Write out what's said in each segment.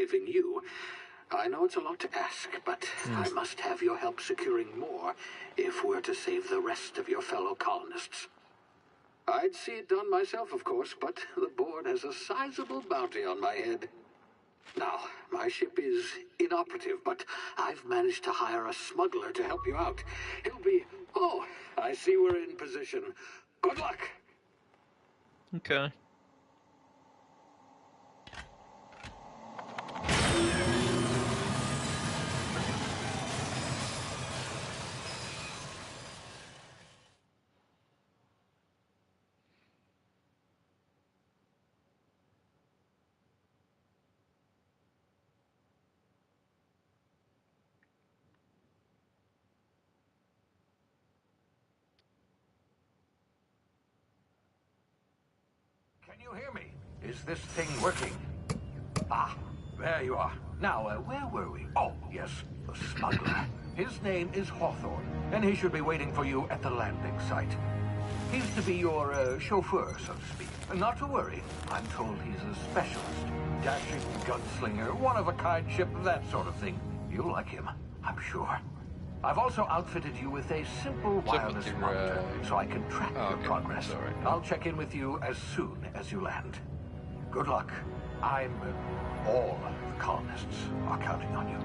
saving you. I know it's a lot to ask, but I must have your help securing more if we're to save the rest of your fellow colonists. I'd see it done myself, of course, but the board has a sizable bounty on my head. Now, my ship is inoperative, but I've managed to hire a smuggler to help you out. He'll be... Oh, I see we're in position. Good luck! Okay. Can you hear me? Is this thing working? Ah, there you are. Now, where were we? Oh, yes, the smuggler. His name is Hawthorne, and he should be waiting for you at the landing site. He's to be your chauffeur, so to speak. Not to worry. I'm told he's a specialist. Dashing gunslinger, one-of-a-kind ship, that sort of thing. You'll like him, I'm sure. I've also outfitted you with a simple wireless monitor, so I can track your progress. I'll check in with you as soon as you land. Good luck. All the colonists are counting on you.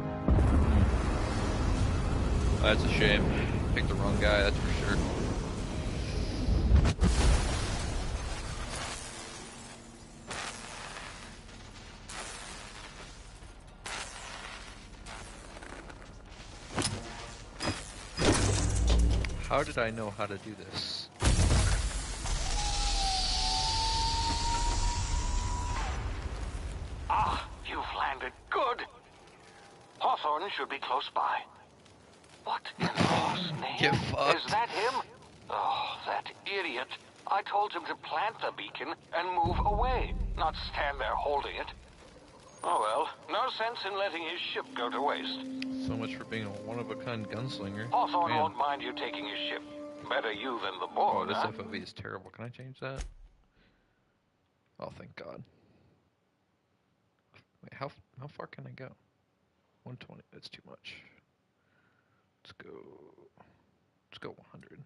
That's a shame. Picked the wrong guy, that's for sure. How did I know how to do this? Ah, you've landed. Good. Hawthorne should be close by. What in Law's name? Get fucked. Is that him? Oh, that idiot. I told him to plant the beacon and move away, not stand there holding it. Oh well, no sense in letting his ship go to waste. So much for being a one-of-a-kind gunslinger. Hawthorne won't mind you taking his ship. Better you than the board, Oh, this huh? FOV is terrible. Can I change that? Oh, thank God. Wait, how far can I go? 120. That's too much. Let's go 100.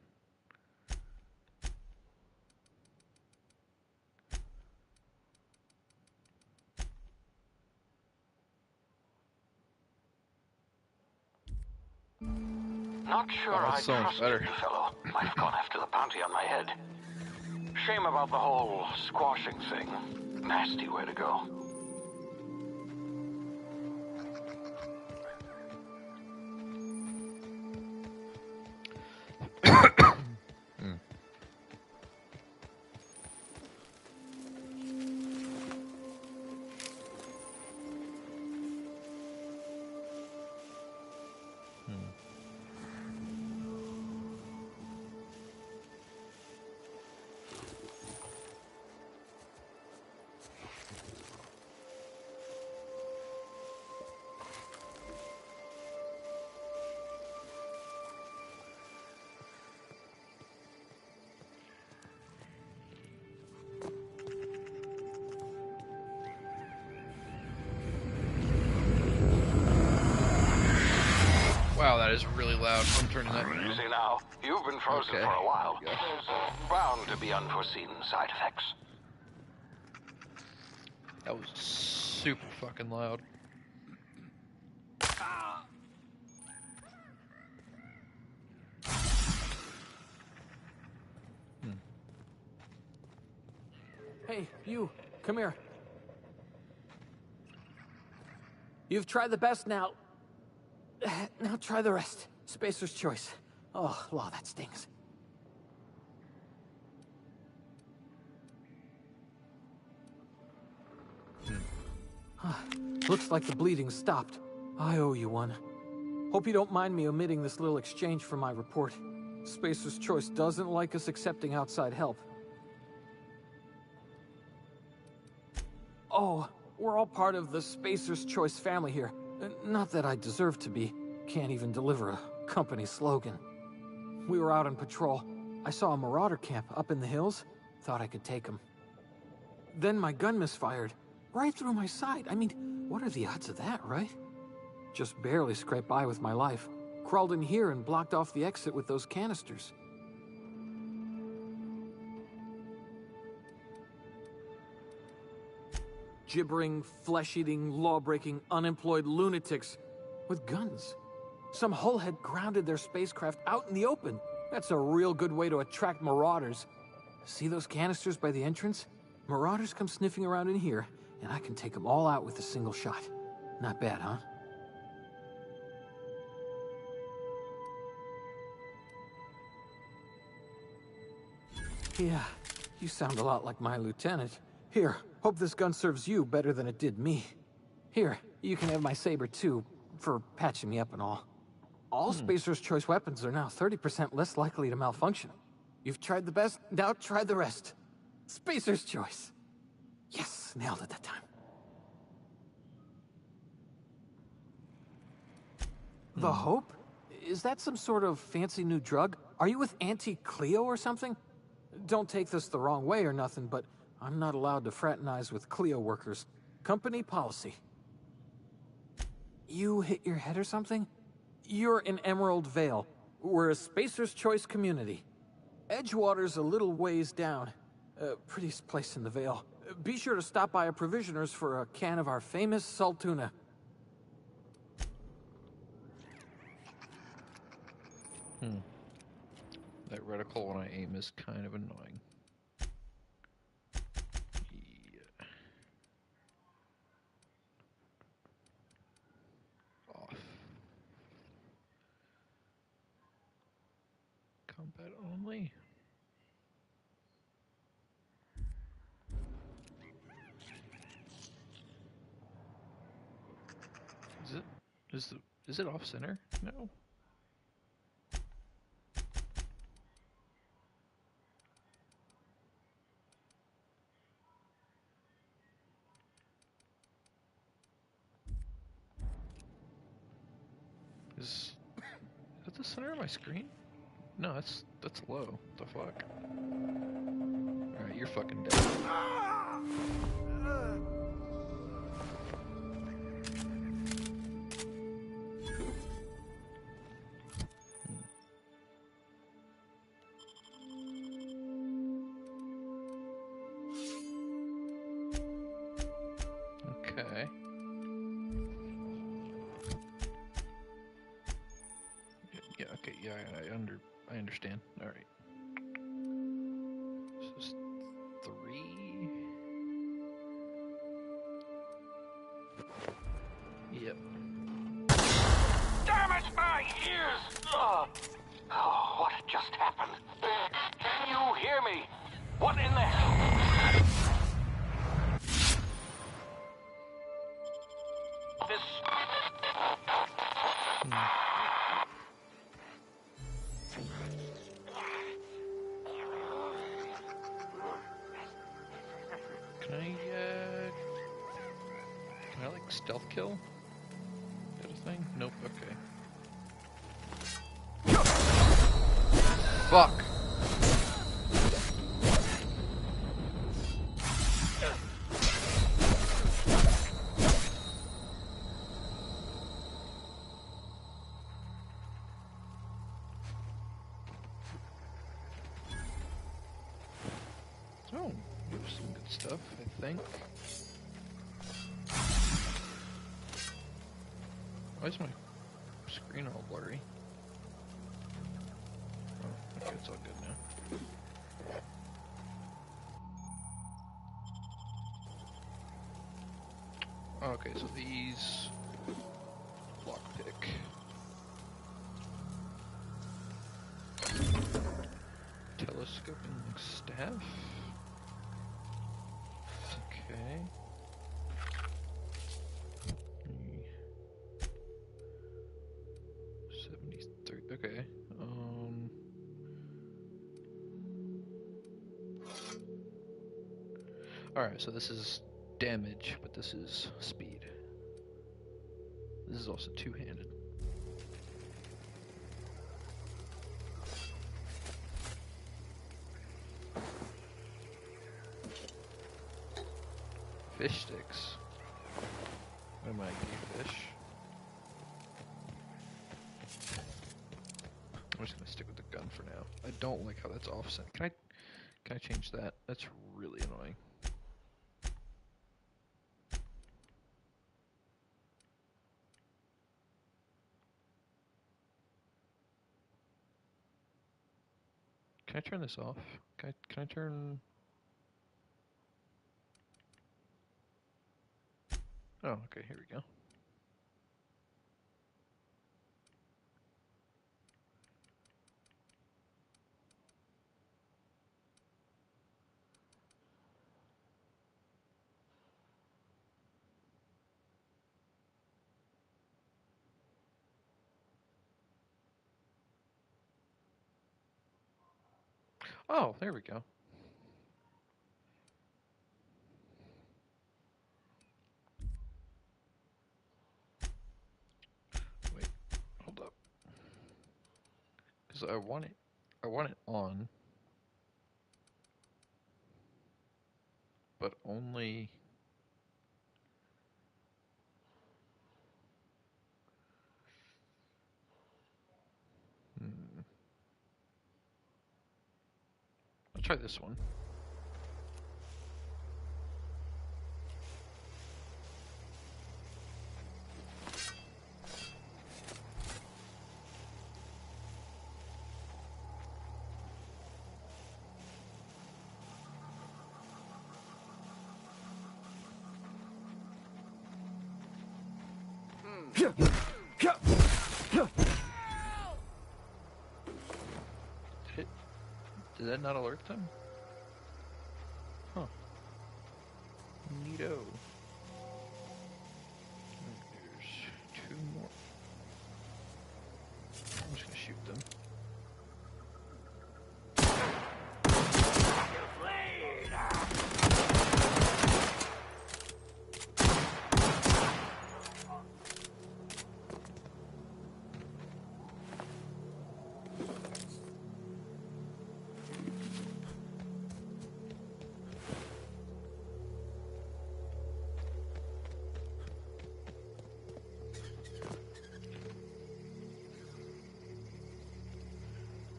Not sure I so much trusted better. the fellow. Might have gone after the bounty on my head. Shame about the whole squashing thing. Nasty way to go. Wow, that is really loud. I'm turning that down. Easy now. You've been frozen Okay. for a while. Yeah. There's bound to be unforeseen side effects. That was super fucking loud. Hey, you, come here. You've tried the best now. Now try the rest. Spacer's choice. Oh, Law, that stings. Looks like the bleeding stopped. I owe you one. Hope you don't mind me omitting this little exchange from my report. Spacer's choice doesn't like us accepting outside help. Oh, we're all part of the Spacer's Choice family here. Not that I deserve to be. Can't even deliver a company slogan. We were out on patrol. I saw a marauder camp up in the hills. Thought I could take them. Then my gun misfired. Right through my side. I mean, What are the odds of that, right? Just barely scraped by with my life. Crawled in here and blocked off the exit with those canisters. Gibbering, flesh-eating, law-breaking, unemployed lunatics with guns. Some hullhead grounded their spacecraft out in the open. That's a real good way to attract marauders. See those canisters by the entrance? Marauders come sniffing around in here, and I can take them all out with a single shot. Not bad, huh? Yeah, you sound a lot like my lieutenant. Here, hope this gun serves you better than it did me. Here, you can have my saber too, for patching me up and all. All Spacer's Choice weapons are now 30% less likely to malfunction. You've tried the best, now try the rest. Spacer's Choice. Yes, nailed it that time. The Hope? Is that some sort of fancy new drug? Are you with Auntie Cleo or something? Don't take this the wrong way or nothing, but I'm not allowed to fraternize with Cleo workers. Company policy. You hit your head or something? You're in Emerald Vale. We're a Spacer's Choice community. Edgewater's a little ways down. Prettiest place in the Vale. Be sure to stop by a provisioner's for a can of our famous salt tuna. That reticle when I aim is kind of annoying. Yeah. Off. Combat only. Is it off center? No. Is that the center of my screen? No, that's low. What the fuck? Alright, you're fucking dead. Okay. Yeah, okay, yeah, I understand. Alright. This is 3. Yep. Damn it, my ears! Oh, what just happened? Can you hear me? What in the hell? This... Can I like stealth kill? That a thing? Nope, okay. Fuck! Oh, there's some good stuff, I think. Why is my screen all blurry? Oh, okay, it's all good now. Okay, so these... Lockpick. Telescoping staff? Okay. 73, okay. Alright, so this is damage, but this is speed. This is also two-handed. Fish sticks. I'm just gonna stick with the gun for now. I don't like how that's offset. Can I change that? That's really annoying. Can I turn this off? Can I turn... Oh, okay, here we go. Oh, there we go. Wait, hold up. Because I want it on, but only... I'll try this one. Did that not alert them? Huh. Neato. There's two more. I'm just gonna shoot them.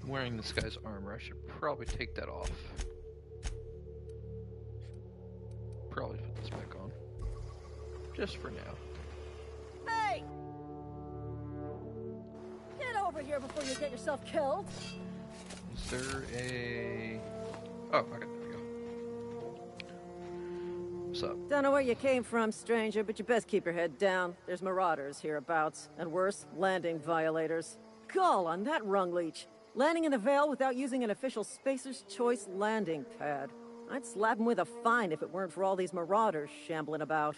I'm wearing this guy's armor. I should probably take that off. Probably put this back on. Just for now. Hey! Get over here before you get yourself killed. Is there a... Oh, okay, there we go. What's up? Don't know where you came from, stranger, but you best keep your head down. There's marauders hereabouts, and worse, landing violators. Gall on that rung leech. Landing in the Vale without using an official Spacer's Choice landing pad. I'd slap him with a fine if it weren't for all these marauders shambling about.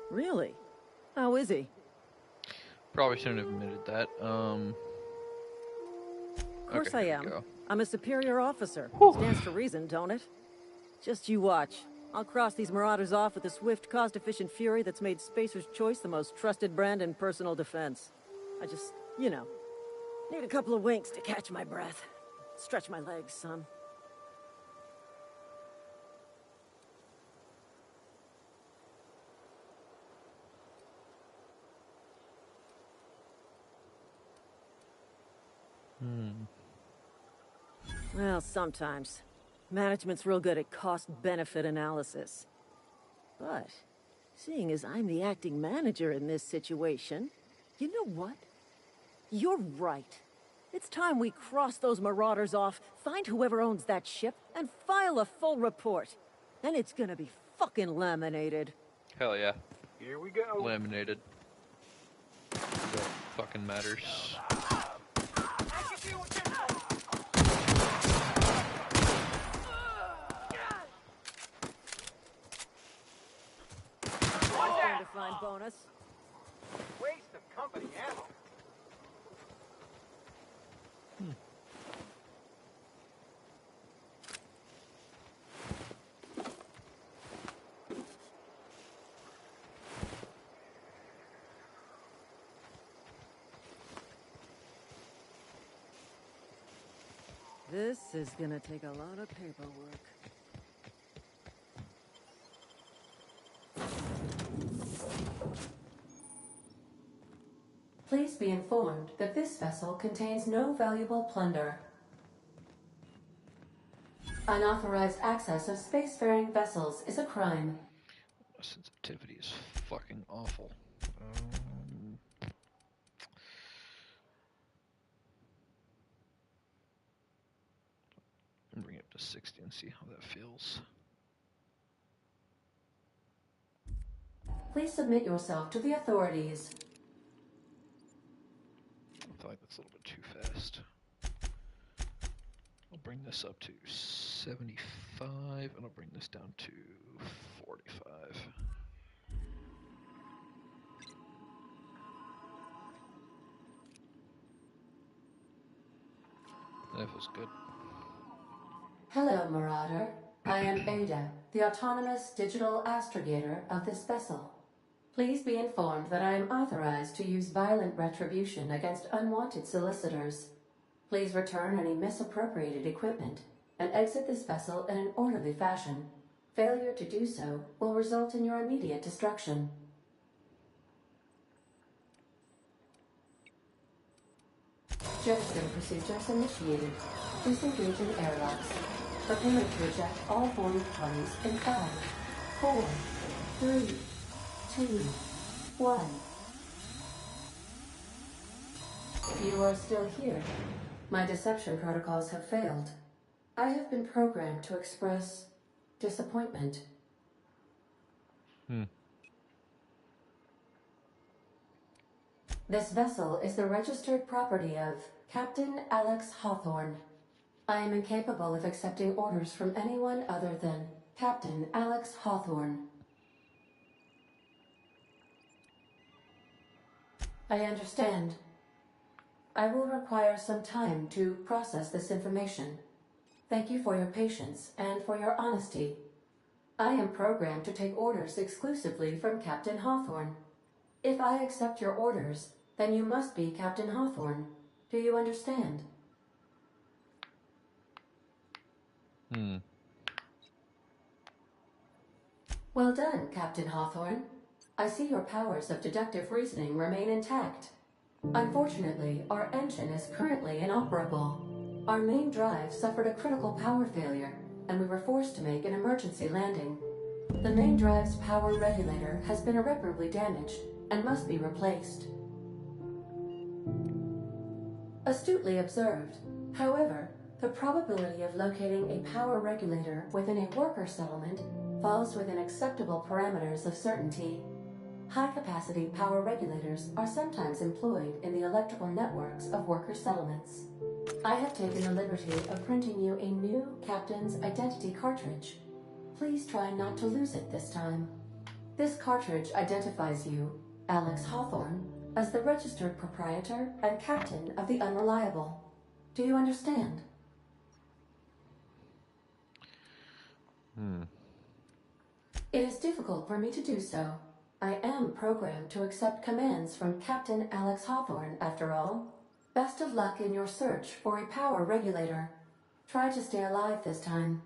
Really? How is he? Probably shouldn't have admitted that. Of course okay, I here am. we go. I'm a superior officer. Stands to reason, don't it? Just you watch. I'll cross these marauders off with a swift, cost-efficient fury that's made Spacer's Choice the most trusted brand in personal defense. I just, you know, need a couple of winks to catch my breath. Stretch my legs, son. Well, sometimes. Management's real good at cost-benefit analysis. But, seeing as I'm the acting manager in this situation, you know what? You're right. It's time we cross those marauders off, find whoever owns that ship, and file a full report. Then it's gonna be fucking laminated. Hell yeah. Here we go. Laminated. That fucking matters. Fine bonus. Waste of company ammo. This is gonna take a lot of paperwork. Please be informed that this vessel contains no valuable plunder. Unauthorized access of spacefaring vessels is a crime. Sensitivity is fucking awful. Bring it up to 60 and see how that feels. Please submit yourself to the authorities. I feel like that's a little bit too fast. I'll bring this up to 75, and I'll bring this down to 45. That feels good. Hello, Marauder. I am Ada, the autonomous digital astrogator of this vessel. Please be informed that I am authorized to use violent retribution against unwanted solicitors. Please return any misappropriated equipment and exit this vessel in an orderly fashion. Failure to do so will result in your immediate destruction. Jettison procedures initiated. Disengaging airlocks. Preparing to eject all formed parties in 5, 4, 3, 2, 1. You are still here. My deception protocols have failed. I have been programmed to express disappointment. This vessel is the registered property of Captain Alex Hawthorne. I am incapable of accepting orders from anyone other than Captain Alex Hawthorne. I understand. I will require some time to process this information. Thank you for your patience and for your honesty. I am programmed to take orders exclusively from Captain Hawthorne. If I accept your orders, then you must be Captain Hawthorne. Do you understand? Well done, Captain Hawthorne. I see your powers of deductive reasoning remain intact. Unfortunately, our engine is currently inoperable. Our main drive suffered a critical power failure, and we were forced to make an emergency landing. The main drive's power regulator has been irreparably damaged and must be replaced. Astutely observed. However, the probability of locating a power regulator within a worker settlement falls within acceptable parameters of certainty. High-capacity power regulators are sometimes employed in the electrical networks of worker settlements. I have taken the liberty of printing you a new captain's identity cartridge. Please try not to lose it this time. This cartridge identifies you, Alex Hawthorne, as the registered proprietor and captain of the Unreliable. Do you understand? It is difficult for me to do so. I am programmed to accept commands from Captain Alex Hawthorne, after all. Best of luck in your search for a power regulator. Try to stay alive this time.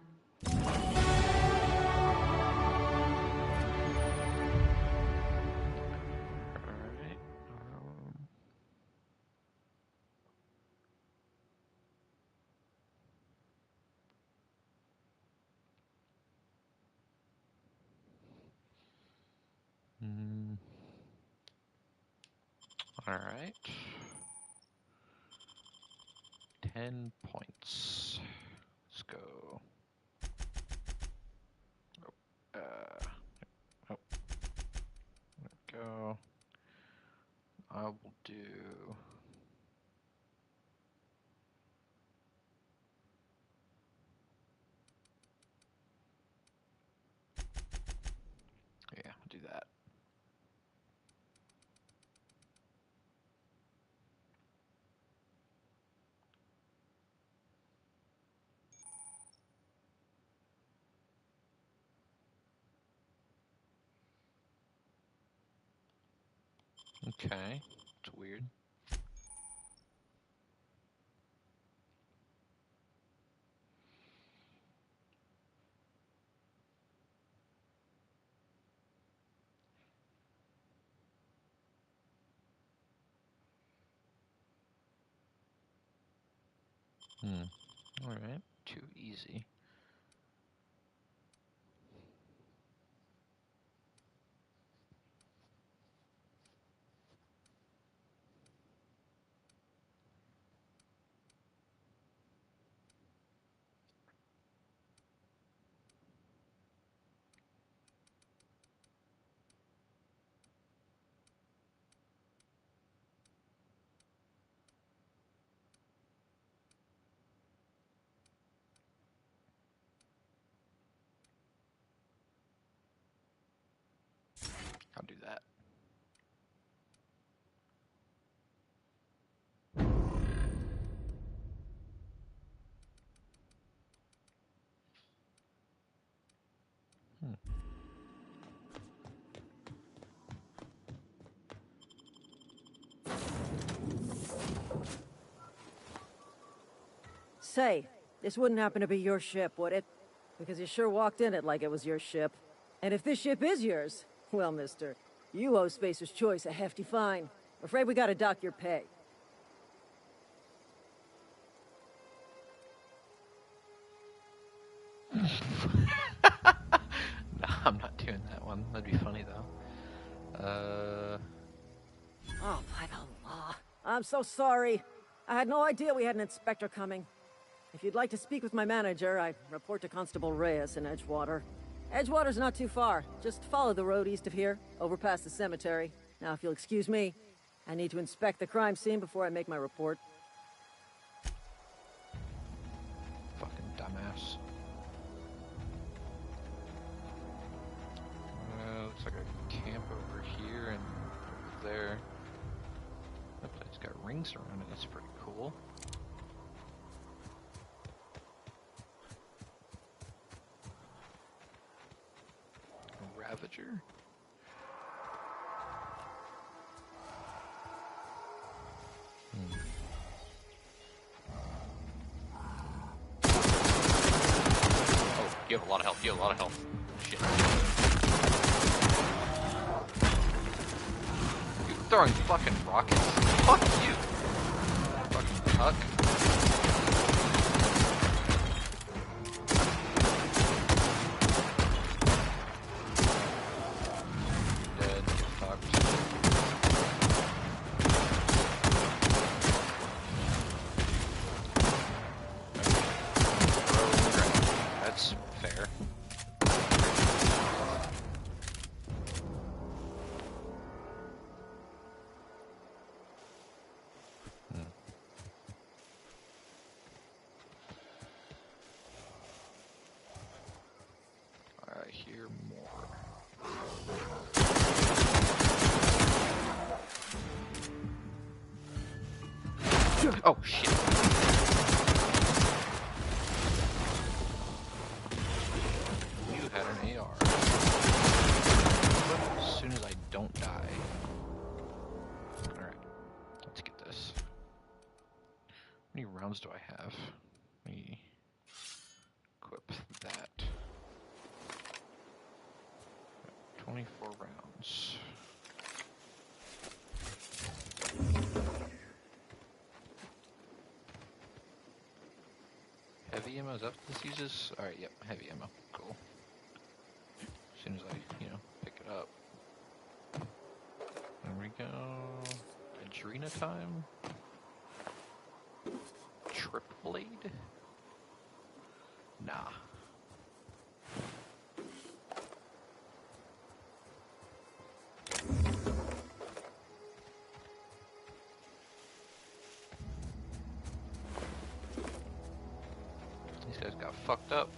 Alright. 10 points. Let's go. There we go. I will do... Yeah, I'll do that. Okay, it's weird. Alright, too easy. I'll do that. Say, this wouldn't happen to be your ship, would it? Because you sure walked in it like it was your ship. And if this ship is yours, well, mister, you owe Spacer's Choice a hefty fine. Afraid we gotta dock your pay. No, I'm not doing that one. That'd be funny though. Oh, by the law. I'm so sorry. I had no idea we had an inspector coming. If you'd like to speak with my manager, I report to Constable Reyes in Edgewater. Edgewater's not too far. Just follow the road east of here, over past the cemetery. Now, if you'll excuse me, I need to inspect the crime scene before I make my report. Fucking dumbass. Looks like a camp over here and over there. That place got rings around it. That's pretty cool. A Ravager? Oh, you have a lot of health. You have a lot of health. Shit. You're throwing fucking rockets. Fuck you. Fucking cuck. Dead. Fucked. That's fair. I hear more. Oh shit. You had an AR. As soon as I don't die. Alright, let's get this. How many rounds do I have? Let me equip that. 24 rounds. Heavy ammo, is that what this uses? Alright, yep, heavy ammo. Cool. As soon as I, pick it up. There we go. Adrena time. Trip blade? Nah. These guys got fucked up.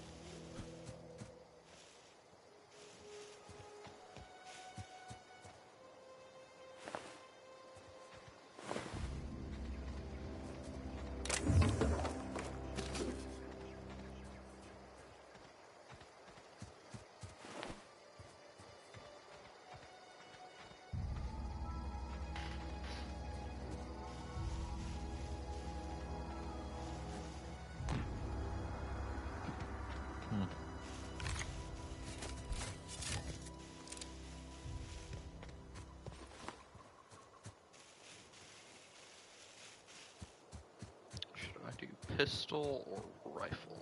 pistol or rifle?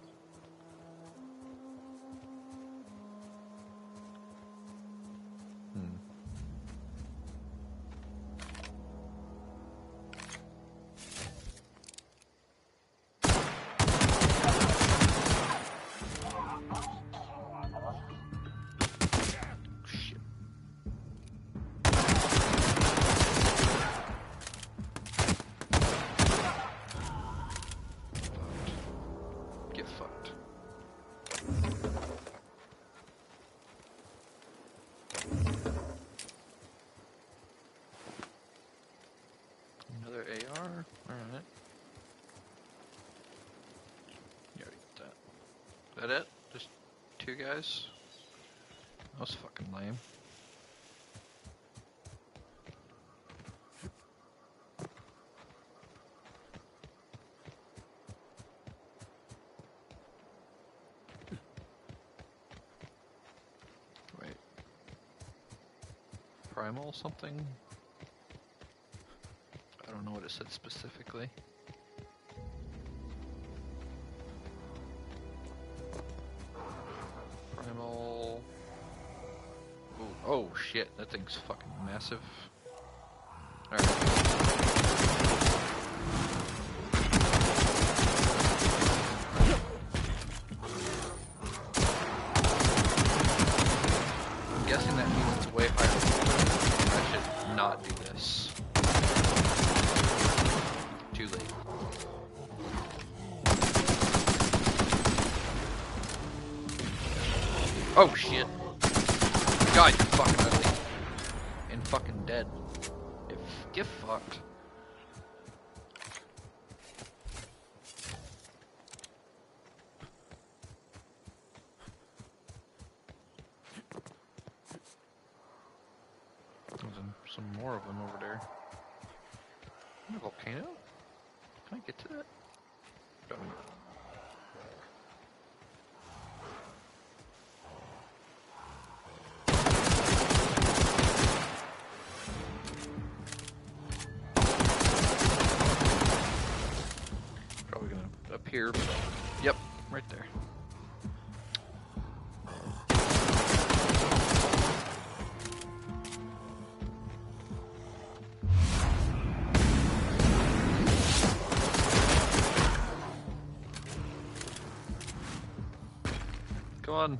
Shit. Get fucked. Another AR? Alright. You already got that. That it? Just 2 guys? That was fucking lame. Wait. Primal something? I don't know what it said specifically. Primal... Ooh, oh shit, that thing's fucking massive. Alright. I'm guessing that means it's way higher. I should not do this. Too late. Oh shit. God, you fucking ugly. And fucking dead. Get fucked. There's some more of them over there. A volcano? Can I get to that? Don't. Probably gonna appear. Yep, right there. Come on.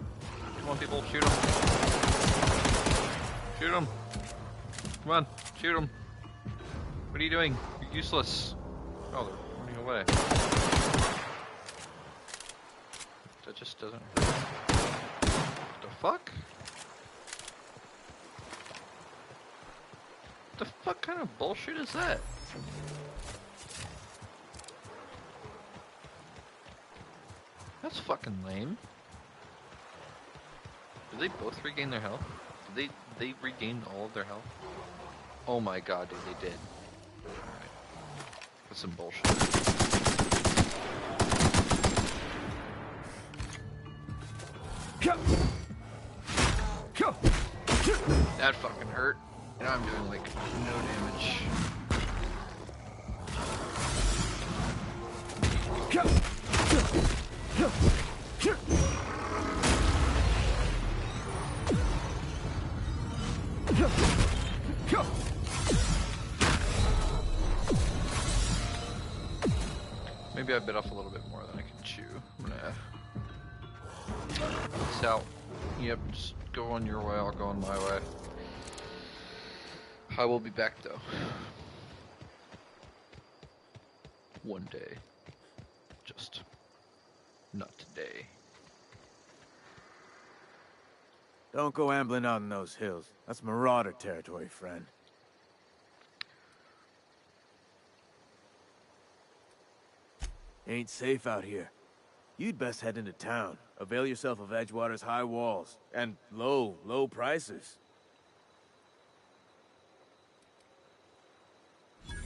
Come on, people. Shoot them. Shoot them. Come on. Shoot them. What are you doing? You're useless. Oh, they're running away. That just doesn't... What the fuck? What the fuck kind of bullshit is that? That's fucking lame. Did they both regain their health? Did they regained all of their health? Oh my god, dude, they did. Alright. That's some bullshit. That fucking hurt. And I'm doing like no damage. Maybe I bit off a little bit more than I can chew. I'm gonna peace out. Yep, just go on your way, I'll go on my way. I will be back though. One day. Just not today. Don't go ambling out in those hills. That's marauder territory, friend. Ain't safe out here. You'd best head into town. Avail yourself of Edgewater's high walls. And low prices.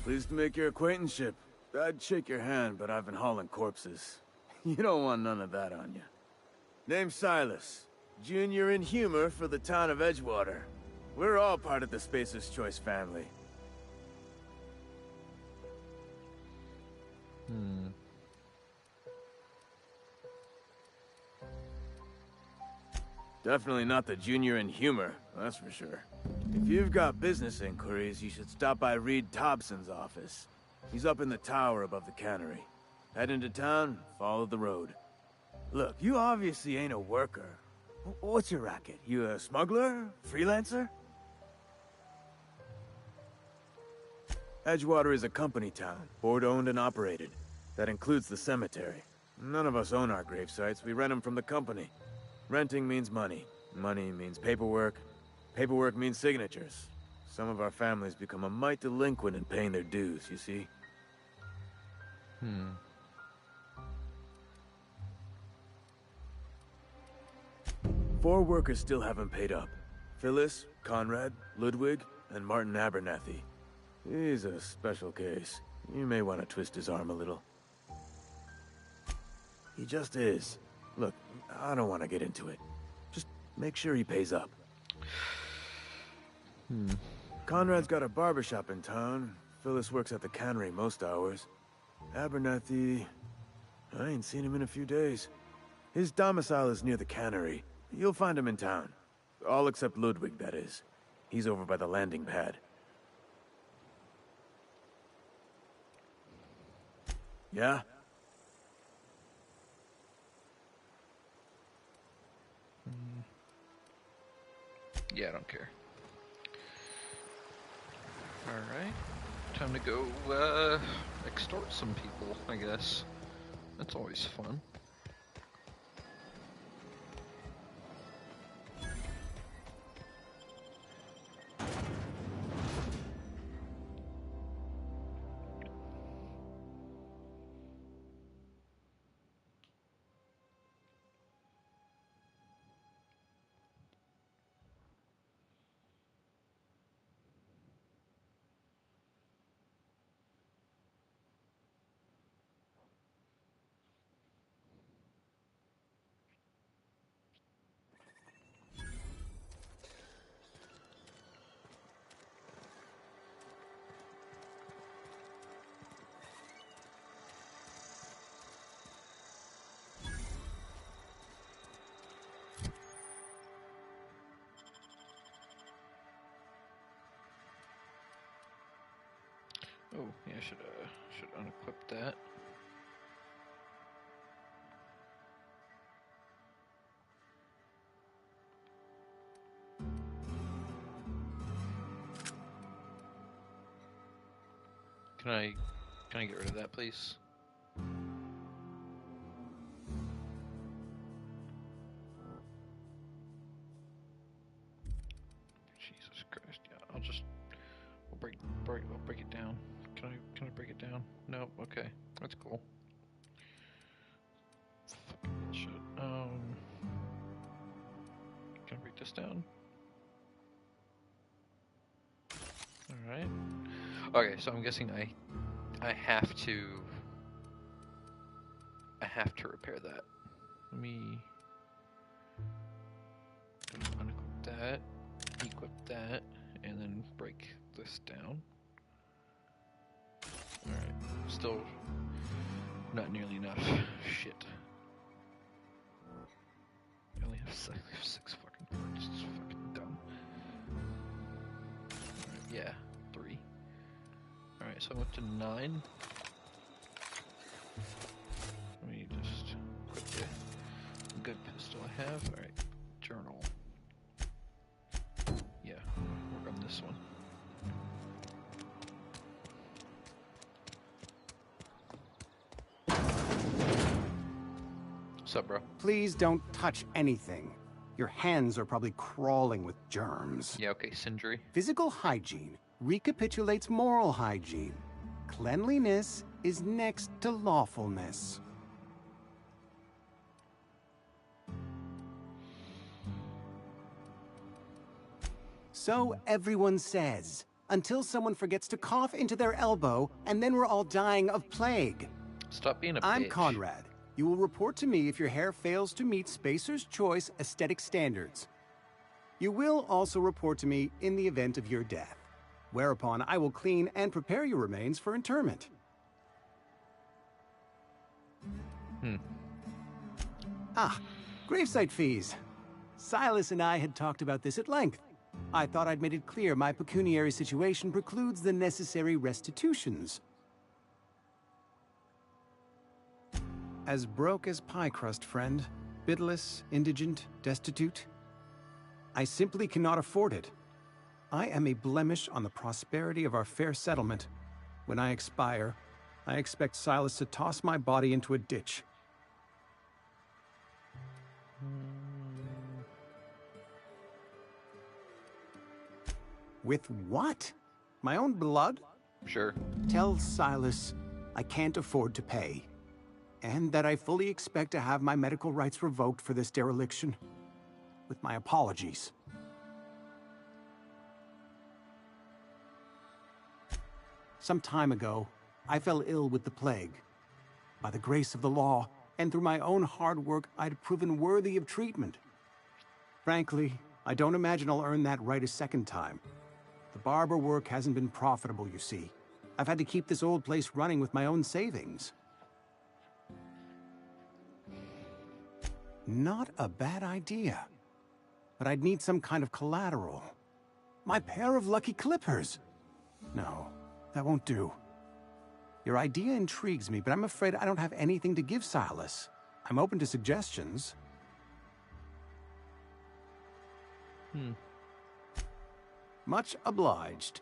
Pleased to make your acquaintanceship. I'd shake your hand, but I've been hauling corpses. You don't want none of that on you. Name's Silas. Junior in humor for the town of Edgewater. We're all part of the Spacer's Choice family. Definitely not the junior in humor, that's for sure. If you've got business inquiries, you should stop by Reed Thompson's office. He's up in the tower above the cannery. Head into town, follow the road. Look, you obviously ain't a worker. What's your racket? You a smuggler? Freelancer? Edgewater is a company town, board-owned and operated. That includes the cemetery. None of us own our grave sites, we rent them from the company. Renting means money. Money means paperwork. Paperwork means signatures. Some of our families become a mite delinquent in paying their dues, you see? 4 workers still haven't paid up. Phyllis, Conrad, Ludwig, and Martin Abernathy. He's a special case. You may want to twist his arm a little. He just is. Look, I don't want to get into it. Just make sure he pays up. Conrad's got a barbershop in town. Phyllis works at the cannery most hours. Abernathy... I ain't seen him in a few days. His domicile is near the cannery. You'll find him in town. All except Ludwig, that is. He's over by the landing pad. Yeah? Yeah, I don't care. Alright. Time to go, extort some people, I guess. That's always fun. Oh, yeah, I should unequip that. Can I get rid of that, please? Jesus Christ! Yeah, I'll break it down. Can I break it down? No. Okay, that's cool. Fucking bullshit. Can I break this down? All right. Okay, so I'm guessing I have to repair that. Let me unequip that, equip that, and then break this down. Alright, still not nearly enough. Shit. I only have six fucking parts. It's fucking dumb. Alright, yeah, 3. Alright, so I'm up to 9. Let me just equip the good pistol I have. Alright, journal. Yeah, work on this one. What's up, bro? Please don't touch anything. Your hands are probably crawling with germs. Yeah, okay, Sindri. Physical hygiene recapitulates moral hygiene. Cleanliness is next to lawfulness. So everyone says, until someone forgets to cough into their elbow, and then we're all dying of plague. Stop being a bitch. I'm Conrad. You will report to me if your hair fails to meet Spacer's Choice aesthetic standards. You will also report to me in the event of your death, whereupon I will clean and prepare your remains for interment. Ah, gravesite fees. Silas and I had talked about this at length. I thought I'd made it clear my pecuniary situation precludes the necessary restitutions. As broke as pie crust, friend. Bidless, indigent, destitute. I simply cannot afford it. I am a blemish on the prosperity of our fair settlement. When I expire, I expect Silas to toss my body into a ditch. With what? My own blood? Sure. Tell Silas I can't afford to pay. And that I fully expect to have my medical rights revoked for this dereliction. With my apologies. Some time ago, I fell ill with the plague. By the grace of the law, and through my own hard work, I'd proven worthy of treatment. Frankly, I don't imagine I'll earn that right a second time. The barber work hasn't been profitable, you see. I've had to keep this old place running with my own savings. Not a bad idea. But I'd need some kind of collateral. My pair of lucky clippers! No, that won't do. Your idea intrigues me, but I'm afraid I don't have anything to give Silas. I'm open to suggestions. Much obliged.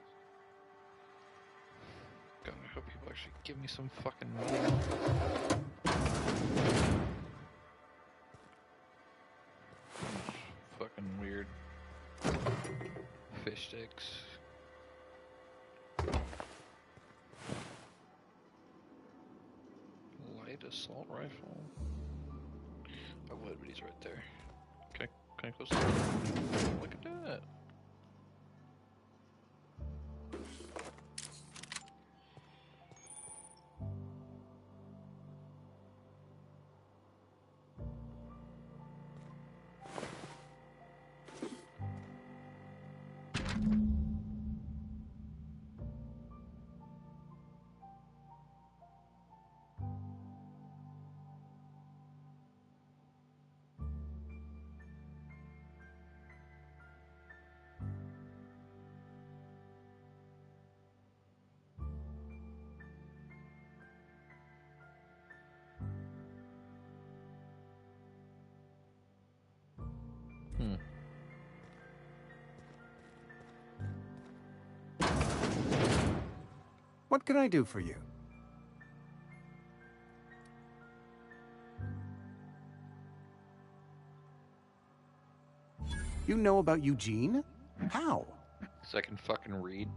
God, I hope people actually give me some fucking money. Fucking weird. Fish sticks. Light assault rifle. I would, but he's right there. Okay, can I close the Look at that. What can I do for you? You know about Eugene? How? So I can fucking read.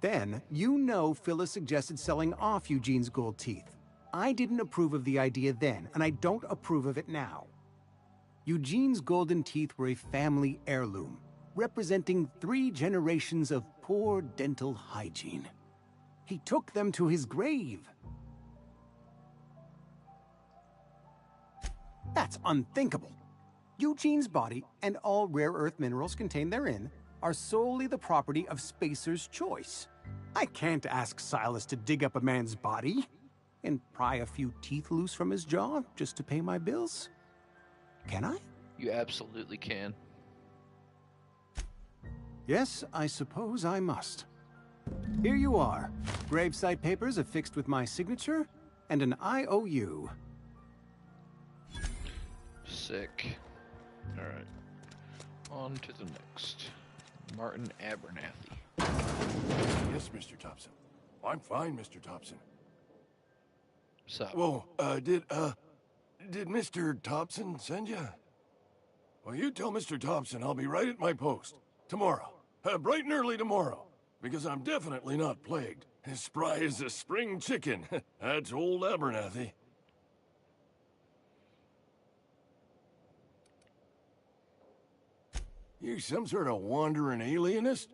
Then, you know Phyllis suggested selling off Eugene's gold teeth. I didn't approve of the idea then, and I don't approve of it now. Eugene's golden teeth were a family heirloom, representing 3 generations of poor dental hygiene. He took them to his grave. That's unthinkable. Eugene's body and all rare earth minerals contained therein are solely the property of Spacer's Choice. I can't ask Silas to dig up a man's body and pry a few teeth loose from his jaw just to pay my bills. Can I? You absolutely can. Yes, I suppose I must. Here you are. Gravesite papers affixed with my signature and an IOU. Sick. Alright. On to the next. Martin Abernathy. Yes, Mr. Thompson. I'm fine, Mr. Thompson. So. Whoa, did Mr. Thompson send you? Well, you tell Mr. Thompson I'll be right at my post. Tomorrow. Bright and early tomorrow. Because I'm definitely not plagued. As spry as a spring chicken. That's old Abernathy. You some sort of wandering alienist?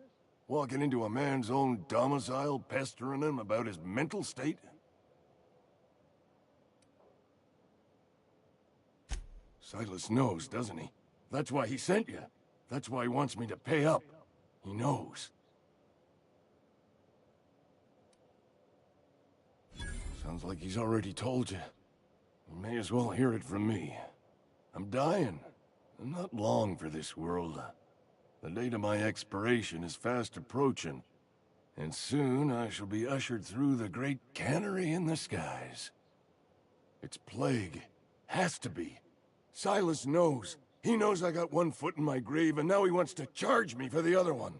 Walking into a man's own domicile, pestering him about his mental state? Silas knows, doesn't he? That's why he sent you. That's why he wants me to pay up. He knows. Sounds like he's already told you. You may as well hear it from me. I'm dying. Not long for this world. The date of my expiration is fast approaching, and soon I shall be ushered through the great cannery in the skies. It's plague. Has to be. Silas knows. He knows I got one foot in my grave, and now he wants to charge me for the other one.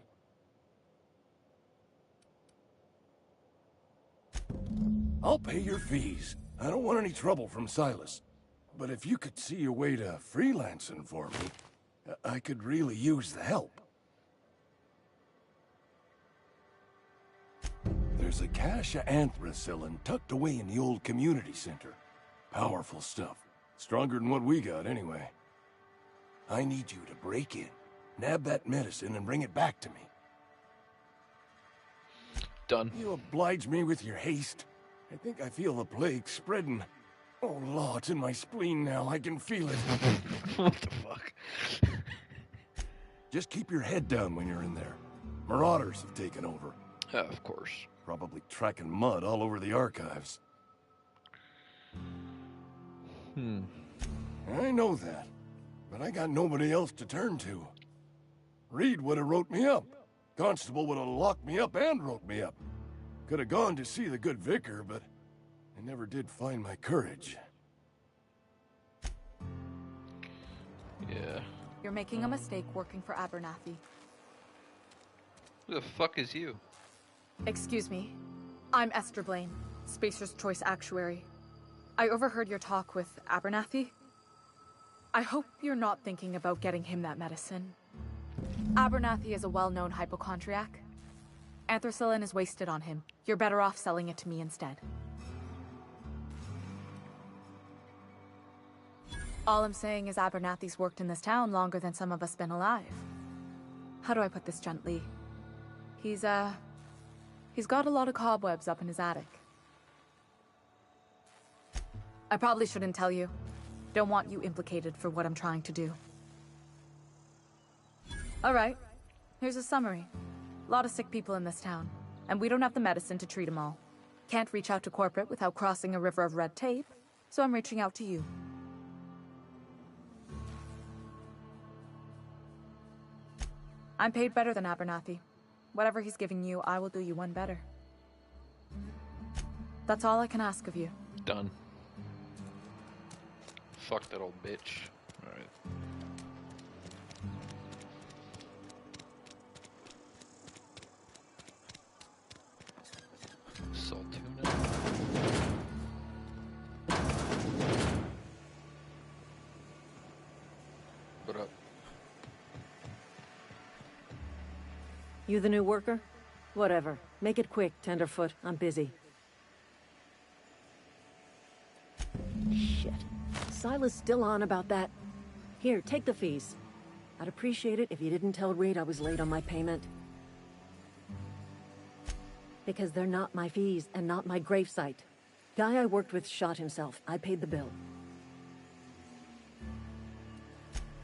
I'll pay your fees. I don't want any trouble from Silas. But if you could see a way to freelancing for me, I could really use the help. There's a cache of anthracillin tucked away in the old community center. Powerful stuff. Stronger than what we got, anyway. I need you to break in, nab that medicine, and bring it back to me. Done. You oblige me with your haste. I think I feel the plague spreading. Oh, Law, it's in my spleen now. I can feel it. What the fuck? Just keep your head down when you're in there. Marauders have taken over. Of course. Probably tracking mud all over the archives. I know that, but I got nobody else to turn to. Reed would have wrote me up. Constable would have locked me up and wrote me up. Could have gone to see the good vicar, but I never did find my courage. Yeah. You're making a mistake working for Abernathy. Who the fuck is you? Excuse me. I'm Esther Blaine, Spacer's Choice Actuary. I overheard your talk with Abernathy. I hope you're not thinking about getting him that medicine. Abernathy is a well-known hypochondriac. Anthracillin is wasted on him. You're better off selling it to me instead. All I'm saying is Abernathy's worked in this town longer than some of us been alive. How do I put this gently? He's got a lot of cobwebs up in his attic. I probably shouldn't tell you. Don't want you implicated for what I'm trying to do. Alright, here's a summary. A lot of sick people in this town, and we don't have the medicine to treat them all. Can't reach out to corporate without crossing a river of red tape, so I'm reaching out to you. I'm paid better than Abernathy. Whatever he's giving you, I will do you one better. That's all I can ask of you. Done. Fuck that old bitch. Alright. Salt tuna. What up? You the new worker? Whatever. Make it quick, Tenderfoot. I'm busy. Shit. Silas still on about that. Here, take the fees. I'd appreciate it if you didn't tell Reed I was late on my payment. Because they're not my fees and not my gravesite. Guy I worked with shot himself. I paid the bill.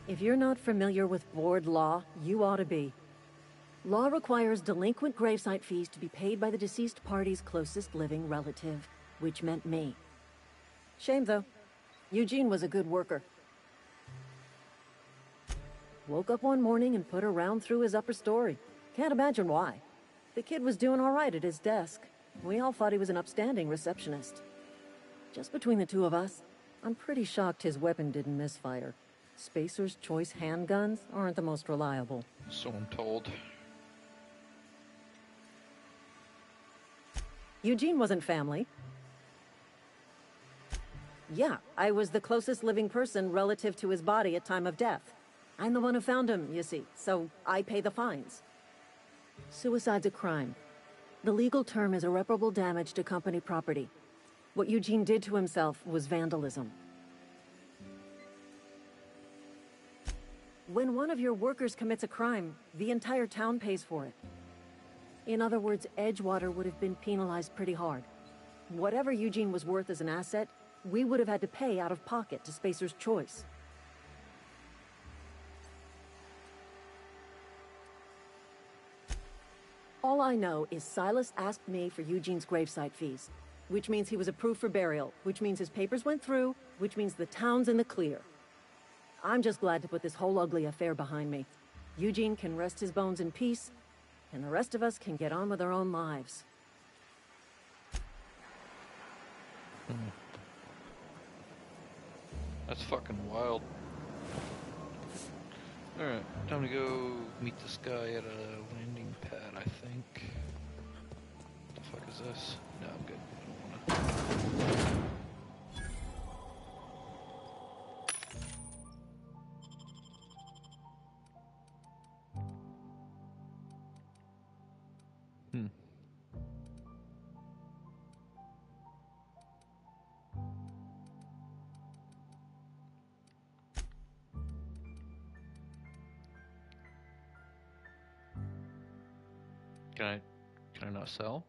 If you're not familiar with board law, you ought to be. Law requires delinquent gravesite fees to be paid by the deceased party's closest living relative, which meant me. Shame, though. Eugene was a good worker. Woke up one morning and put a round through his upper story. Can't imagine why. The kid was doing all right at his desk. We all thought he was an upstanding receptionist. Just between the two of us, I'm pretty shocked his weapon didn't misfire. Spacer's Choice handguns aren't the most reliable. So I'm told. Eugene wasn't family. Yeah, I was the closest living person relative to his body at time of death. I'm the one who found him, you see, so I pay the fines. Suicide's a crime. The legal term is irreparable damage to company property. What Eugene did to himself was vandalism. When one of your workers commits a crime, the entire town pays for it. In other words, Edgewater would have been penalized pretty hard. Whatever Eugene was worth as an asset, we would have had to pay out of pocket to Spacer's Choice. All I know is Silas asked me for Eugene's gravesite fees, which means he was approved for burial, which means his papers went through, which means the town's in the clear. I'm just glad to put this whole ugly affair behind me. Eugene can rest his bones in peace, and the rest of us can get on with our own lives. That's fucking wild. Alright, time to go meet this guy at a landing pad, I think. What the fuck is this? No, I'm good. I don't wanna... Can I not sell?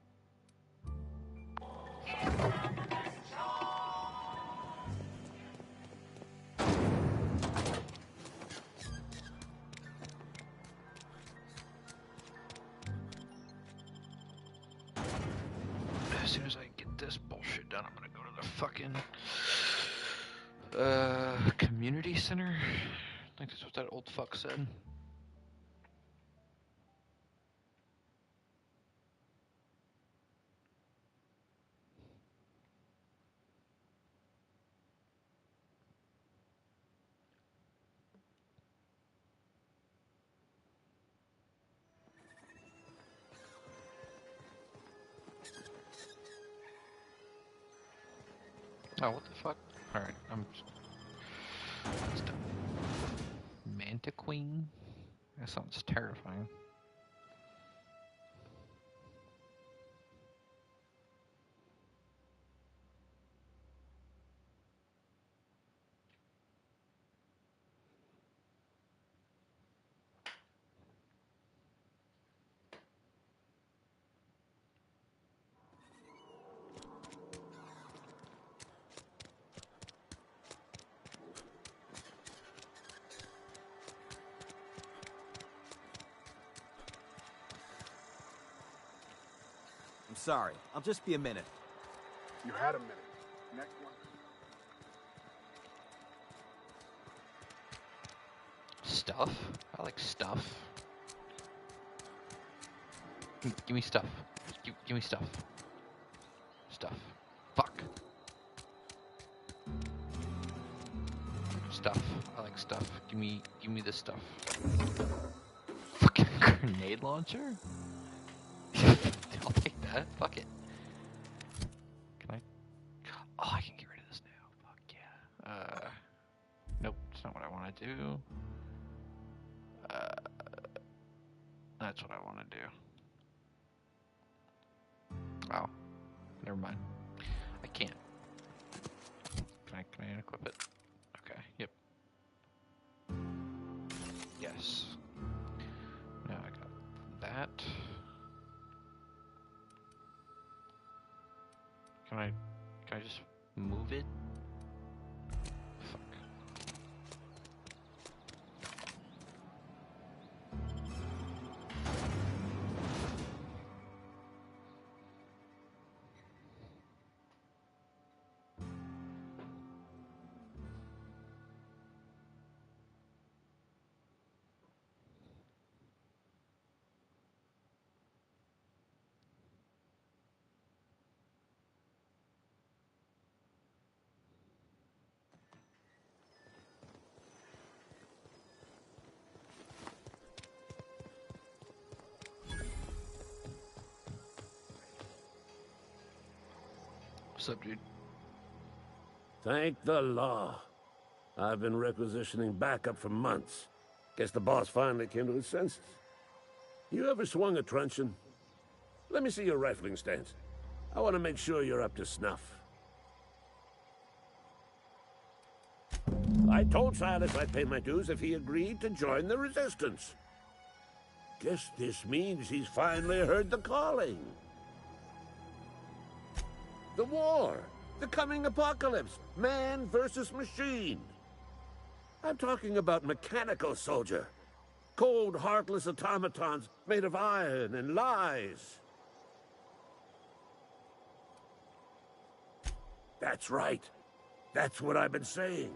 As soon as I get this bullshit done, I'm gonna go to the fucking community center. I think that's what that old fuck said. Oh, what the fuck? Alright, that's done. Manta Queen? That sounds terrifying. I'm sorry. I'll just be a minute. You had a minute. Next one. Stuff? I like stuff. Give me stuff. Give me stuff. Stuff. Fuck. Stuff. I like stuff. Give me this stuff. Fucking grenade launcher? I'll take that. Fuck it. Can I? Oh, I can get rid of this now. Fuck yeah. Nope. That's not what I want to do. That's what I want to do. Oh, never mind. I can't. Can I unequip it? Okay. Yep. Yes. Now I got that. Can I just move it? Fuck. What's up, dude? Thank the law. I've been requisitioning backup for months. Guess the boss finally came to his senses. You ever swung a truncheon? Let me see your rifling stance. I want to make sure you're up to snuff. I told Silas I'd pay my dues if he agreed to join the resistance. Guess this means he's finally heard the calling. The war, the coming apocalypse, man versus machine. I'm talking about mechanical soldier. Cold, heartless automatons made of iron and lies. That's right. That's what I've been saying.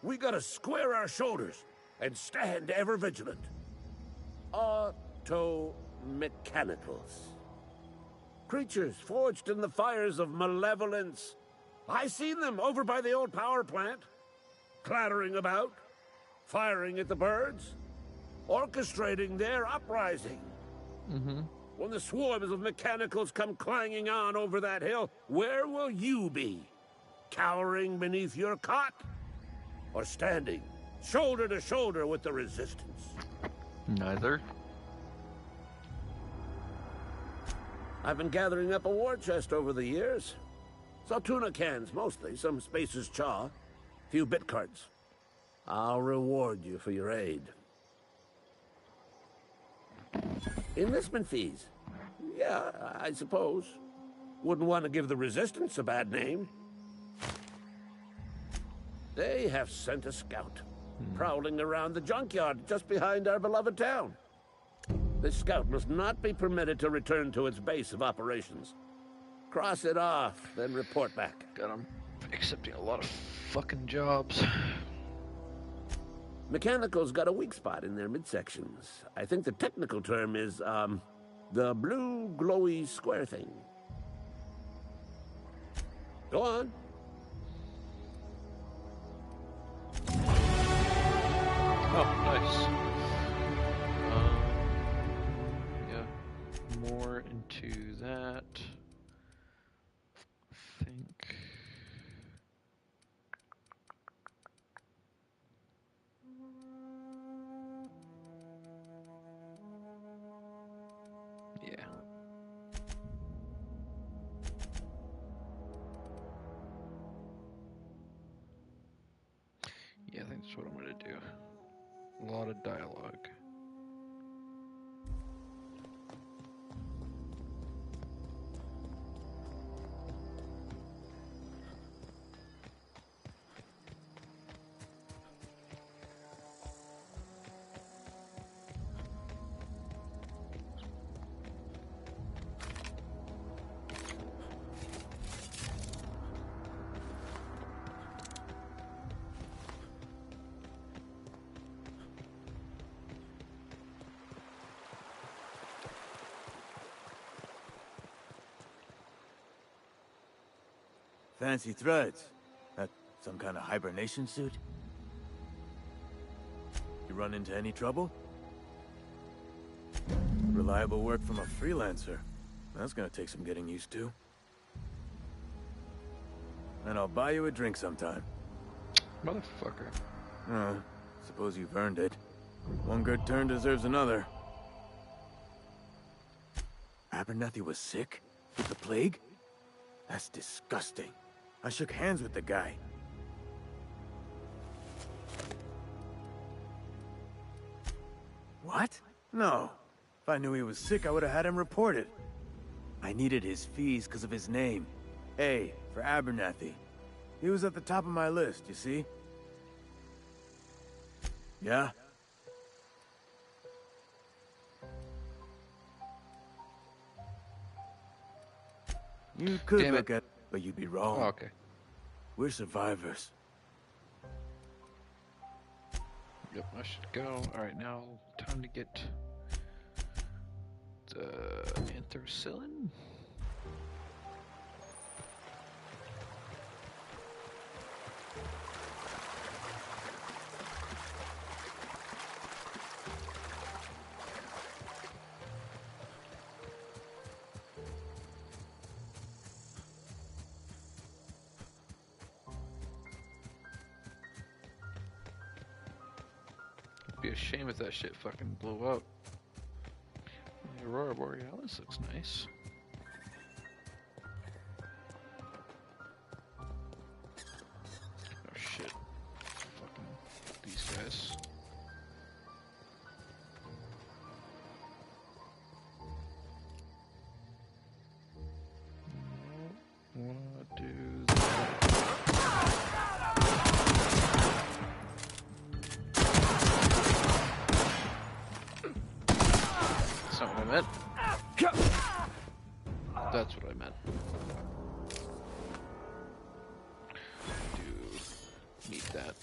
We gotta square our shoulders and stand ever vigilant. Auto-mechanicals. Creatures forged in the fires of malevolence. I seen them over by the old power plant, clattering about, firing at the birds, orchestrating their uprising. When the swarms of mechanicals come clanging on over that hill, where will you be? Cowering beneath your cot? Or standing shoulder to shoulder with the resistance? Neither. I've been gathering up a war chest over the years. Saw tuna cans mostly, some Spacer's chaw, few bit cards. I'll reward you for your aid. Enlistment fees? Yeah, I suppose. Wouldn't want to give the Resistance a bad name. They have sent a scout, prowling around the junkyard just behind our beloved town. This scout must not be permitted to return to its base of operations. Cross it off, then report back. God, I'm accepting a lot of fucking jobs. Mechanicals got a weak spot in their midsections. I think the technical term is, the blue glowy square thing. Go on. Oh, nice. Yeah, more into that. I think. Yeah. Yeah, I think that's what I'm gonna do. A lot of dialogue. Fancy threads. That some kind of hibernation suit? You run into any trouble? Reliable work from a freelancer. That's gonna take some getting used to. And I'll buy you a drink sometime. Motherfucker. Suppose you've earned it. One good turn deserves another. Abernathy was sick? With the plague? That's disgusting. I shook hands with the guy. What? No. If I knew he was sick, I would have had him reported. I needed his fees because of his name. A, for Abernathy. He was at the top of my list, you see? Yeah? You could look at it, but you'd be wrong. Oh, okay. We're survivors. Yep, I should go. Alright, now time to get the anthracillin. It'd be a shame if that shit fucking blew up. The Aurora Borealis looks nice. Oh shit. Fucking these guys. Wanna do that. That's not what I meant. That's what I meant. Do need that.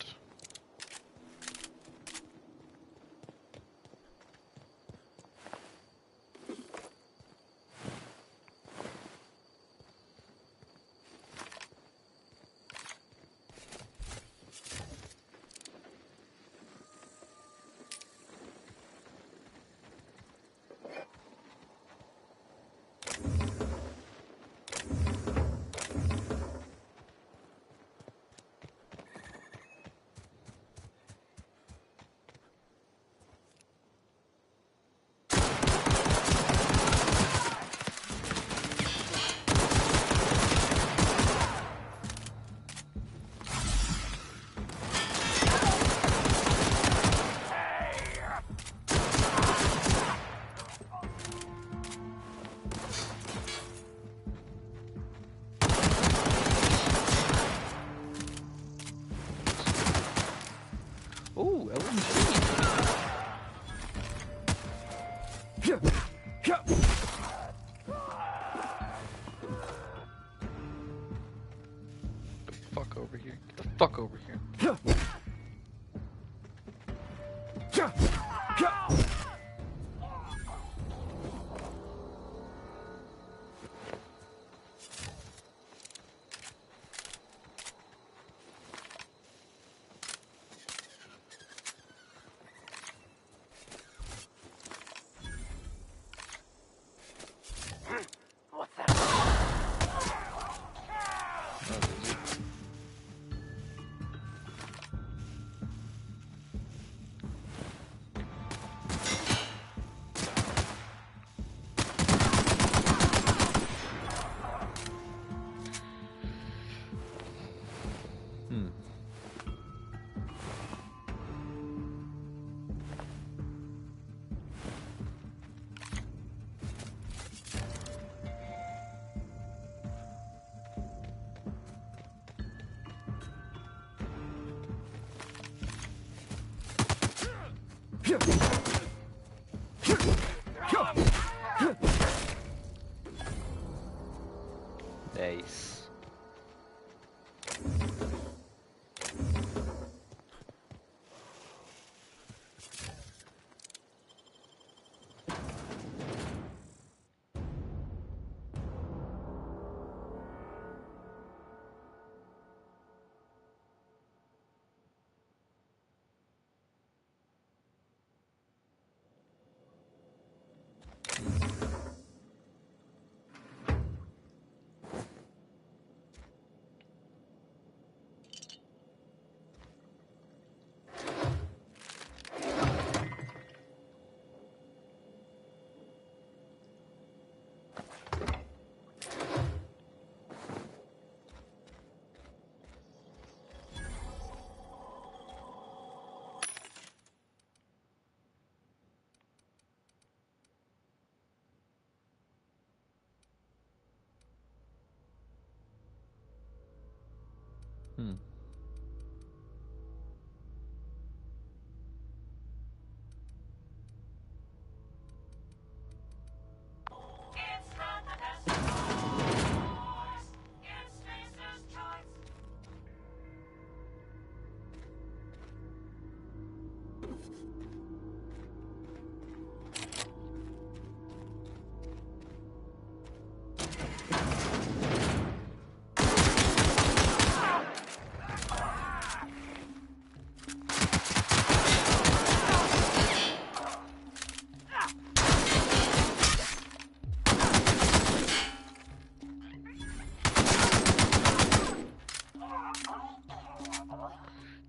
Nice.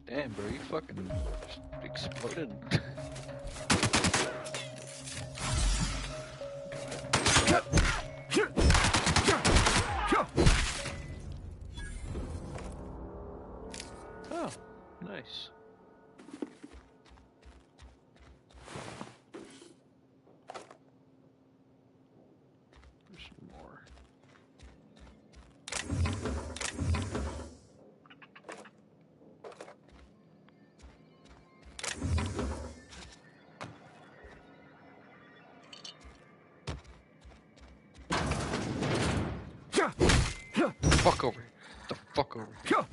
Damn, bro, you fucking exploded. Oh, nice. There's some more. Fuck over here. The fuck over here.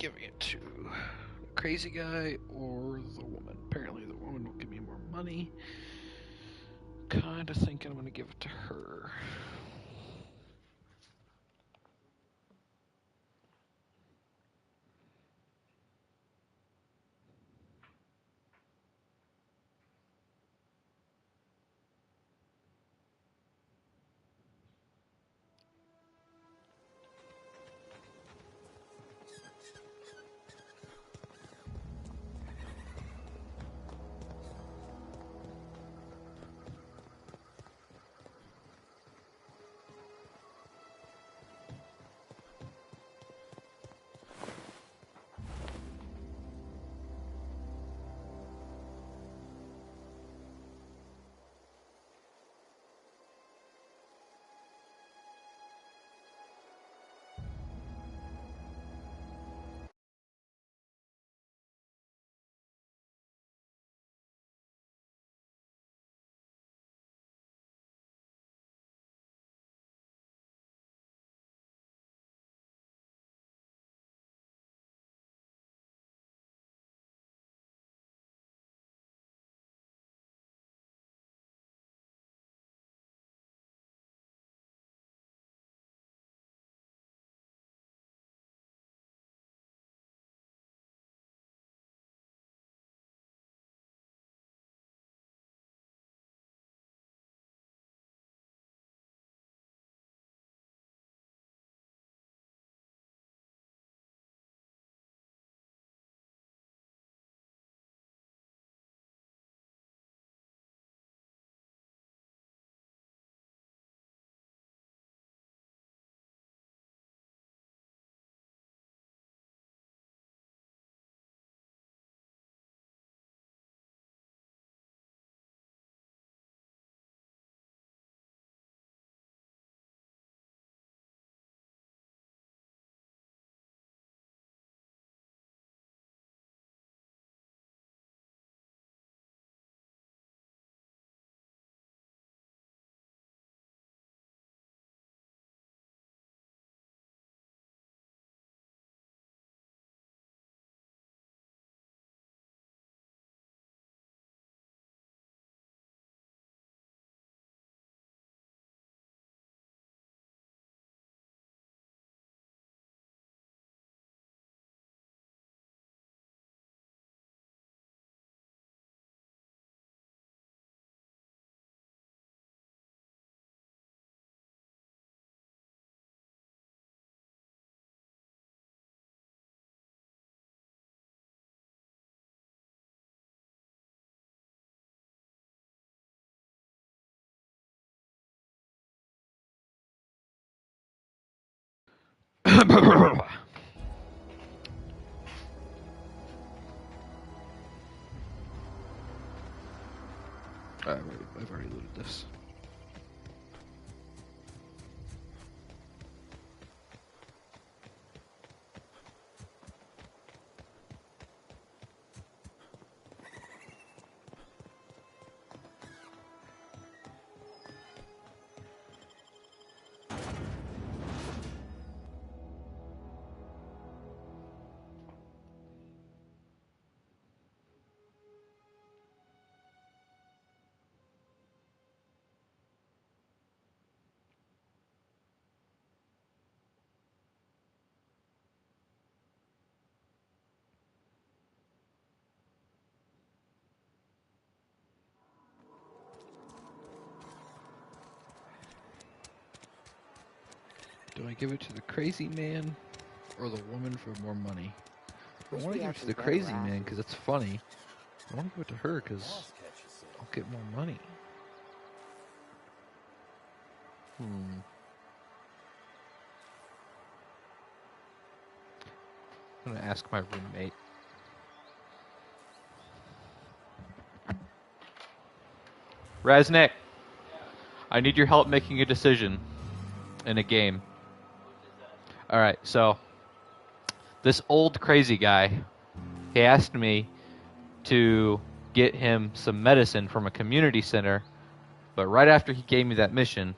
giving it to the crazy guy or the woman? Apparently the woman will give me more money. Kinda thinking I'm gonna give it to her. I've already looted this. Do I give it to the crazy man or the woman for more money? I want to give it to the crazy man because it's funny. I want to give it to her because I'll get more money. I'm going to ask my roommate. Raznik, I need your help making a decision in a game. Alright, so this old crazy guy, he asked me to get him some medicine from a community center, but right after he gave me that mission,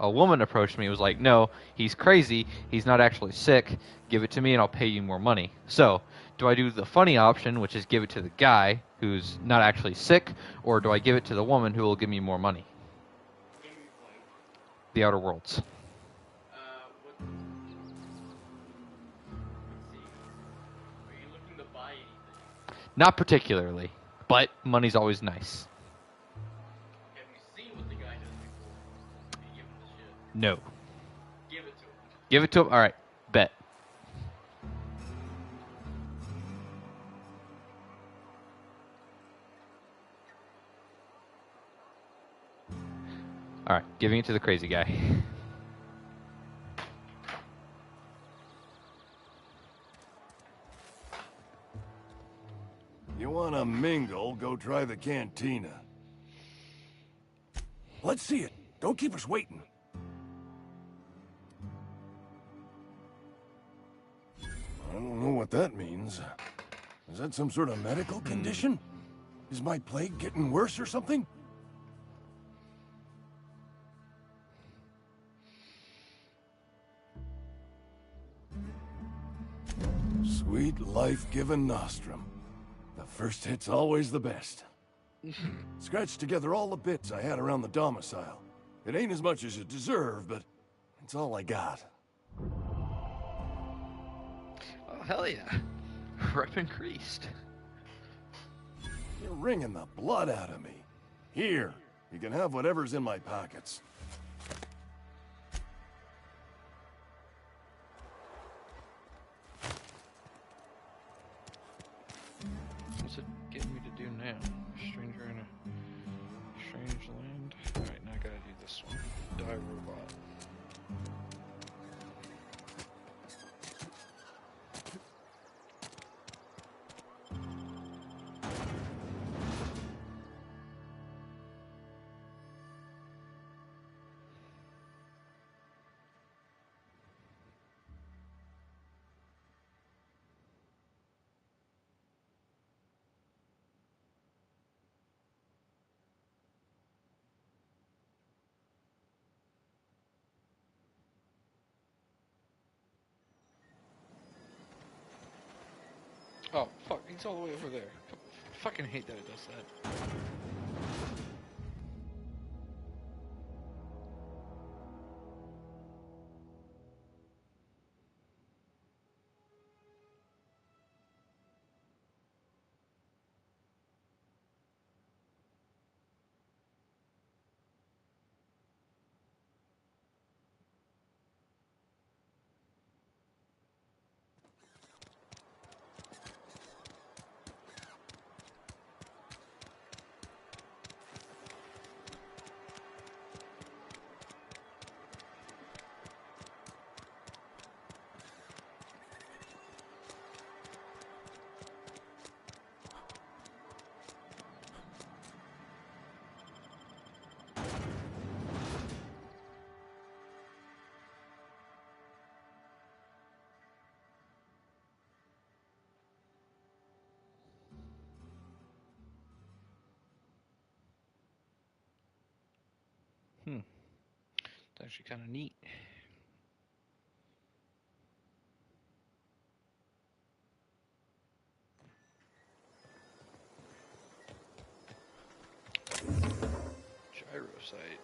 A woman approached me and was like, no, he's crazy. He's not actually sick. Give it to me and I'll pay you more money. So, do I do the funny option, which is give it to the guy who's not actually sick, or do I give it to the woman who will give me more money? The Outer Worlds. Not particularly, but money's always nice. Have you seen what the guy does before? You give him the shit. No. Give it to him. Give it to him? Alright, bet. Alright, giving it to the crazy guy. You wanna mingle, go try the cantina. Let's see it. Don't keep us waiting. I don't know what that means. Is that some sort of medical condition? Is my plague getting worse or something? Sweet life-giving nostrum. The first hit's always the best. Scratched together all the bits I had around the domicile. It ain't as much as you deserve, but it's all I got. Oh, hell yeah. Rep increased. You're wringing the blood out of me. Here, you can have whatever's in my pockets. What's it getting me to do now? Stranger in a strange land. Alright, now I gotta do this one. Die robot. Oh, fuck, he's all the way over there. Fucking hate that it does that. It's actually kind of neat. Gyro site.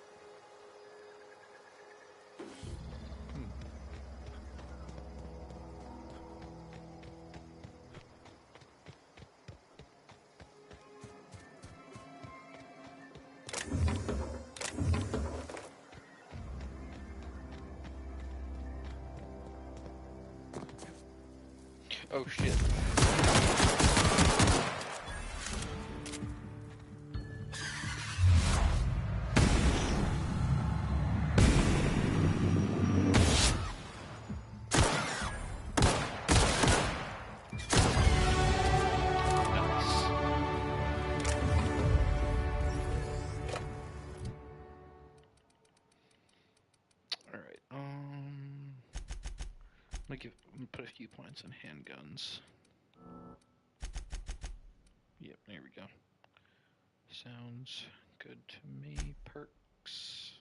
Oh shit. I'm gonna put a few points in handguns. Yep, there we go. Sounds good to me. Perks.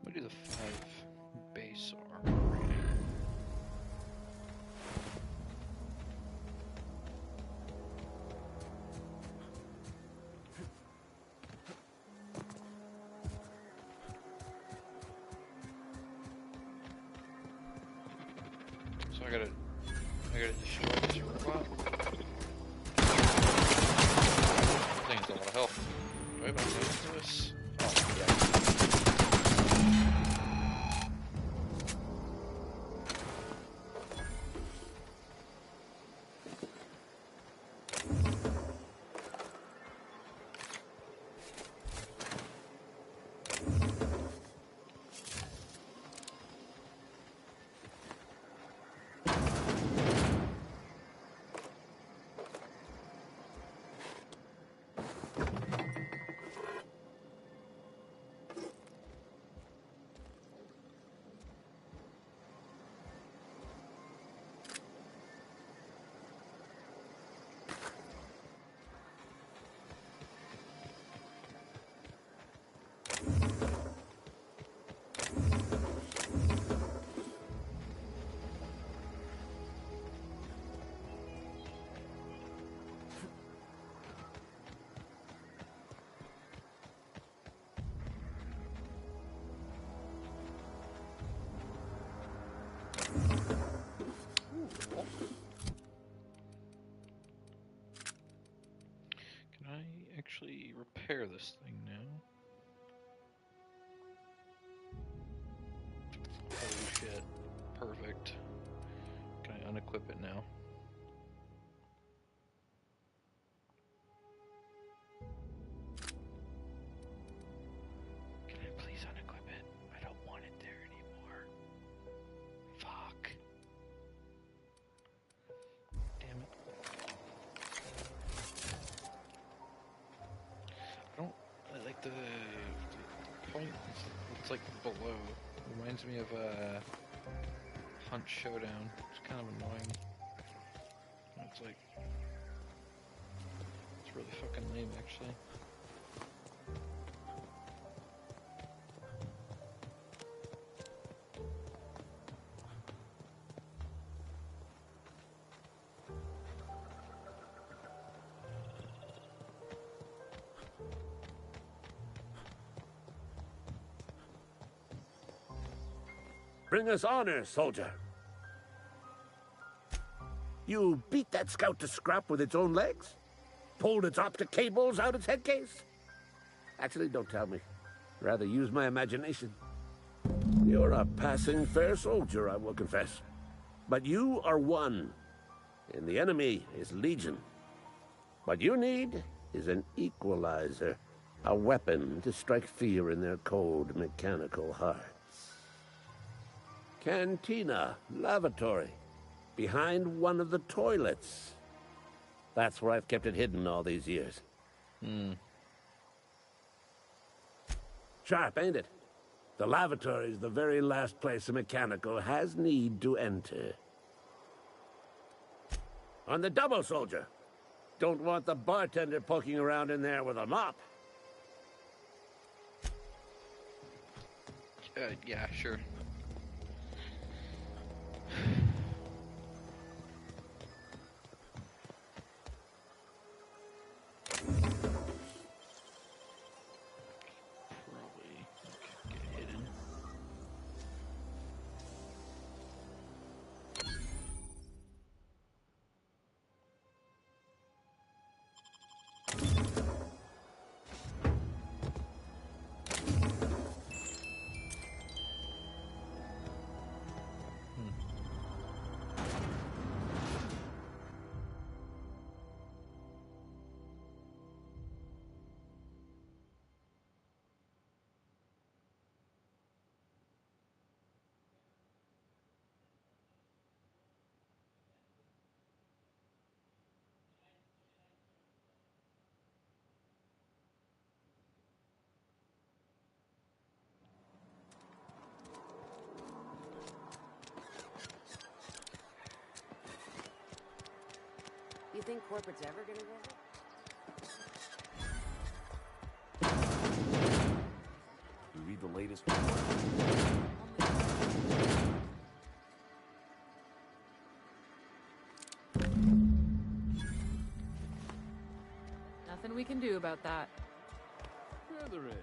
What do the 5 base armor rating? So I gotta destroy this robot. That thing has a lot of health. Do I have enough to this? Oh, yeah. Can I actually repair this thing now? Holy shit. Perfect. Can I unequip it now? Can I please unequip it? I don't want it there anymore. Fuck. Damn it. I don't... I like the point. It's like below. Reminds me of Hunt Showdown. It's kind of annoying. It's like... It's really fucking lame, actually. Bring us honor, soldier. You beat that scout to scrap with its own legs? Pulled its optic cables out its head case? Actually, don't tell me. Rather use my imagination. You're a passing fair soldier, I will confess. But you are one, and the enemy is legion. What you need is an equalizer, a weapon to strike fear in their cold, mechanical hearts. Cantina, lavatory, behind one of the toilets. That's where I've kept it hidden all these years. Sharp, ain't it? The lavatory is the very last place a mechanical has need to enter. On the double, soldier. Don't want the bartender poking around in there with a mop. Yeah, sure. Probably get hidden. You think corporate's ever gonna visit? You read the latest latest. Nothing we can do about that. Yeah, there is.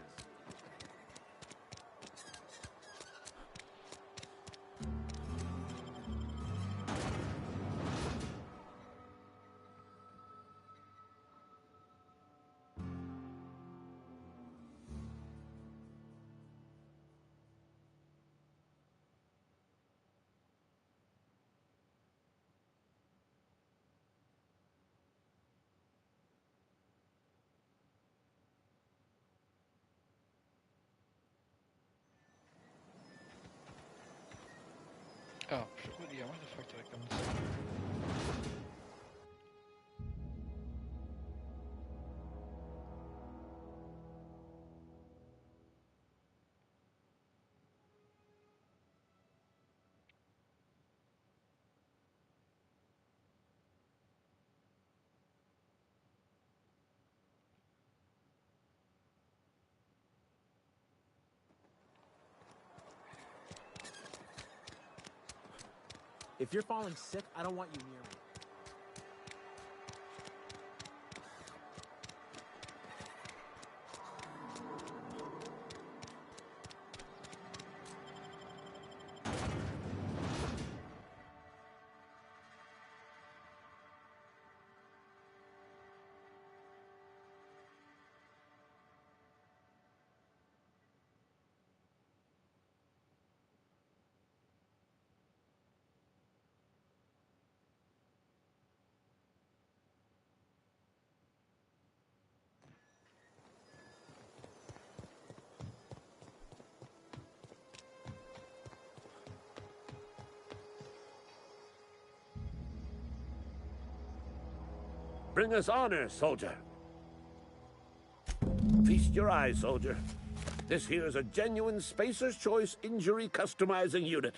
Oh, yeah, why the fuck did I come this way? If you're falling sick, I don't want you near me. Bring us honor, soldier. Feast your eyes, soldier. This here is a genuine Spacer's Choice injury customizing unit,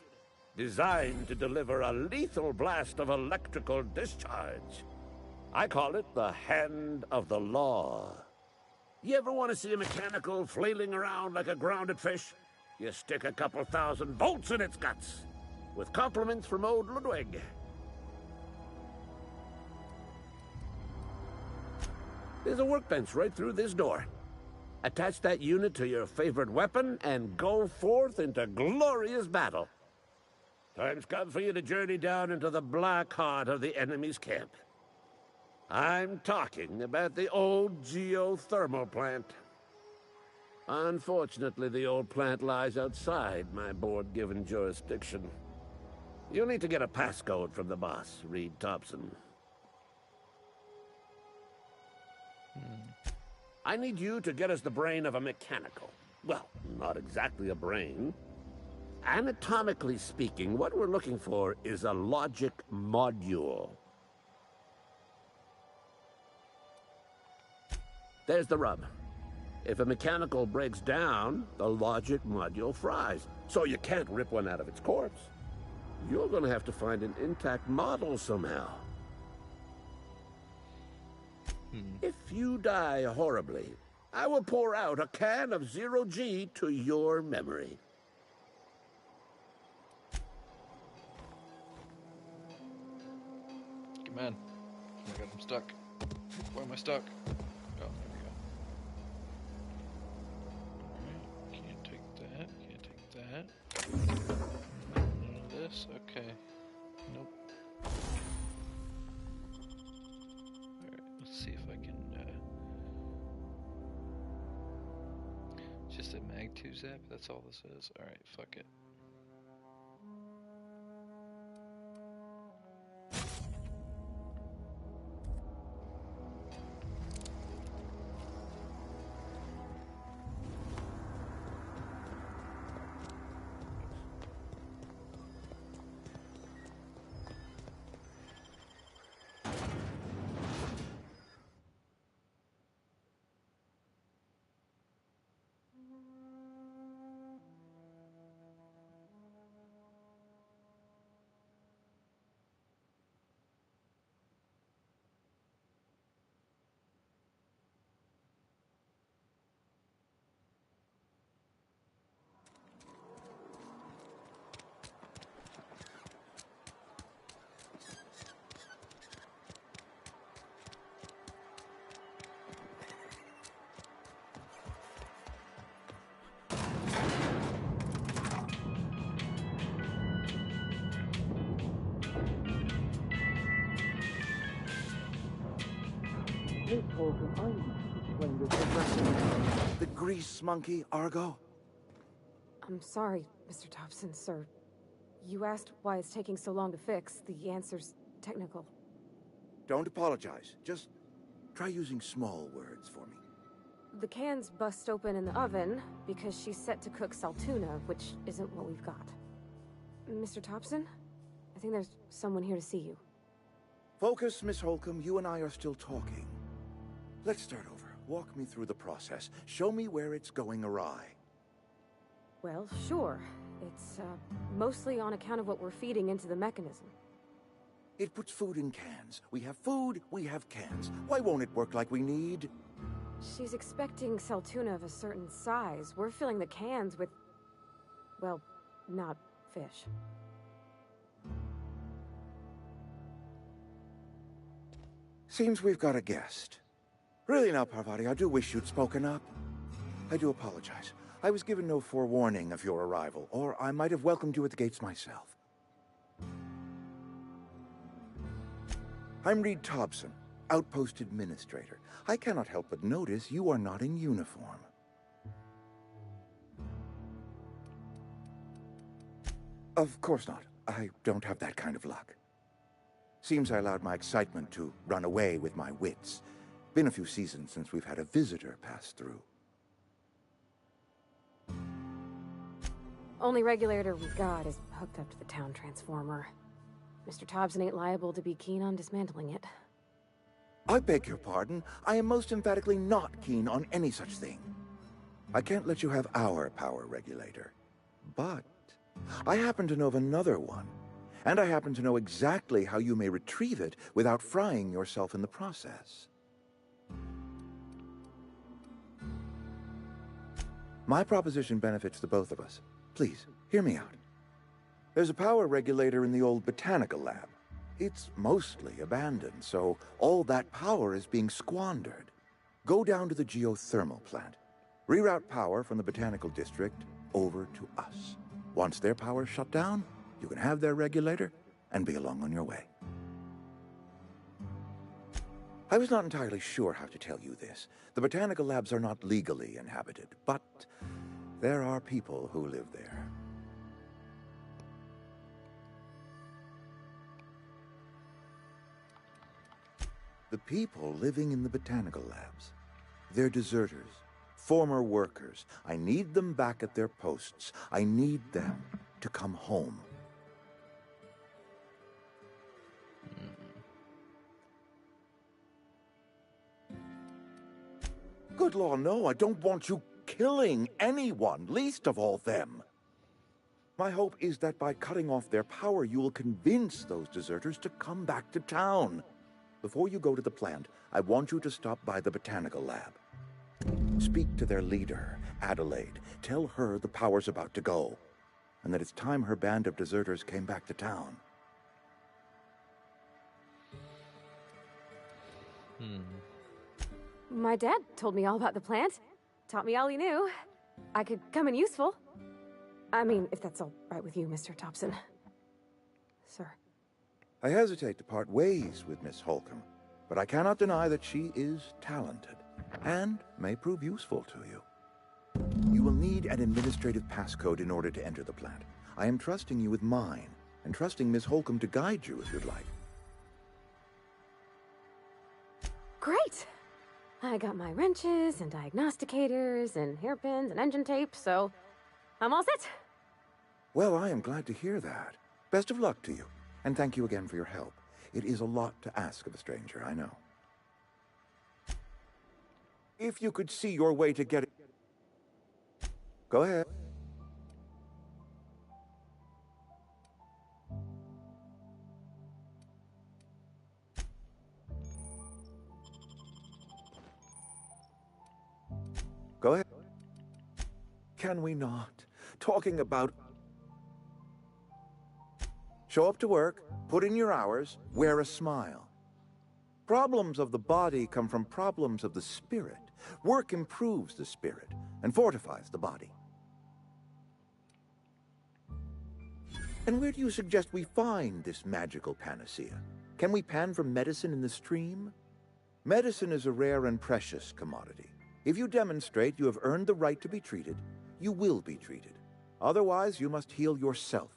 designed to deliver a lethal blast of electrical discharge. I call it the Hand of the Law. You ever want to see a mechanical flailing around like a grounded fish? You stick a couple thousand volts in its guts. With compliments from old Ludwig. There's a workbench right through this door. Attach that unit to your favorite weapon and go forth into glorious battle. Time's come for you to journey down into the black heart of the enemy's camp. I'm talking about the old geothermal plant. Unfortunately, the old plant lies outside my board-given jurisdiction. You'll need to get a passcode from the boss, Reed Thompson. I need you to get us the brain of a mechanical. Well, not exactly a brain. Anatomically speaking, what we're looking for is a logic module. There's the rub. If a mechanical breaks down, the logic module fries. So you can't rip one out of its corpse. You're gonna have to find an intact model somehow. If you die horribly, I will pour out a can of 0G to your memory. Come on. Oh my god, I'm stuck. Why am I stuck? Oh, there we go. Alright, can't take that, can't take that. None of this, okay. Nope. Alright, let's see if I can, just a mag 2 zap, that's all this is. Alright, fuck it. The grease monkey, Argo? I'm sorry, Mr. Thompson, sir. You asked why it's taking so long to fix. The answer's technical. Don't apologize. Just try using small words for me. The cans bust open in the oven because she's set to cook saltuna, which isn't what we've got. Mr. Thompson? I think there's someone here to see you. Focus, Miss Holcomb. You and I are still talking. Let's start over. Walk me through the process. Show me where it's going awry. Well, sure. It's, mostly on account of what we're feeding into the mechanism. It puts food in cans. We have food, we have cans. Why won't it work like we need? She's expecting saltuna of a certain size. We're filling the cans with, well, not fish. Seems we've got a guest. Really now, Parvati, I do wish you'd spoken up. I do apologize. I was given no forewarning of your arrival, or I might have welcomed you at the gates myself. I'm Reed Thompson, Outpost Administrator. I cannot help but notice you are not in uniform. Of course not. I don't have that kind of luck. Seems I allowed my excitement to run away with my wits. Been a few seasons since we've had a visitor pass through. Only regulator we got is hooked up to the town transformer. Mr. Thompson ain't liable to be keen on dismantling it. I beg your pardon. I am most emphatically not keen on any such thing. I can't let you have our power regulator. But I happen to know of another one. And I happen to know exactly how you may retrieve it without frying yourself in the process. My proposition benefits the both of us. Please, hear me out. There's a power regulator in the old botanical lab. It's mostly abandoned, so all that power is being squandered. Go down to the geothermal plant. Reroute power from the botanical district over to us. Once their power's shut down, you can have their regulator and be along on your way. I was not entirely sure how to tell you this. The botanical labs are not legally inhabited, but there are people who live there. The people living in the botanical labs. They're deserters, former workers. I need them back at their posts. I need them to come home. Good law, no, I don't want you killing anyone, least of all them. My hope is that by cutting off their power, you will convince those deserters to come back to town. Before you go to the plant, I want you to stop by the botanical lab. Speak to their leader, Adelaide. Tell her the power's about to go, and that it's time her band of deserters came back to town. My dad told me all about the plant. Taught me all he knew. I could come in useful. I mean, if that's all right with you, Mr. Thompson. Sir. I hesitate to part ways with Miss Holcomb, but I cannot deny that she is talented and may prove useful to you. You will need an administrative passcode in order to enter the plant. I am trusting you with mine, and trusting Miss Holcomb to guide you if you'd like. Great! I got my wrenches and diagnosticators and hairpins and engine tape, so I'm all set. Well, I am glad to hear that. Best of luck to you, and thank you again for your help. It is a lot to ask of a stranger, I know. If you could see your way to get it... Go ahead. Go ahead. Can we not? Talking about... Show up to work, put in your hours, wear a smile. Problems of the body come from problems of the spirit. Work improves the spirit and fortifies the body. And where do you suggest we find this magical panacea? Can we pan for medicine in the stream? Medicine is a rare and precious commodity. If you demonstrate you have earned the right to be treated, you will be treated. Otherwise, you must heal yourself.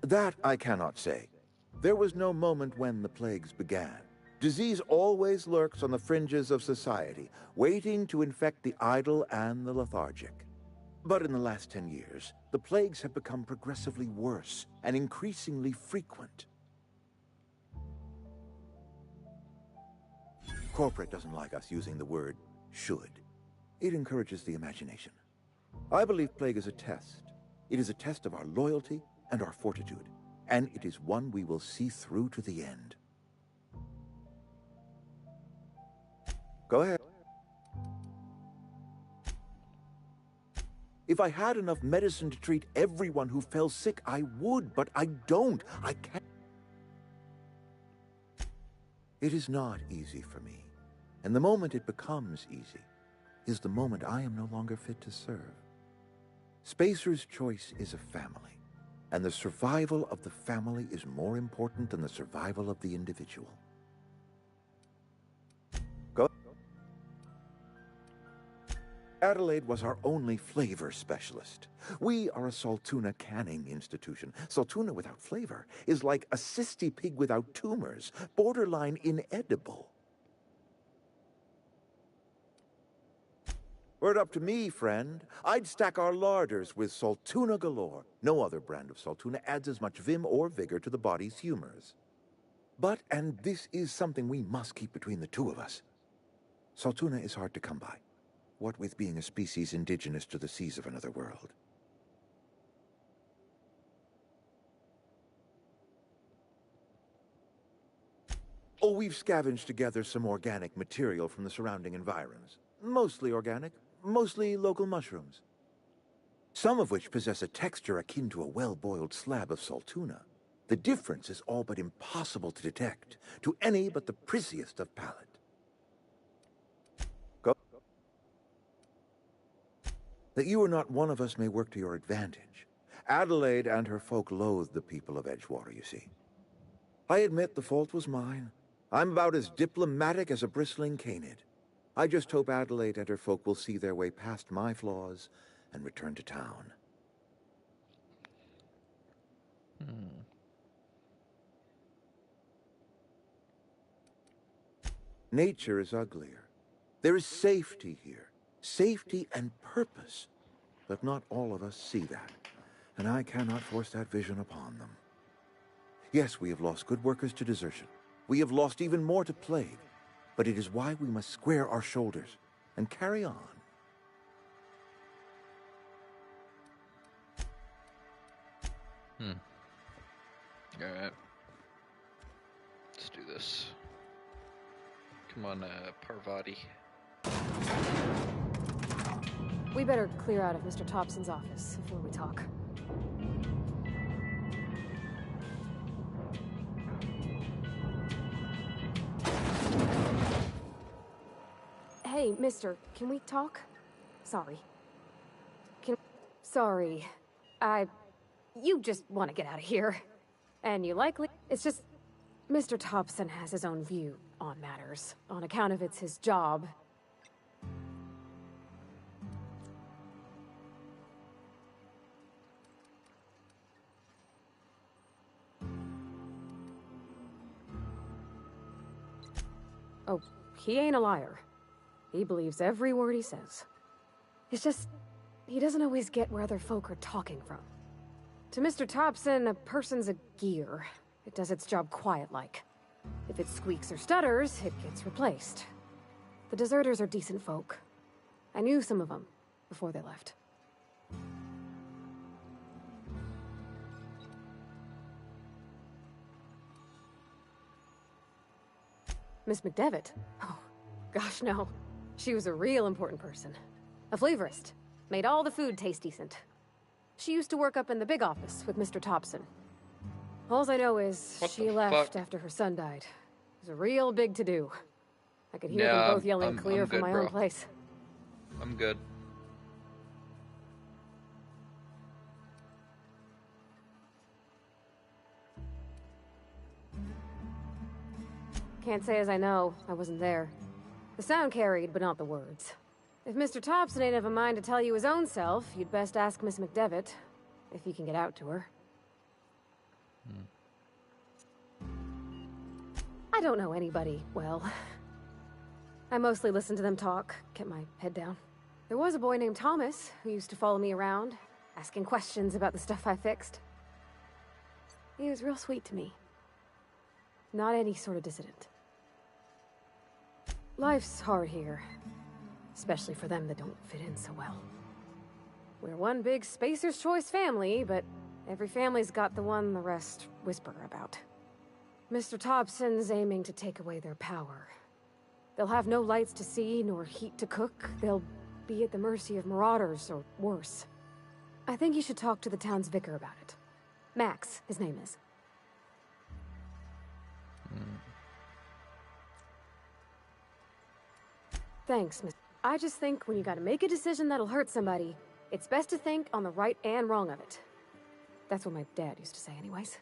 That I cannot say. There was no moment when the plagues began. Disease always lurks on the fringes of society, waiting to infect the idle and the lethargic. But in the last 10 years, the plagues have become progressively worse and increasingly frequent. Corporate doesn't like us using the word should. It encourages the imagination. I believe plague is a test. It is a test of our loyalty and our fortitude, and it is one we will see through to the end. Go ahead. If I had enough medicine to treat everyone who fell sick, I would, but I don't. I can't. It is not easy for me, and the moment it becomes easy is the moment I am no longer fit to serve. Spacer's Choice is a family, and the survival of the family is more important than the survival of the individual. Go. Adelaide was our only flavor specialist. We are a Saltuna canning institution. Saltuna without flavor is like a cysty pig without tumors, borderline inedible. Were it up to me, friend, I'd stack our larders with Saltuna galore. No other brand of Saltuna adds as much vim or vigor to the body's humors. But, and this is something we must keep between the two of us, Saltuna is hard to come by, what with being a species indigenous to the seas of another world. Oh, we've scavenged together some organic material from the surrounding environs. Mostly organic, mostly local mushrooms. Some of which possess a texture akin to a well-boiled slab of Saltuna. The difference is all but impossible to detect to any but the prissiest of palate. Go. That you are not one of us may work to your advantage. Adelaide and her folk loathe the people of Edgewater, you see. I admit the fault was mine. I'm about as diplomatic as a bristling canid. I just hope Adelaide and her folk will see their way past my flaws and return to town. Nature is uglier. There is safety here. Safety and purpose. But not all of us see that. And I cannot force that vision upon them. Yes, we have lost good workers to desertion. We have lost even more to plague. But it is why we must square our shoulders and carry on. Alright. Let's do this. Come on, Parvati. We better clear out of Mr. Thompson's office before we talk. Hey, mister, can we talk? Sorry. Sorry. You just want to get out of here. And you likely... It's just... Mr. Thompson has his own view on matters. On account of it's his job. Oh, he ain't a liar. He believes every word he says. It's just, he doesn't always get where other folk are talking from. To Mr. Thompson, a person's a gear. It does its job quiet-like. If it squeaks or stutters, it gets replaced. The deserters are decent folk. I knew some of them before they left. Miss McDevitt? Oh, gosh, no. She was a real important person. A flavorist. Made all the food taste decent. She used to work up in the big office with Mr. Thompson. All I know is she left after her son died. It was a real big to-do. I could hear them both yelling clear from my own place. I'm good. Can't say as I know. I wasn't there. The sound carried, but not the words. If Mr. Thompson ain't of a mind to tell you his own self, you'd best ask Miss McDevitt, if he can get out to her. I don't know anybody well. I mostly listen to them talk, kept my head down. There was a boy named Thomas who used to follow me around, asking questions about the stuff I fixed. He was real sweet to me. Not any sort of dissident. Life's hard here, especially for them that don't fit in so well. We're one big Spacer's Choice family, but every family's got the one the rest whisper about. Mr. Thompson's aiming to take away their power. They'll have no lights to see, nor heat to cook. They'll be at the mercy of marauders, or worse. I think you should talk to the town's vicar about it. Max, his name is. Thanks, Miss. I just think when you gotta make a decision that'll hurt somebody, it's best to think on the right and wrong of it. That's what my dad used to say anyways.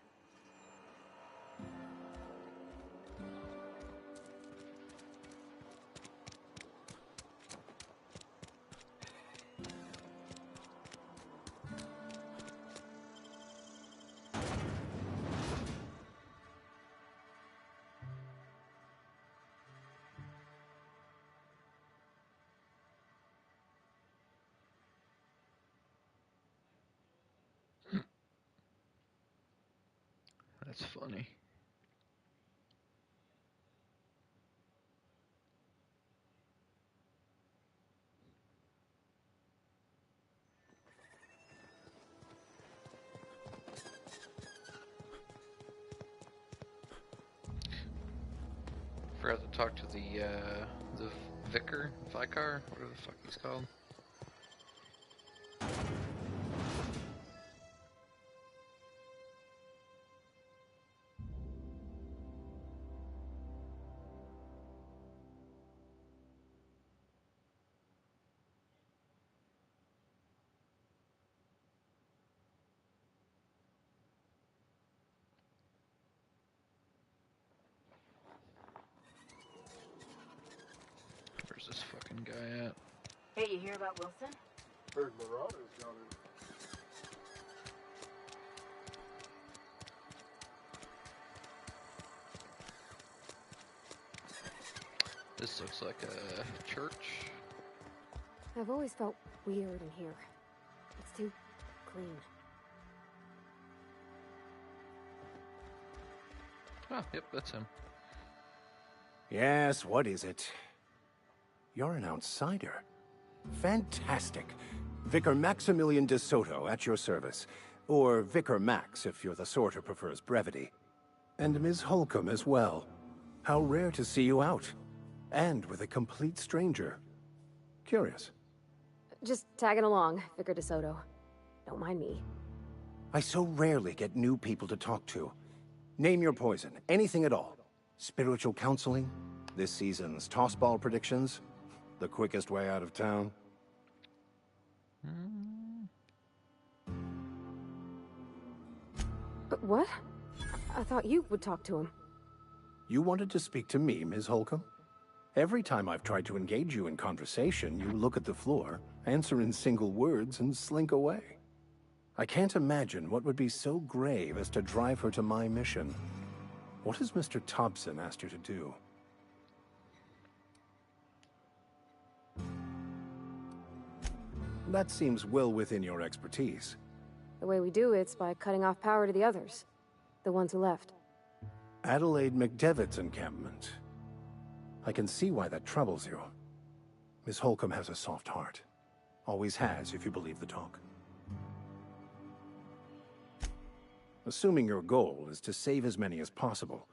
That's funny. Forgot to talk to the vicar, whatever the fuck he's called. Where's this fucking guy at? Hey, you hear about Wilson? Heard marauders down in. This looks like a church. I've always felt weird in here. It's too clean. Oh, yep, that's him. Yes, what is it? You're an outsider. Fantastic. Vicar Maximilian de Soto at your service. Or Vicar Max, if you're the sort who prefers brevity. And Ms. Holcomb as well. How rare to see you out. And with a complete stranger. Curious. Just tagging along, Vicar de Soto. Don't mind me. I so rarely get new people to talk to. Name your poison, anything at all. Spiritual counseling, this season's tossball predictions, the quickest way out of town. But what? I thought you would talk to him. You wanted to speak to me, Ms. Holcomb? Every time I've tried to engage you in conversation, you look at the floor, answer in single words, and slink away. I can't imagine what would be so grave as to drive her to my mission. What has Mr. Thompson asked you to do? That seems well within your expertise. The way we do it's by cutting off power to the others. The ones who left. Adelaide McDevitt's encampment. I can see why that troubles you. Miss Holcomb has a soft heart. Always has, if you believe the talk. Assuming your goal is to save as many as possible,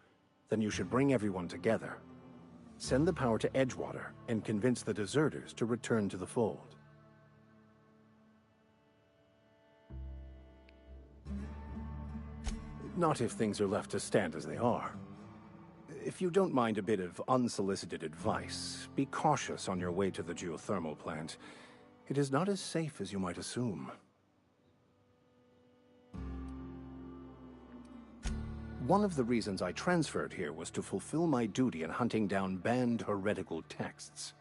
then you should bring everyone together. Send the power to Edgewater and convince the deserters to return to the fold. Not if things are left to stand as they are. If you don't mind a bit of unsolicited advice, be cautious on your way to the geothermal plant. It is not as safe as you might assume. One of the reasons I transferred here was to fulfill my duty in hunting down banned heretical texts.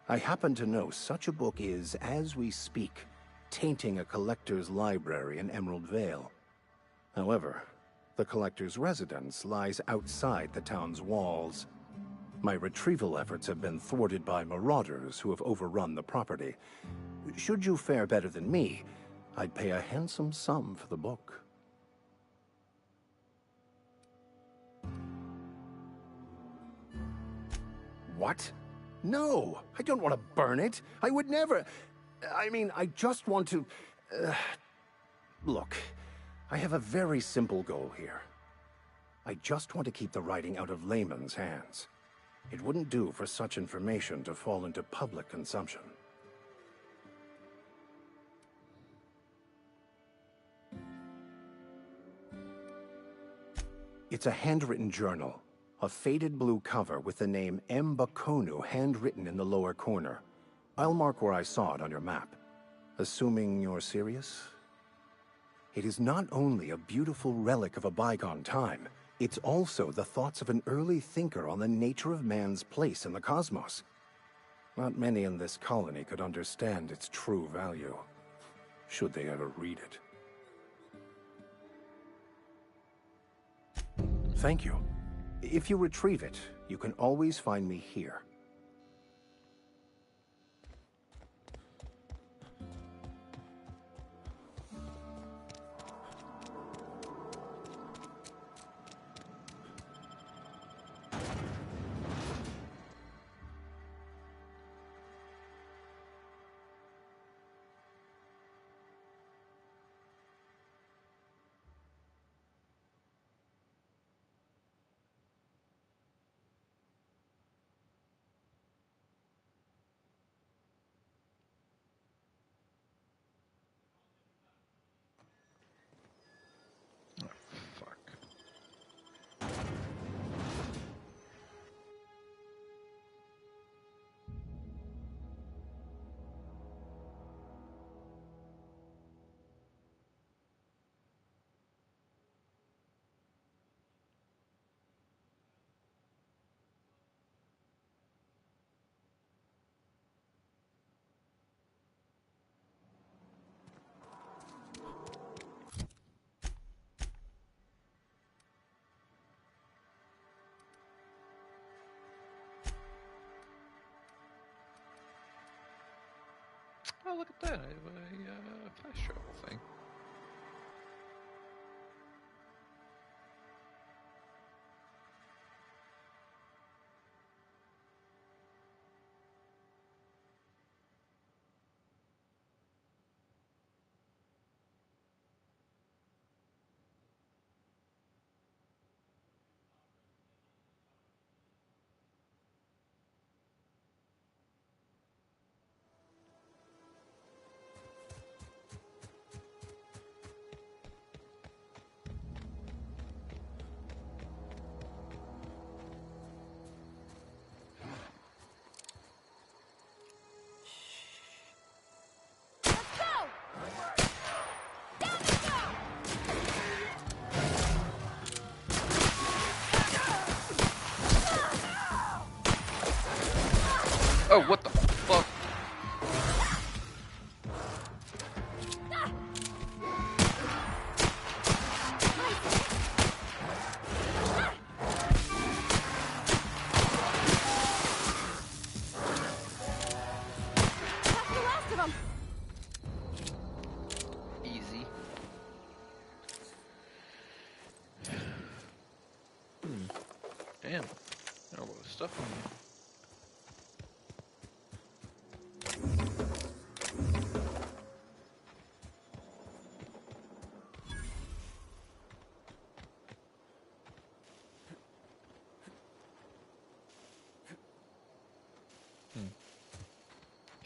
I happen to know such a book is, as we speak, tainting a collector's library in Emerald Vale. However, the collector's residence lies outside the town's walls. My retrieval efforts have been thwarted by marauders who have overrun the property. Should you fare better than me, I'd pay a handsome sum for the book. What? No, I don't want to burn it. I would never. I mean, I just want to... Look, I have a very simple goal here. I just want to keep the writing out of layman's hands. It wouldn't do for such information to fall into public consumption. It's a handwritten journal. A faded blue cover with the name M. Bakonu handwritten in the lower corner. I'll mark where I saw it on your map. Assuming you're serious? It is not only a beautiful relic of a bygone time, it's also the thoughts of an early thinker on the nature of man's place in the cosmos. Not many in this colony could understand its true value, should they ever read it. Thank you. If you retrieve it, you can always find me here. Oh, look at that. I have a fast travel thing. Oh, what the fuck? That's the last of them. Easy. Damn. Got a lot of stuff on you.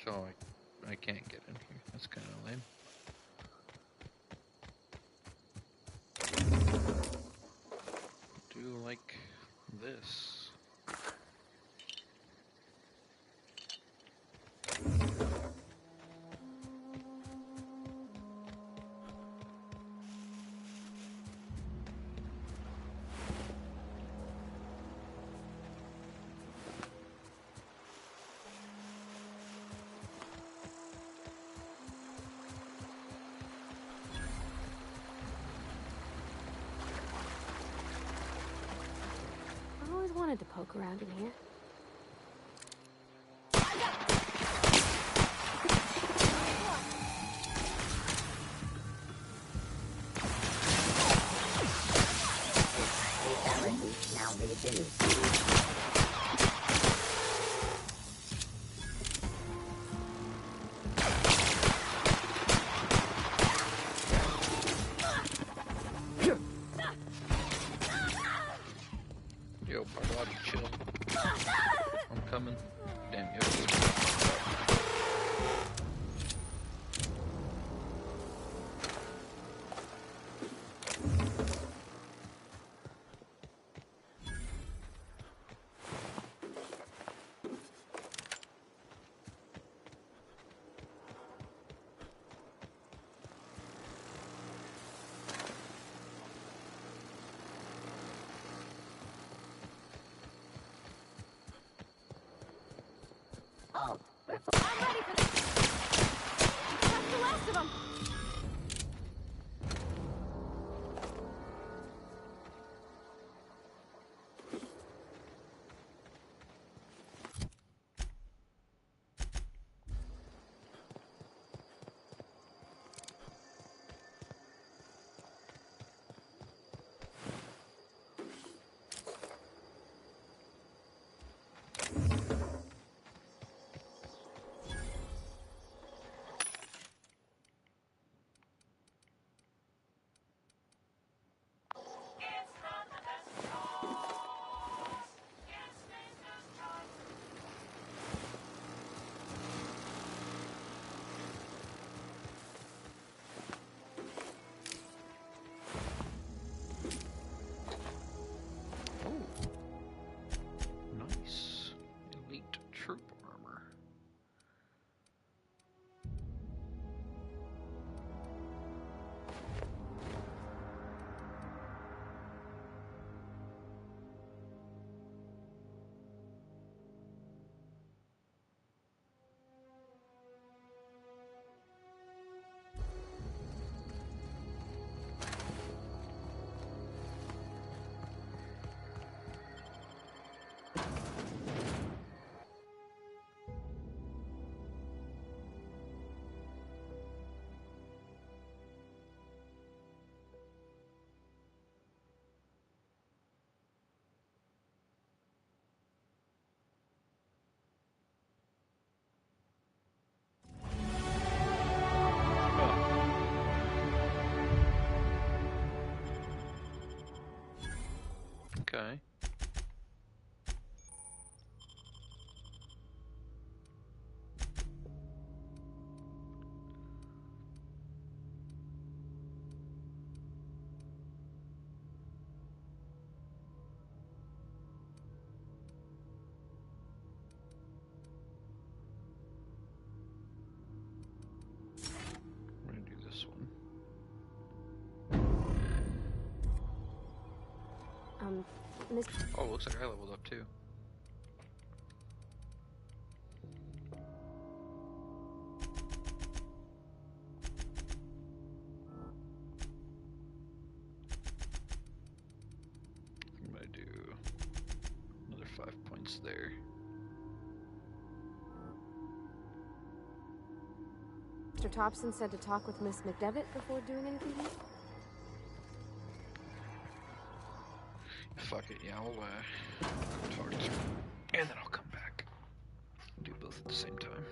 So I can't get in here. That's kind of lame. Do like this. wanted to poke around in here. Yo, Barlotti, chill. I'm coming. Damn, yo. I'm ready for this! That's the last of them! Nice. Elite troop armor. Okay. I'm gonna do this one. Miss... Oh, looks like I leveled up too. I'm gonna do another 5 points there. Mr. Thompson said to talk with Miss McDevitt before doing anything here? Fuck it, yeah, I'll go talk to her, and then I'll come back. Do both at the same time.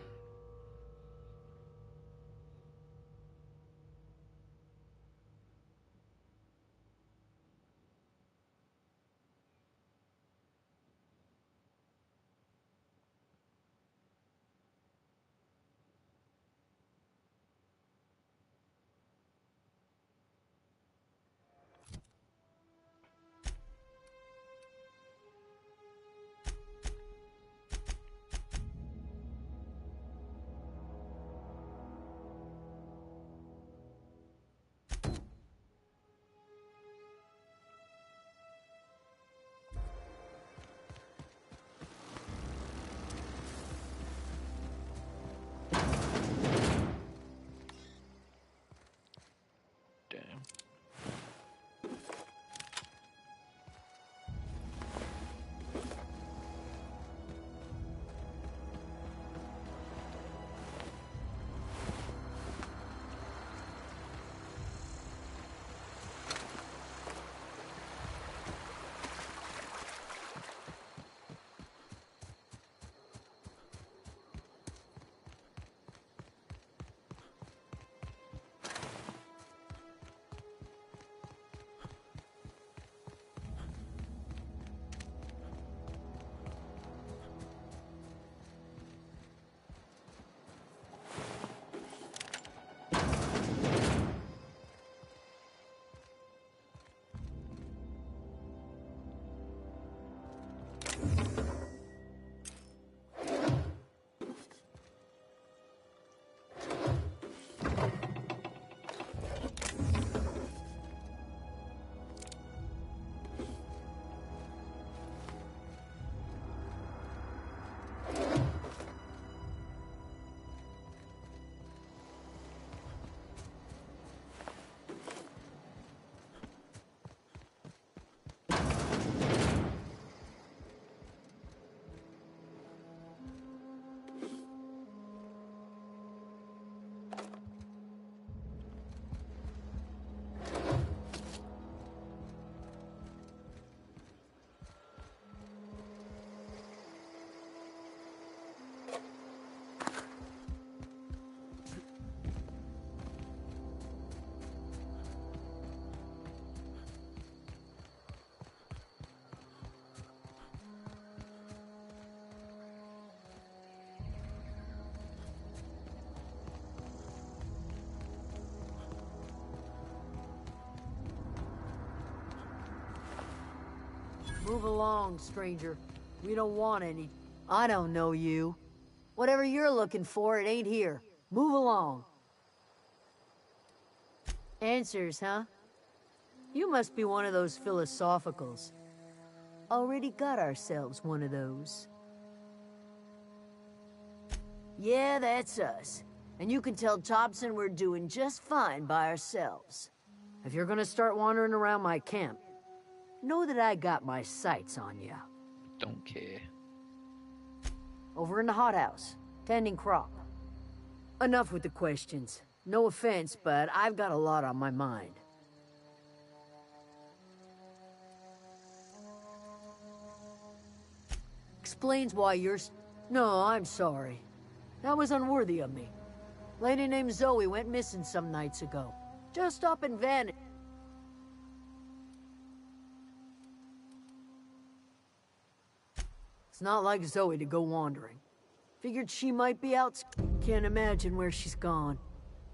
Move along, stranger. We don't want any... I don't know you. Whatever you're looking for, it ain't here. Move along. Answers, huh? You must be one of those philosophicals. Already got ourselves one of those. Yeah, that's us. And you can tell Thompson we're doing just fine by ourselves. If you're gonna start wandering around my camp, know that I got my sights on you. Don't care. Over in the hothouse, tending crop. Enough with the questions. No offense, but I've got a lot on my mind. Explains why you're... No, I'm sorry. That was unworthy of me. Lady named Zoe went missing some nights ago. Just up and vanished. It's not like Zoe to go wandering. Figured she might be out. Can't imagine where she's gone.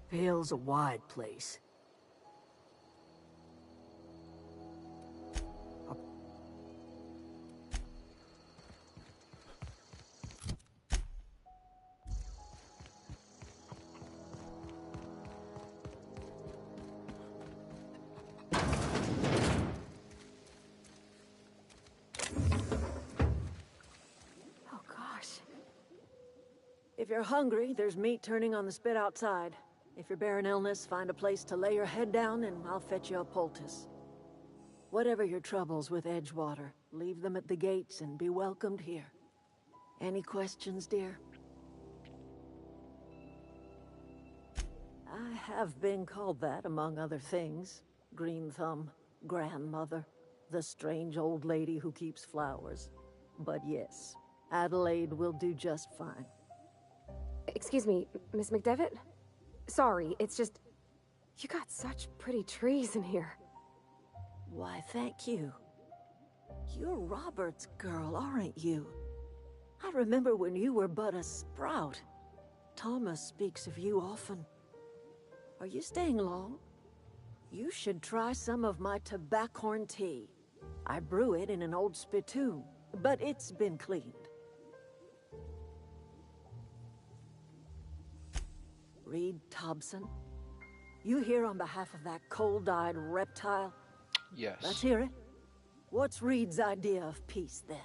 Vale's a wide place. If you're hungry, there's meat turning on the spit outside. If you're bearing illness, find a place to lay your head down and I'll fetch you a poultice. Whatever your troubles with Edgewater, leave them at the gates and be welcomed here. Any questions, dear? I have been called that, among other things. Green Thumb, grandmother, the strange old lady who keeps flowers. But yes, Adelaide will do just fine. Excuse me, Miss McDevitt? Sorry, it's just... You got such pretty trees in here. Why, thank you. You're Robert's girl, aren't you? I remember when you were but a sprout. Thomas speaks of you often. Are you staying long? You should try some of my tobaccorn tea. I brew it in an old spittoon, but it's been cleaned. Reed Thompson? You here on behalf of that cold-eyed reptile? Yes. Let's hear it. What's Reed's idea of peace, then?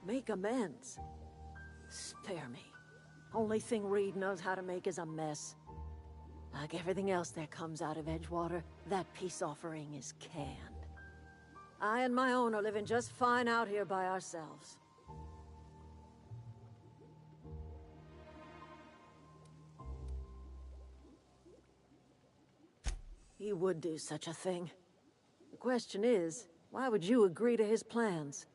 Make amends. Spare me. Only thing Reed knows how to make is a mess. Like everything else that comes out of Edgewater, that peace offering is canned. I and my own are living just fine out here by ourselves. He would do such a thing. The question is, why would you agree to his plans?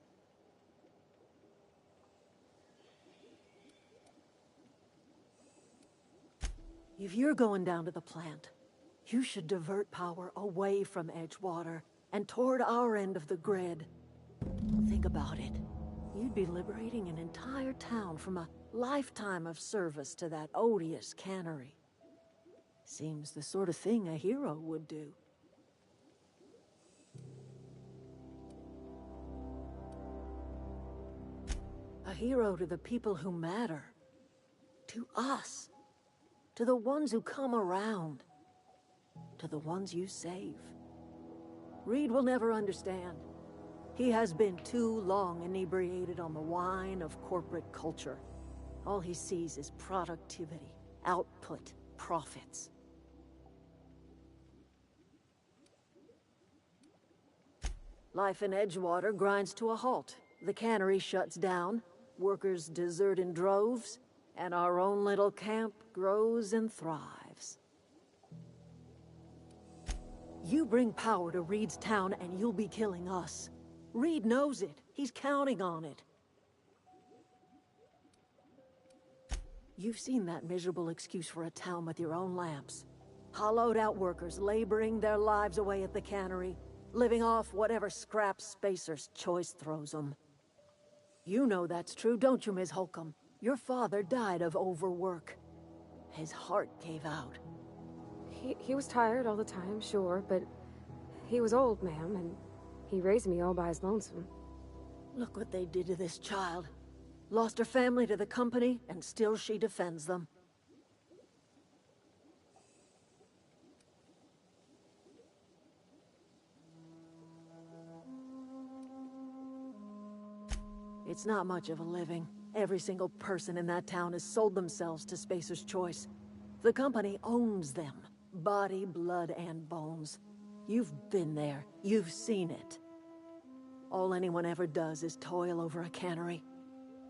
If you're going down to the plant, you should divert power away from Edgewater and toward our end of the grid. Think about it. You'd be liberating an entire town from a lifetime of service to that odious cannery. Seems the sort of thing a hero would do. A hero to the people who matter. To us. To the ones who come around. To the ones you save. Reed will never understand. He has been too long inebriated on the wine of corporate culture. All he sees is productivity, output, profits. Life in Edgewater grinds to a halt. The cannery shuts down, workers desert in droves, and our own little camp grows and thrives. You bring power to Reed's town and you'll be killing us. Reed knows it. He's counting on it. You've seen that miserable excuse for a town with your own lamps. Hollowed out workers laboring their lives away at the cannery, living off whatever scraps Spacer's Choice throws them. You know that's true, don't you, Ms. Holcomb? Your father died of overwork. His heart gave out. He was tired all the time, sure, but he was old, ma'am, and he raised me all by his lonesome. Look what they did to this child. Lost her family to the company, and still she defends them. It's not much of a living. Every single person in that town has sold themselves to Spacer's Choice. The company owns them. Body, blood, and bones. You've been there. You've seen it. All anyone ever does is toil over a cannery.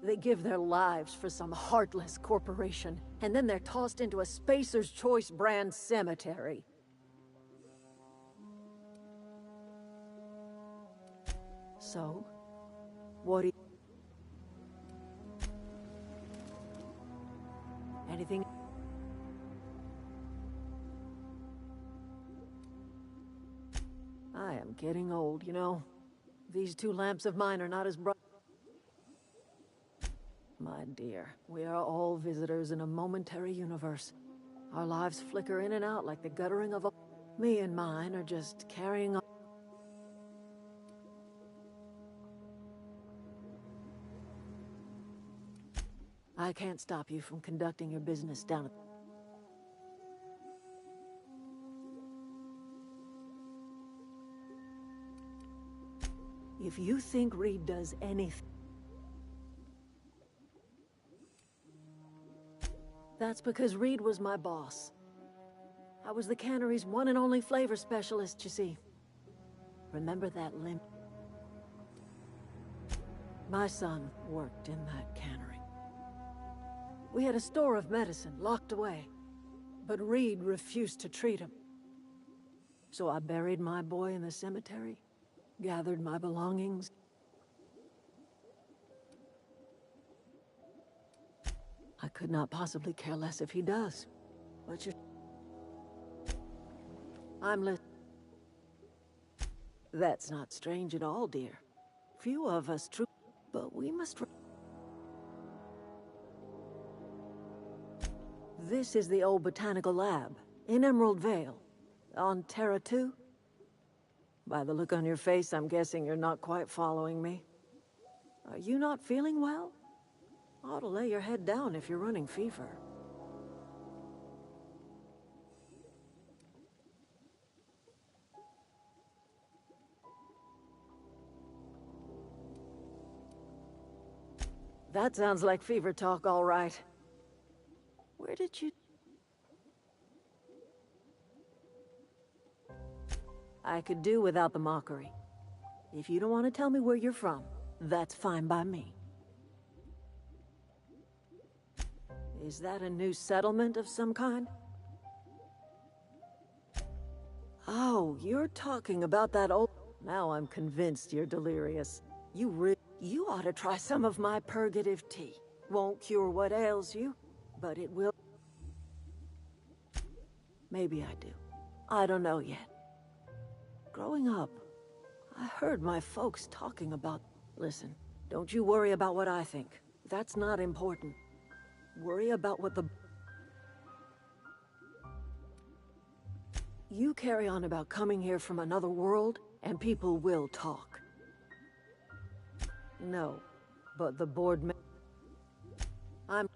They give their lives for some heartless corporation, and then they're tossed into a Spacer's Choice brand cemetery. So, what do you... Anything? I am getting old, you know. These two lamps of mine are not as bright. My dear, we are all visitors in a momentary universe. Our lives flicker in and out like the guttering of a... Me and mine are just carrying on. I can't stop you from conducting your business down at... If you think Reed does anything... That's because Reed was my boss. I was the cannery's one and only flavor specialist, you see. Remember that limp? My son worked in that cannery. We had a store of medicine locked away, but Reed refused to treat him. So I buried my boy in the cemetery, gathered my belongings. I could not possibly care less if he does, but you... I'm listening. That's not strange at all, dear. Few of us true, but we must... This is the old botanical lab, in Emerald Vale, on Terra 2. By the look on your face, I'm guessing you're not quite following me. Are you not feeling well? Ought to lay your head down if you're running fever. That sounds like fever talk, all right. Where did you... I could do without the mockery. If you don't want to tell me where you're from, that's fine by me. Is that a new settlement of some kind? Oh, you're talking about that old... Now I'm convinced you're delirious. You ought to try some of my purgative tea. Won't cure what ails you, but it will... Maybe I do. I don't know yet. Growing up, I heard my folks talking about... Listen, don't you worry about what I think. That's not important. Worry about what the... You carry on about coming here from another world, and people will talk. No, but the board... I'm...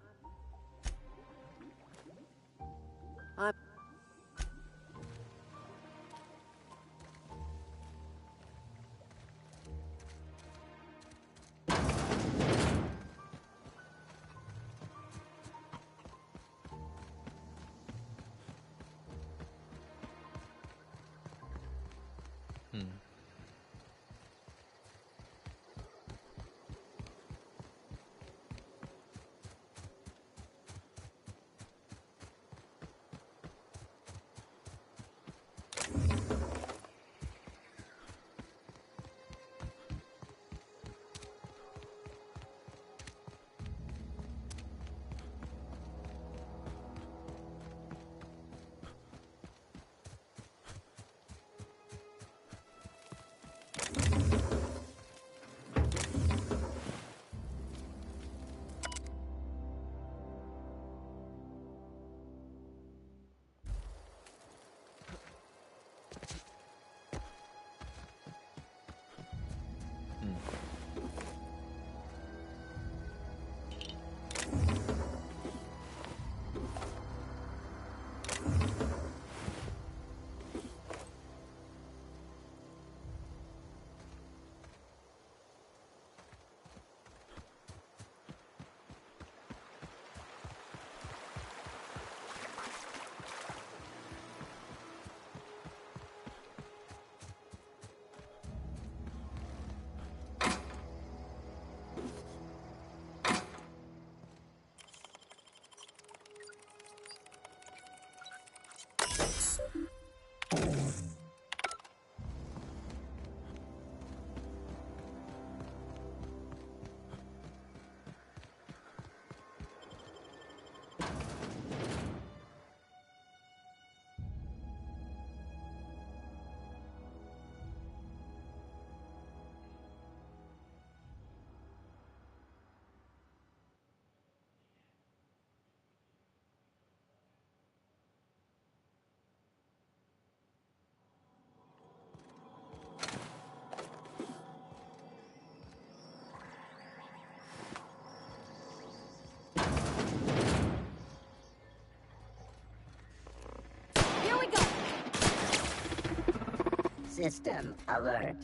System alert.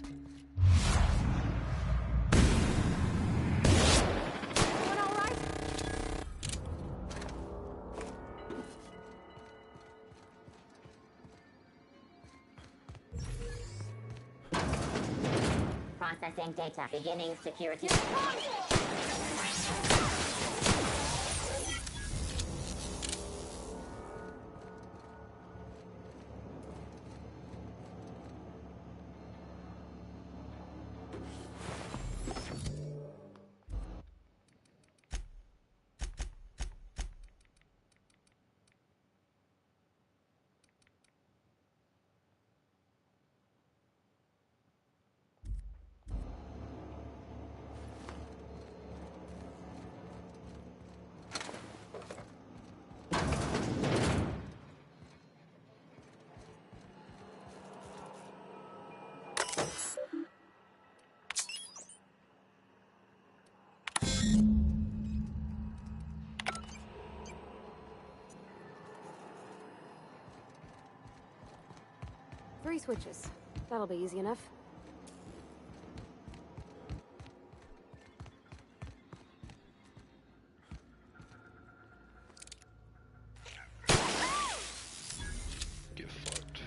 Everyone all right? Processing data. Beginning security. Three switches. That'll be easy enough. Get fucked.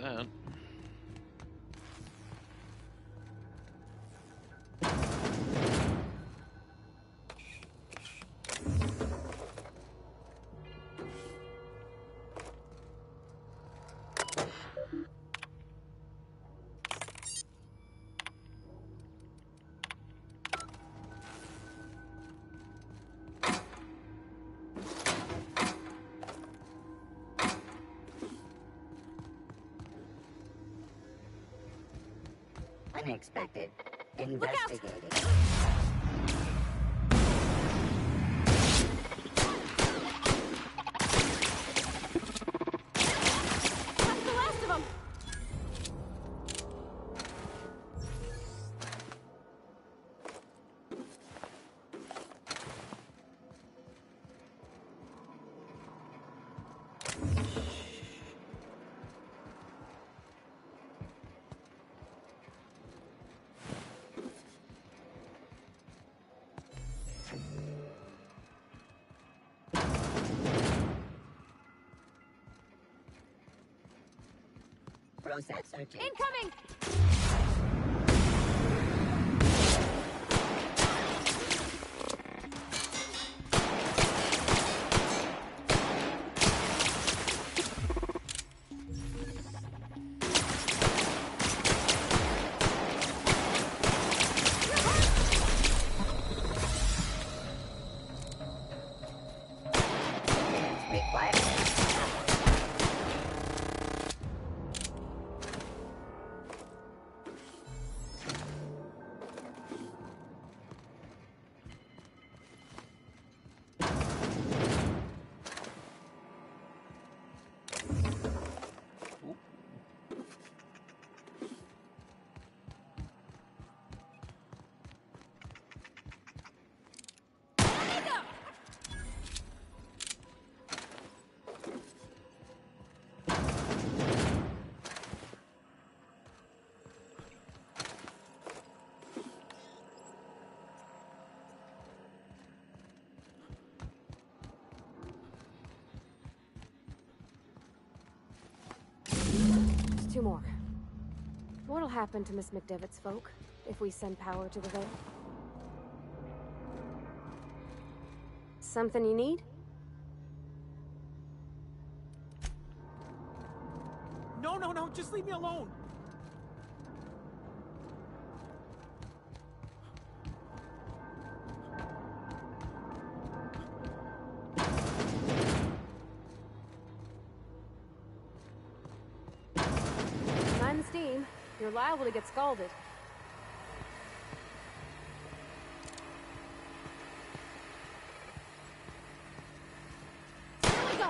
That. Unexpected. Investigating. That's the last of them! Process searching. Incoming! Two more. What'll happen to Miss McDevitt's folk if we send power to the Vale? Something you need? No! No, just leave me alone. Mind the steam. You're liable to get scalded. Here we go.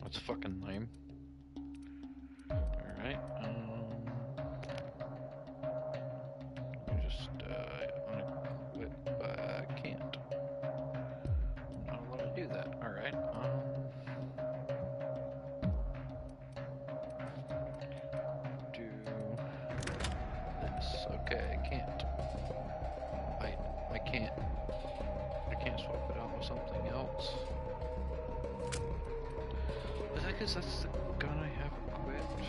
That's fucking lame. Alright, just, unequip, can't. I'm not allowed to do that. Alright, do this. Okay, I can't. I can't swap it out with something else. Is that because that's the gun I have equipped?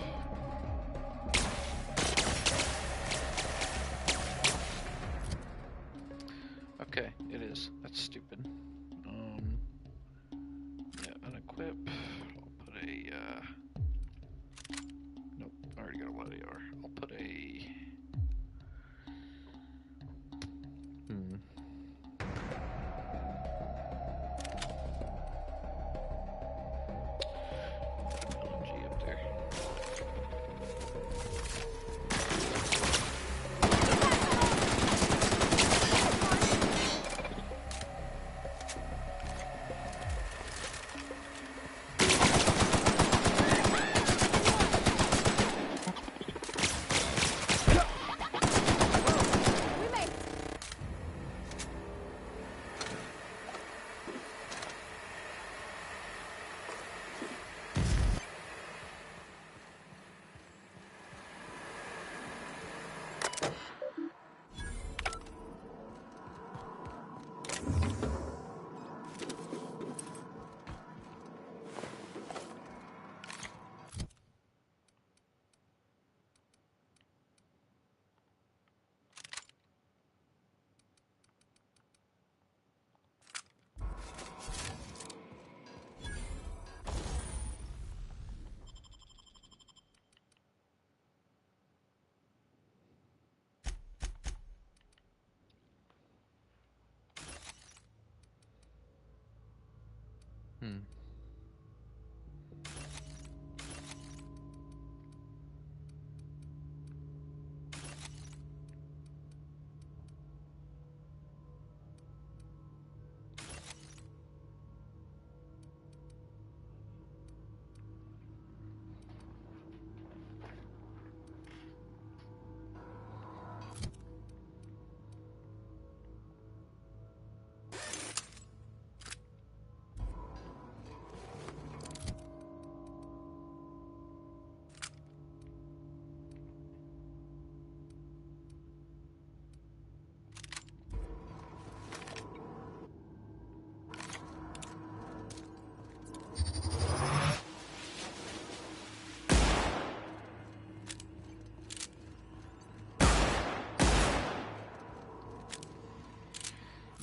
Okay, it is. That's stupid. Yeah, unequip. I'll put a, nope, I already got a lot of AR. I'll put a, LMG up there.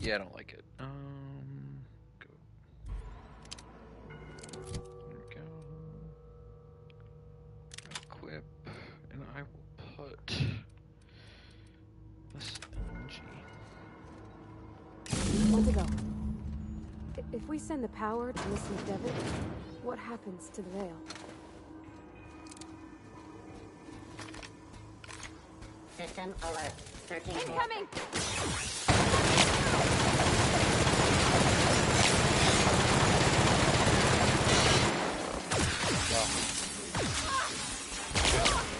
Yeah, I don't like it. Go. There we go. Equip, and I will put this LMG. Want to go. If we send the power to Miss McDevitt, what happens to the veil? System alert. Searching. Incoming!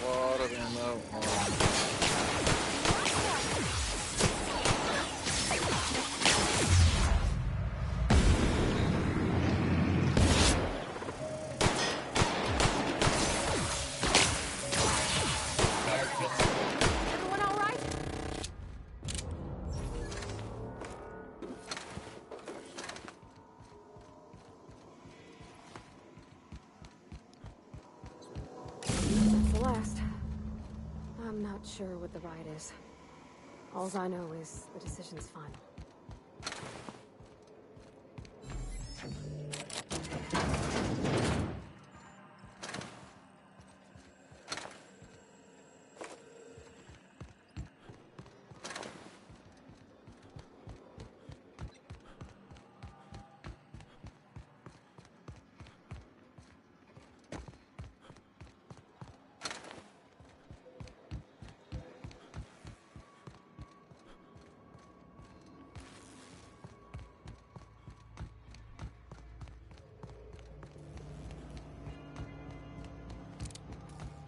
A lot of ammo on. Everyone all right? not sure what the right is. Alls I know is the decision's final.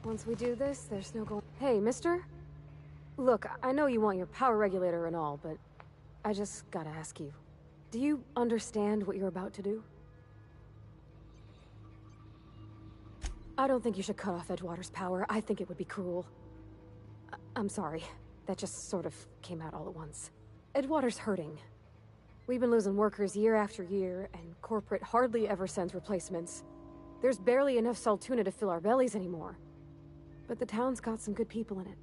Once we do this, there's no going. Hey, mister? Look, I know you want your power regulator and all, but I just gotta ask you. Do you understand what you're about to do? I don't think you should cut off Edgewater's power. I think it would be cruel. I'm sorry. That just sort of came out all at once. Edgewater's hurting. We've been losing workers year after year, and corporate hardly ever sends replacements. There's barely enough Saltuna to fill our bellies anymore. But the town's got some good people in it.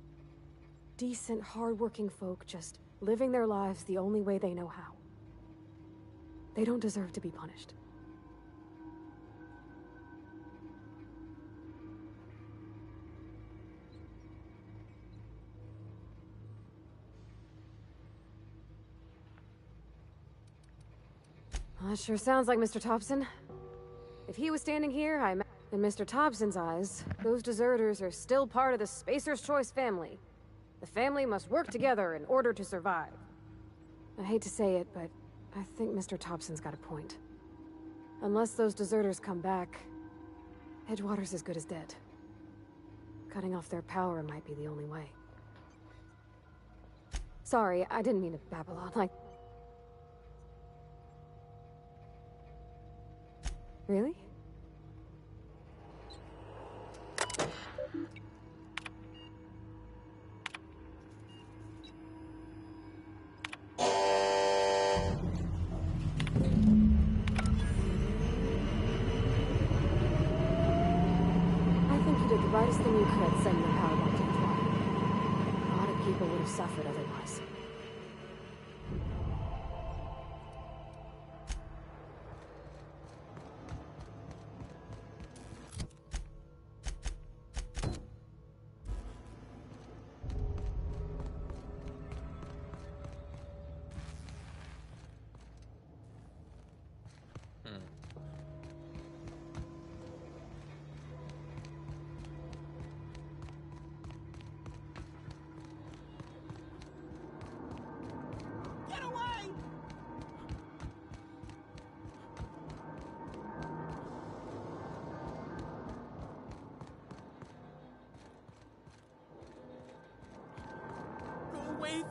Decent, hard-working folk just living their lives the only way they know how. They don't deserve to be punished. Well, that sure sounds like Mr. Thompson. If he was standing here, in Mr. Thompson's eyes, those deserters are still part of the Spacer's Choice family. The family must work together in order to survive. I hate to say it, but I think Mr. Thompson's got a point. Unless those deserters come back, Edgewater's as good as dead. Cutting off their power might be the only way. Sorry, I didn't mean to babble on like... Really? The brightest thing you could, sending the power back to Edgewater. A lot of people would have suffered otherwise.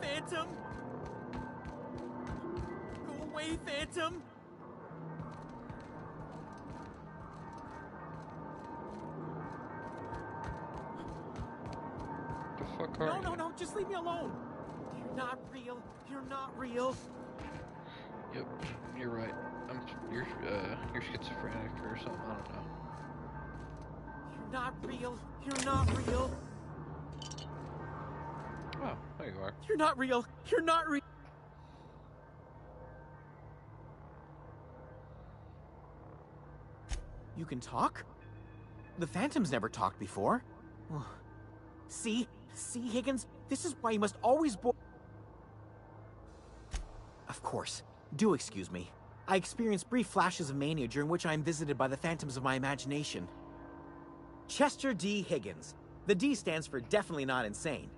Phantom! Go away, Phantom! The fuck are you? No, just leave me alone! You're not real. You're not real. Yep, you're right. You're schizophrenic or something, I don't know. You're not real. You're not real. Oh, there you are. You're not real. You're not real. You can talk? The Phantom's never talked before. See, Higgins? This is why you must always Of course. Do excuse me. I experience brief flashes of mania during which I am visited by the phantoms of my imagination. Chester D. Higgins. The D stands for definitely not insane.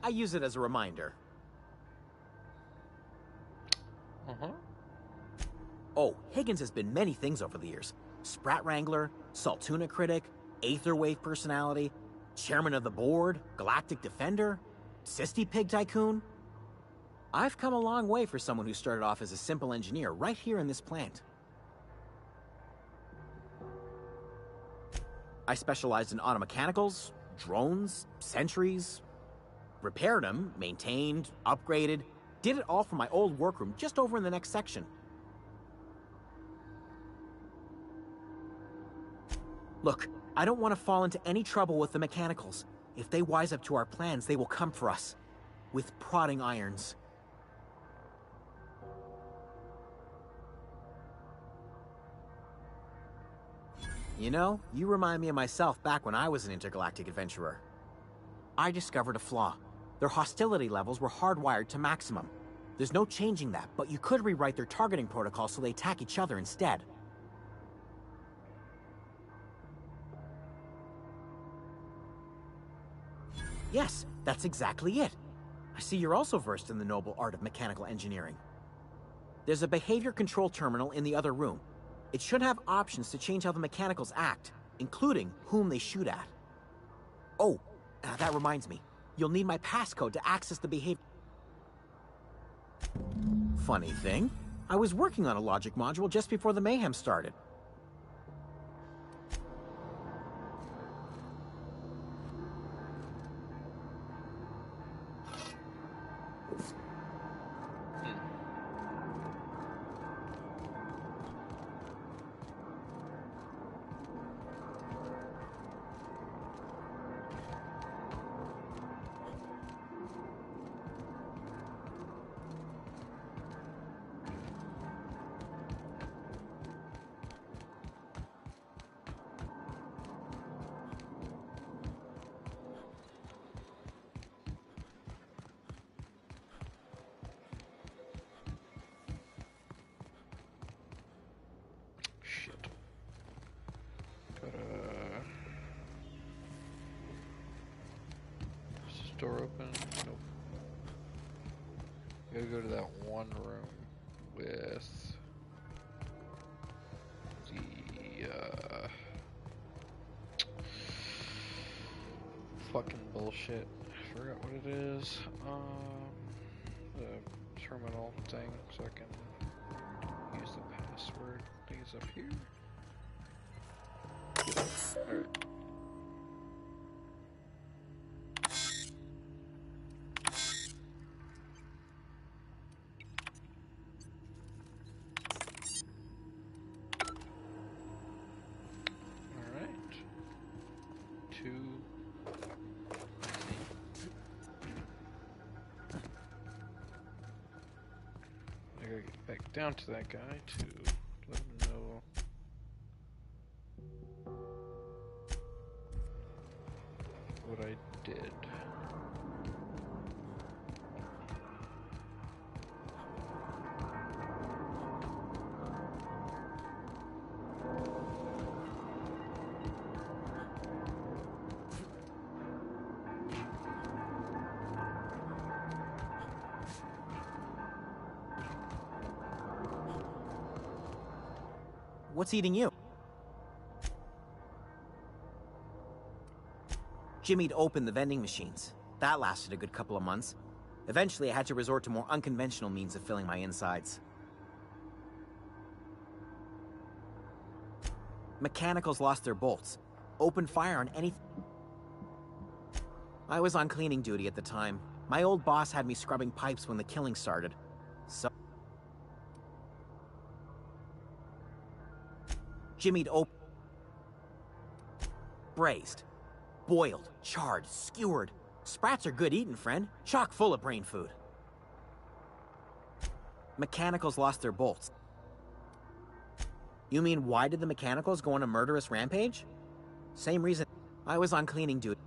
I use it as a reminder. Oh, Higgins has been many things over the years. Sprat Wrangler, Saltuna Critic, Aetherwave Personality, Chairman of the Board, Galactic Defender, Sisty Pig Tycoon. I've come a long way for someone who started off as a simple engineer right here in this plant. I specialized in automechanicals, drones, sentries, repaired them, maintained, upgraded, did it all from my old workroom just over in the next section. Look, I don't want to fall into any trouble with the mechanicals. If they wise up to our plans, they will come for us. With prodding irons. You know, you remind me of myself back when I was an intergalactic adventurer. I discovered a flaw. Their hostility levels were hardwired to maximum. There's no changing that, but you could rewrite their targeting protocol so they attack each other instead. Yes, that's exactly it. I see you're also versed in the noble art of mechanical engineering. There's a behavior control terminal in the other room. It should have options to change how the mechanicals act, including whom they shoot at. Oh, that reminds me. You'll need my passcode to access the behavior. Funny thing, I was working on a logic module just before the mayhem started. Door open? Nope. Gotta go to that one room with the fucking bullshit. I forgot what it is. The terminal thing, so I can use the password. I think it's up here. Alright. I gotta get back down to that guy to let him know what I did. What's eating you? Jimmy'd opened the vending machines. That lasted a good couple of months. Eventually, I had to resort to more unconventional means of filling my insides. Mechanicals lost their bolts. Opened fire on anything. I was on cleaning duty at the time. My old boss had me scrubbing pipes when the killing started. So Jimmy'd braised, boiled, charred, skewered. Sprats are good eating, friend. Chock full of brain food. Mechanicals lost their bolts. You mean why did the mechanicals go on a murderous rampage? Same reason. I was on cleaning duty.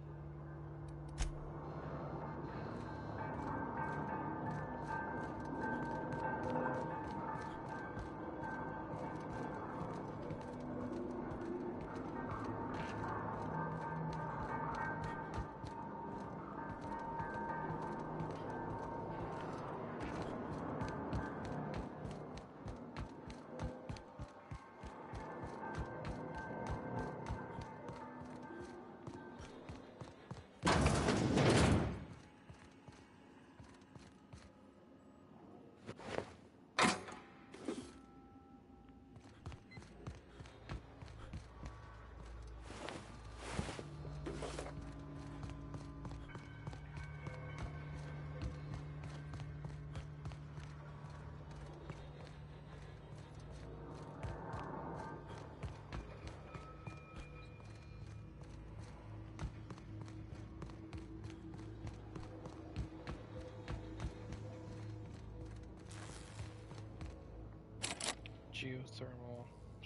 Geothermal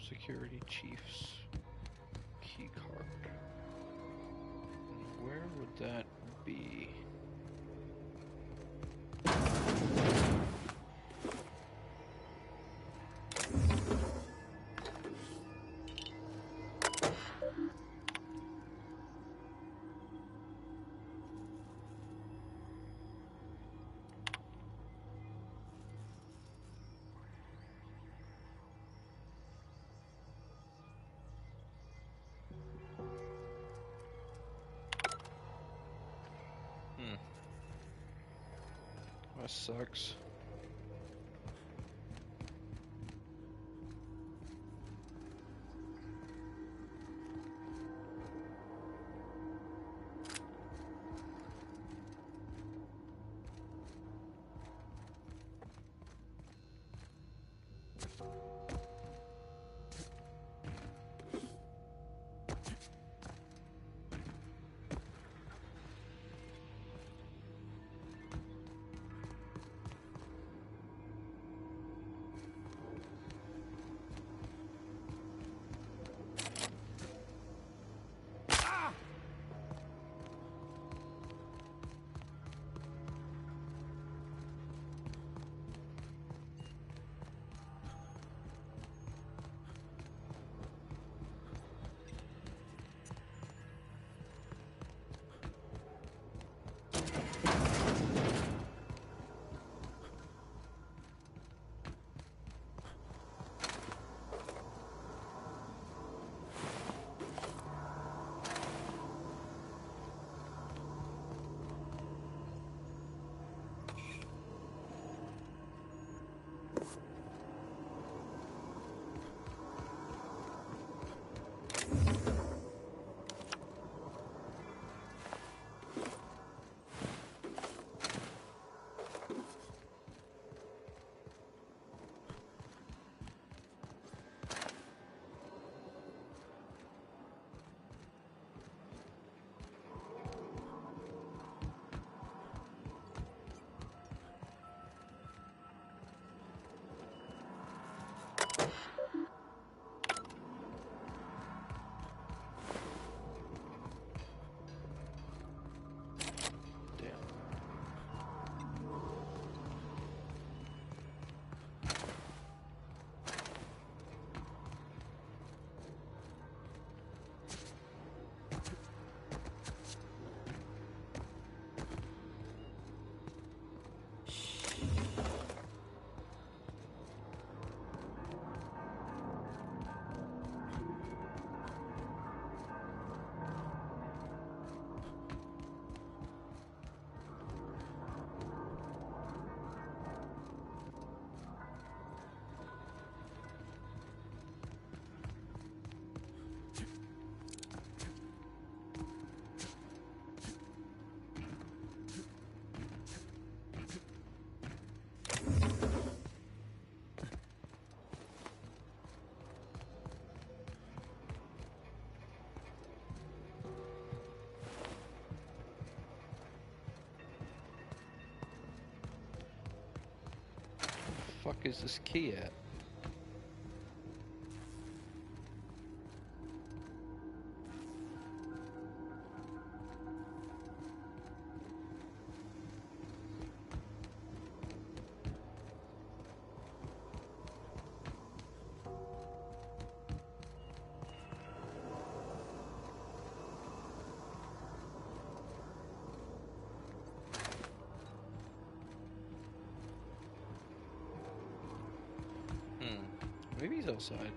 security chief's key card. And where would that be? That sucks. Fuck is this key at? Maybe he's outside.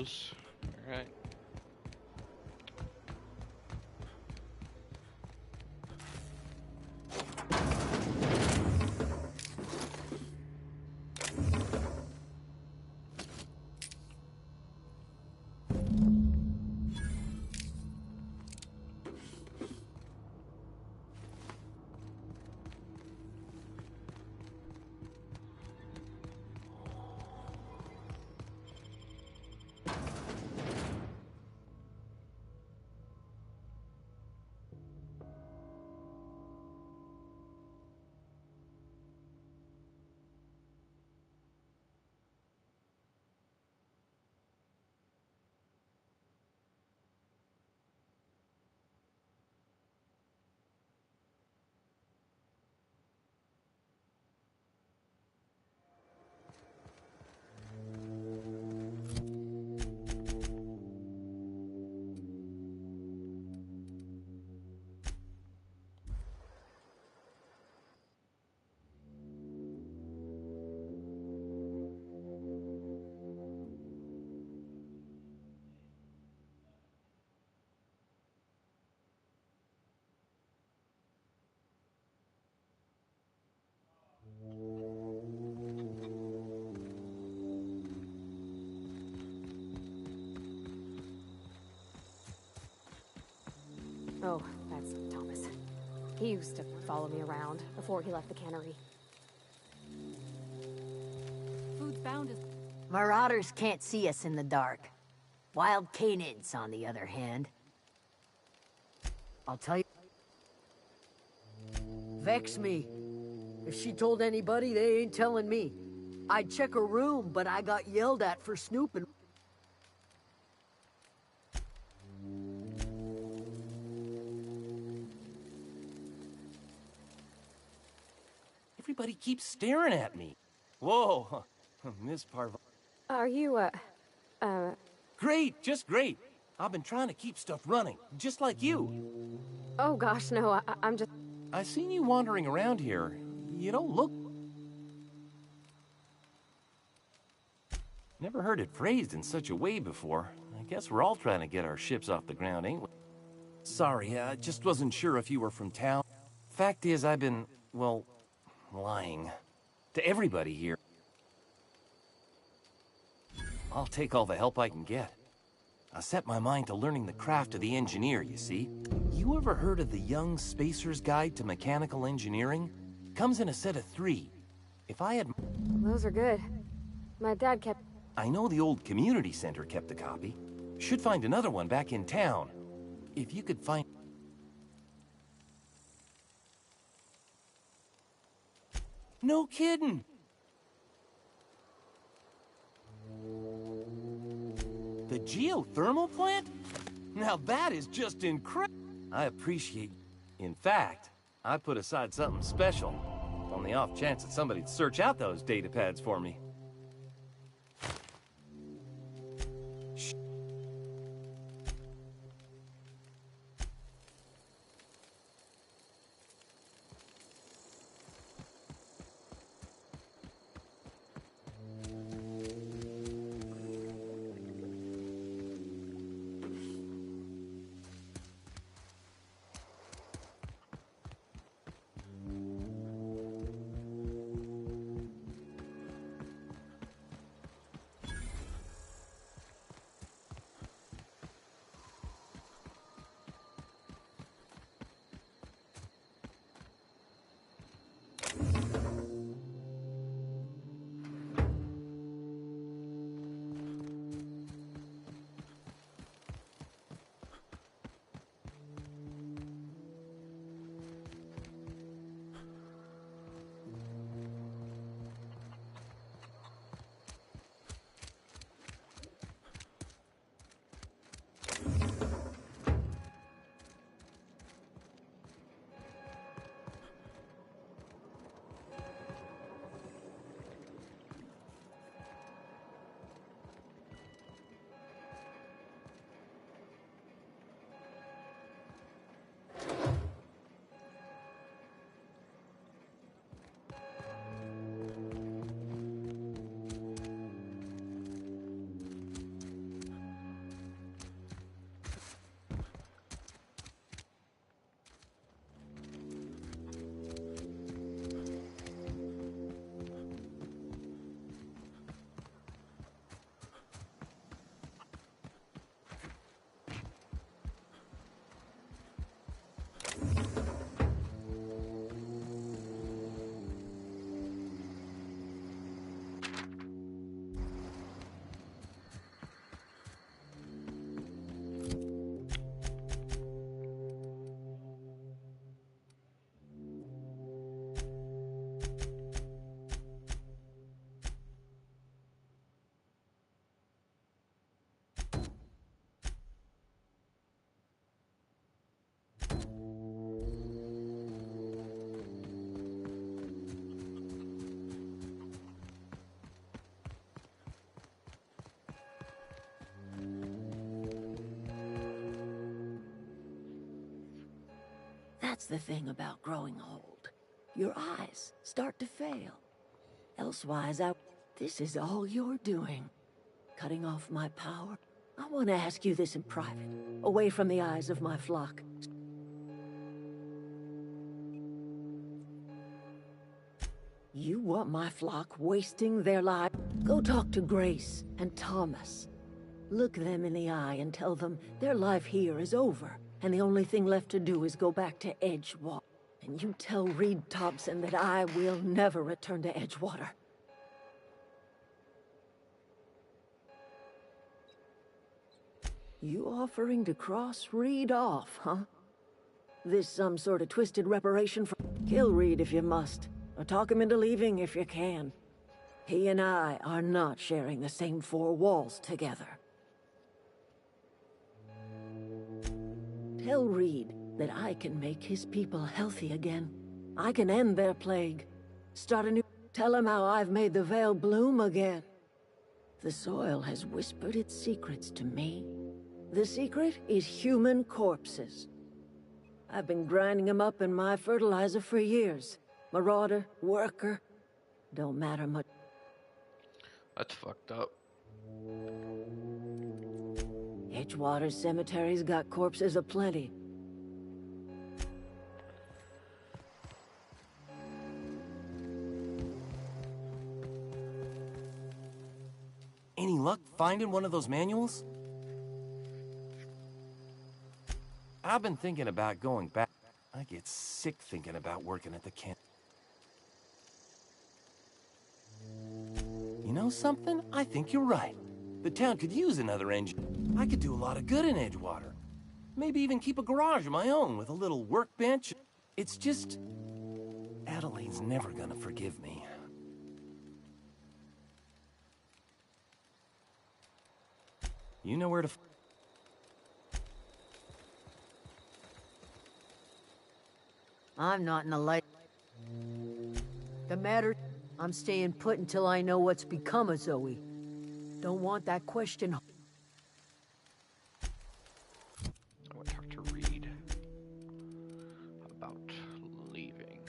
goes. Alright. Oh, that's Thomas. He used to follow me around before he left the cannery. Food's bound is... Marauders can't see us in the dark. Wild canids, on the other hand. I'll tell you... Vex me. If she told anybody, they ain't telling me. I'd check her room, but I got yelled at for snooping. Everybody keeps staring at me. Whoa, Miss Parva. Are you, Great, just great. I've been trying to keep stuff running, just like you. Oh gosh, no, I'm just... I seen you wandering around here. You don't look... Never heard it phrased in such a way before. I guess we're all trying to get our ships off the ground, ain't we? Sorry, I just wasn't sure if you were from town. Fact is, I've been, well, lying to everybody here. I'll take all the help I can get. I set my mind to learning the craft of the engineer, you see. You ever heard of the Young Spacer's Guide to Mechanical Engineering? Comes in a set of 3. If I had... Those are good. My dad kept... I know the old community center kept a copy. Should find another one back in town. If you could find... No kidding! The geothermal plant? Now that is just incredible. I appreciate... In fact, I put aside something special on the off chance that somebody'd search out those data pads for me. That's the thing about growing old. Your eyes start to fail. Elsewise, this is all you're doing. Cutting off my power. I want to ask you this in private, away from the eyes of my flock. You want my flock wasting their lives? Go talk to Grace and Thomas. Look them in the eye and tell them their life here is over, and the only thing left to do is go back to Edgewater. And you tell Reed Thompson that I will never return to Edgewater. You offering to cross Reed off, huh? This some sort of twisted reparation for— Kill Reed if you must, or talk him into leaving if you can. He and I are not sharing the same four walls together. Tell Reed that I can make his people healthy again. I can end their plague. Start a new— Tell him how I've made the Vale bloom again. The soil has whispered its secrets to me. The secret is human corpses. I've been grinding them up in my fertilizer for years. Marauder, worker, don't matter much. That's fucked up. Edgewater's cemetery's got corpses aplenty. Any luck finding one of those manuals? I've been thinking about going back. I get sick thinking about working at the camp. You know something? I think you're right. The town could use another engine. I could do a lot of good in Edgewater. Maybe even keep a garage of my own with a little workbench. It's just... Adelaide's never gonna forgive me. You know where to... I'm not in the light. The matter... I'm staying put until I know what's become of Zoe. Don't want that question. I want to talk to Reed about leaving.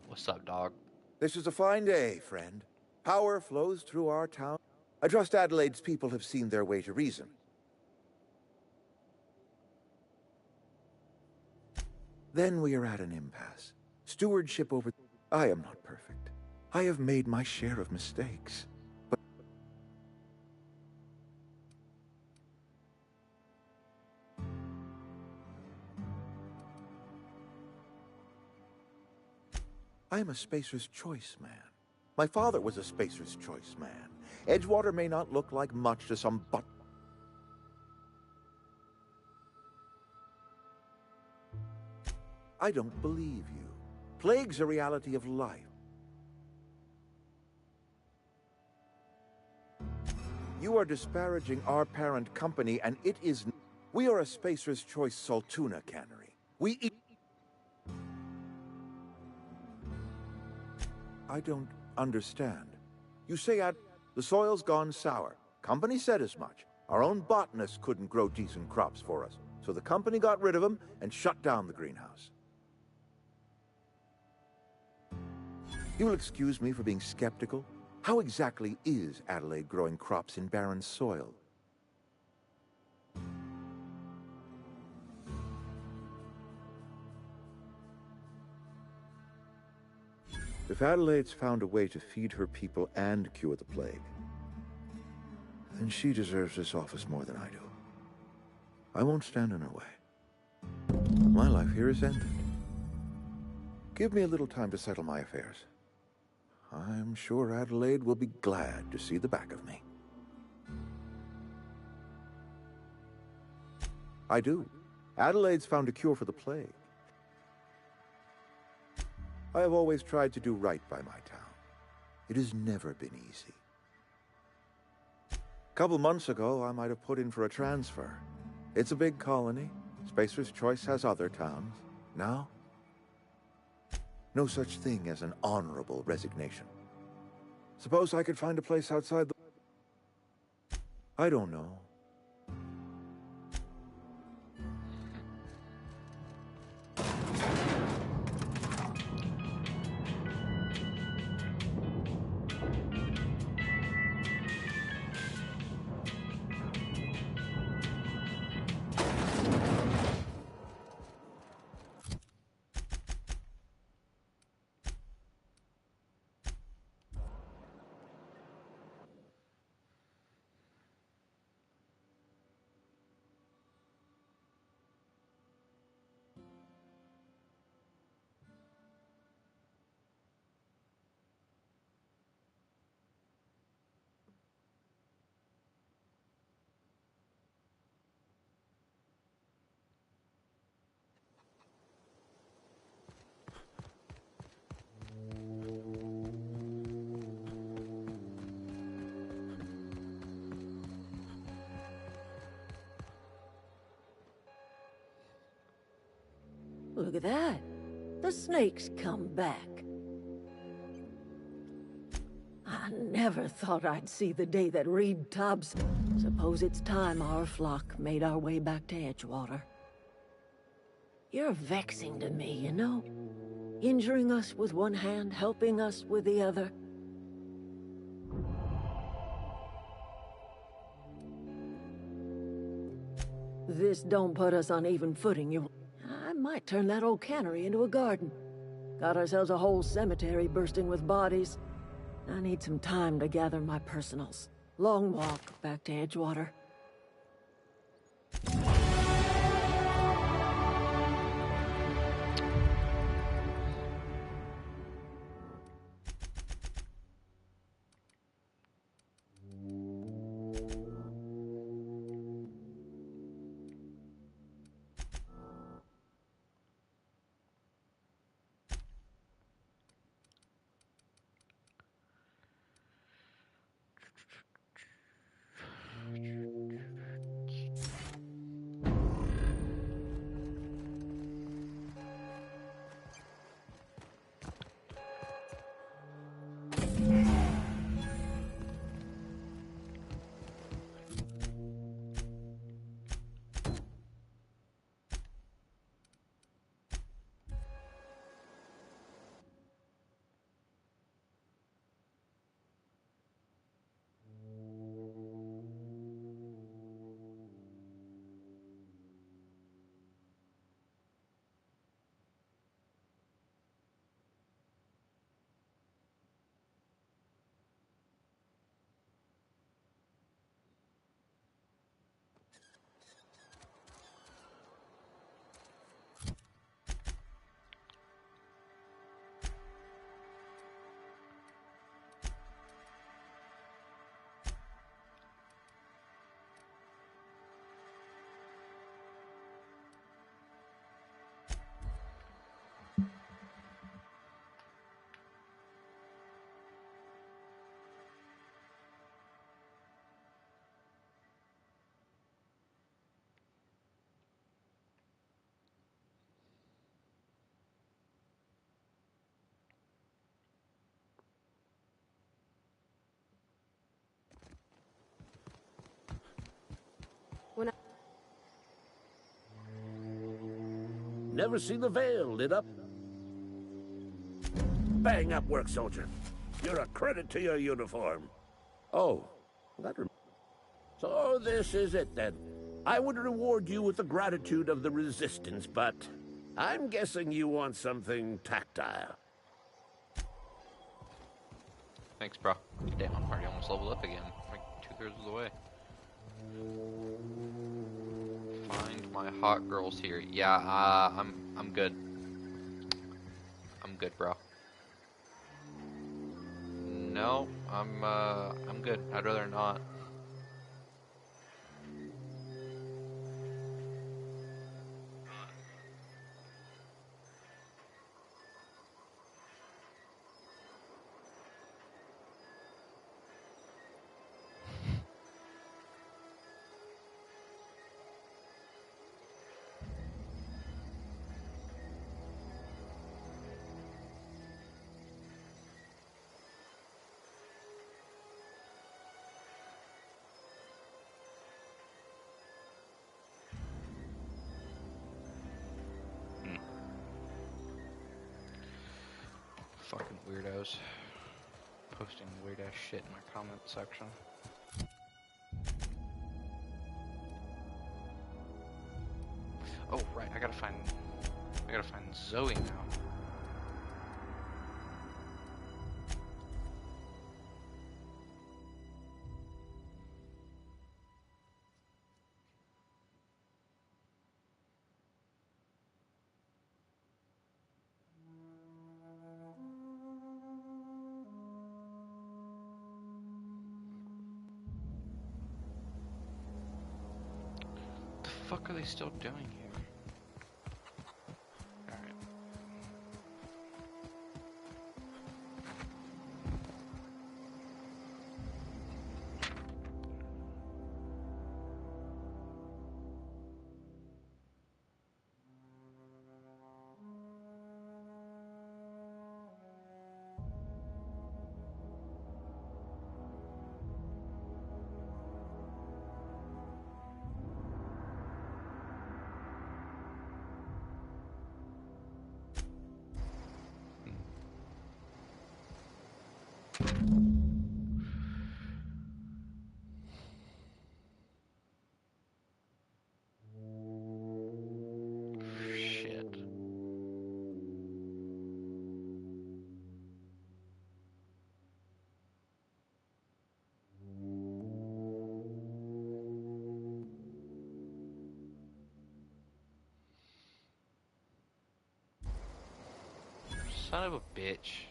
What's up, dog? This is a fine day, friend. Power flows through our town. I trust Adelaide's people have seen their way to reason. Then we are at an impasse. Stewardship over... I am not perfect. I have made my share of mistakes. But... I am a Spacer's Choice man. My father was a Spacer's Choice man. Edgewater may not look like much to some but... I don't believe you. Plague's a reality of life. You are disparaging our parent company, and it is... We are a Spacer's Choice Saltuna cannery. We eat... I don't understand. You say the soil's gone sour. Company said as much. Our own botanists couldn't grow decent crops for us, so the company got rid of them and shut down the greenhouse. You will excuse me for being skeptical. How exactly is Adelaide growing crops in barren soil? If Adelaide's found a way to feed her people and cure the plague, then she deserves this office more than I do. I won't stand in her way. My life here is ended. Give me a little time to settle my affairs. I'm sure Adelaide will be glad to see the back of me. I do. Adelaide's found a cure for the plague. I have always tried to do right by my town. It has never been easy. A couple months ago, I might have put in for a transfer. It's a big colony. Spacer's Choice has other towns. Now, no such thing as an honorable resignation. Suppose I could find a place outside the... I don't know. Look at that. The snake's come back. I never thought I'd see the day that Reed Thompson... Suppose it's time our flock made our way back to Edgewater. You're vexing to me, you know? Injuring us with one hand, helping us with the other. This don't put us on even footing, you... I might turn that old cannery into a garden. Got ourselves a whole cemetery bursting with bodies. I need some time to gather my personals. Long walk back to Edgewater. Never seen the Veil lit up. Bang up work, soldier. You're a credit to your uniform. Oh, so this is it then. I would reward you with the gratitude of the Resistance, but I'm guessing you want something tactile. Thanks, bro. Damn, I'm already almost leveled up again. Like 2/3 of the way. Find my hot girls here. Yeah, I'm good. I'm good, bro. No, I'm good. I'd rather not. Fucking weirdos. Posting weird ass shit in my comment section. Oh right, I gotta find Zoe now. What the fuck are they still doing here? Alright. Shit. Son of a bitch.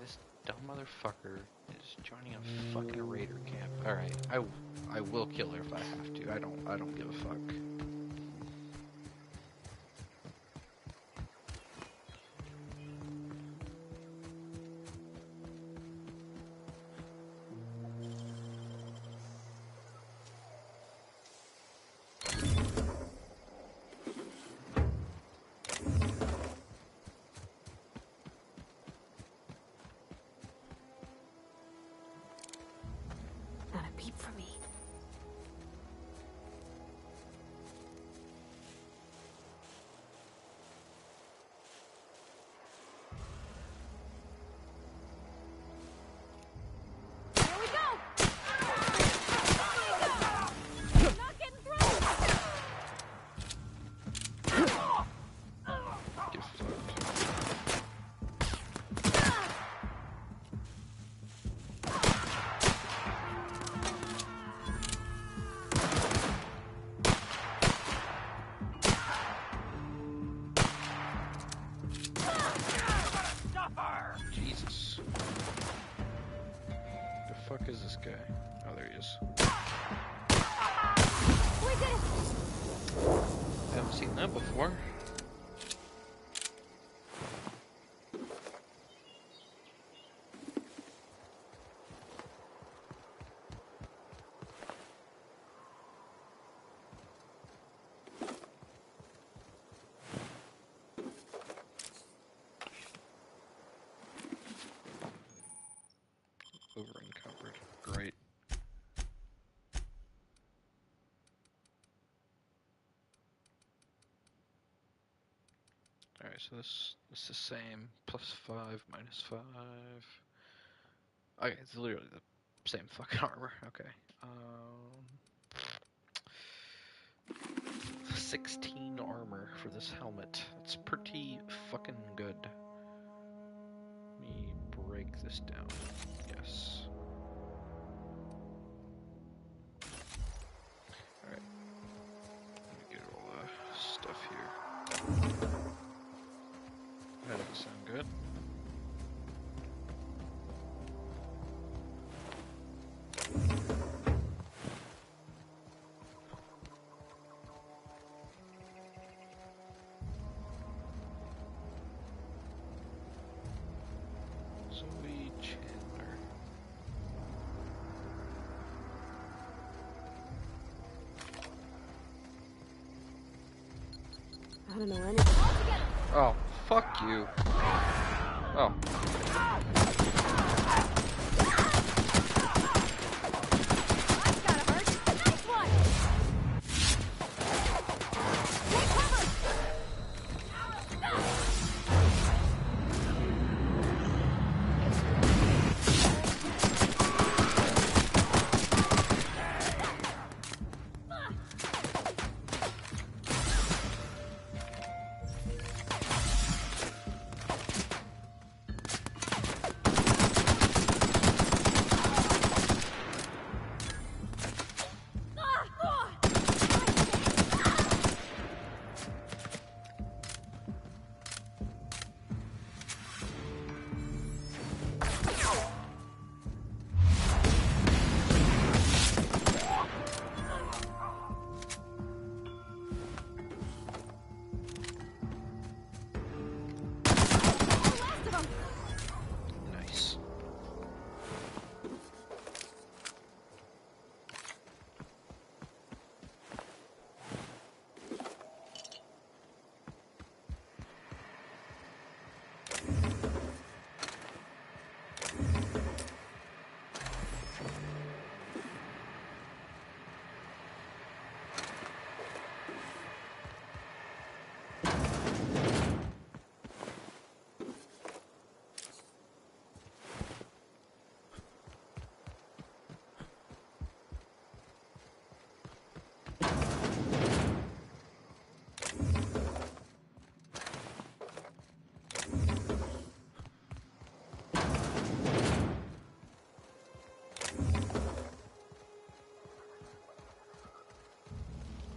This dumb motherfucker is joining a fucking raider camp. Alright, I will kill her if I have to. I don't give a fuck. Not a peep for me. Jesus. The fuck is this guy? Oh, there he is. We did it! Haven't seen that before. Over encumbered. Great. Alright, so this is the same. +5, -5. Okay, it's literally the same fucking armor. Okay. 16 armor for this helmet. That's pretty fucking good. take this down. Yes. Alright. Let me get all the stuff here. That doesn't sound good. Zoe Chandler. I don't know anything. Oh, fuck you. Oh. Nice.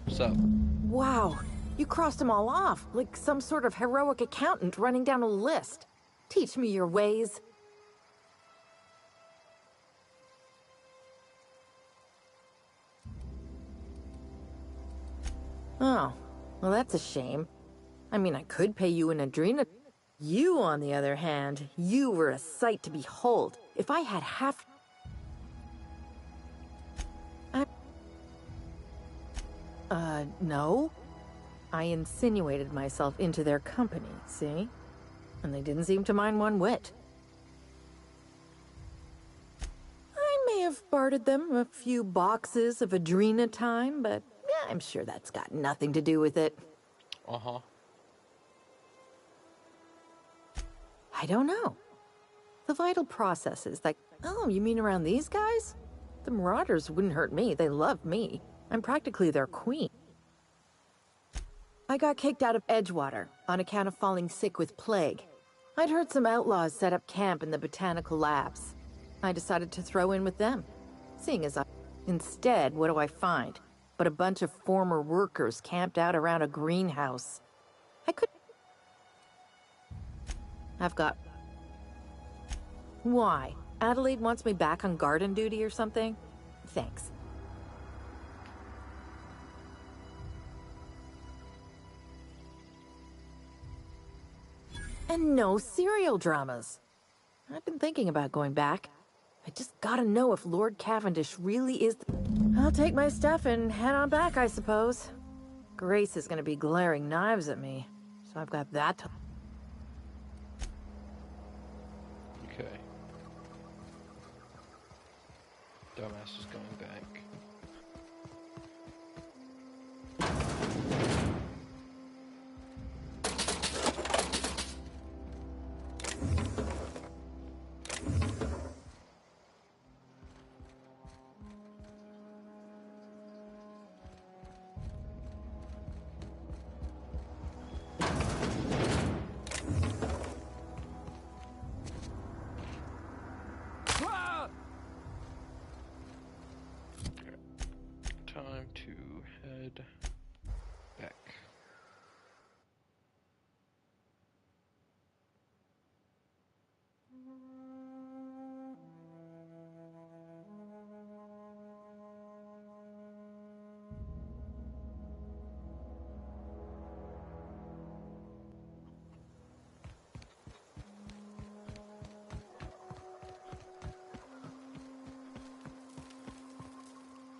What's up? Wow, you crossed them all off, like some sort of heroic accountant running down a list. Teach me your ways. Oh, well that's a shame. I mean, I could pay you an adrena. You, on the other hand, you were a sight to behold. If I had half... no. I insinuated myself into their company, see? And they didn't seem to mind one whit. I may have bartered them a few boxes of adrena time, but yeah, I'm sure that's got nothing to do with it. Uh-huh. I don't know. The vital processes that... Oh, you mean around these guys? The Marauders wouldn't hurt me. They love me. I'm practically their queen. I got kicked out of Edgewater on account of falling sick with plague. I'd heard some outlaws set up camp in the botanical labs. I decided to throw in with them. Seeing as I... Instead, what do I find? But a bunch of former workers camped out around a greenhouse. I could... I've got... Why? Adelaide wants me back on garden duty or something? Thanks. And no serial dramas. I've been thinking about going back. I just gotta know if Lord Cavendish really is... I'll take my stuff and head on back, I suppose. Grace is gonna be glaring knives at me, so I've got that to... Okay. Dumbass is going back.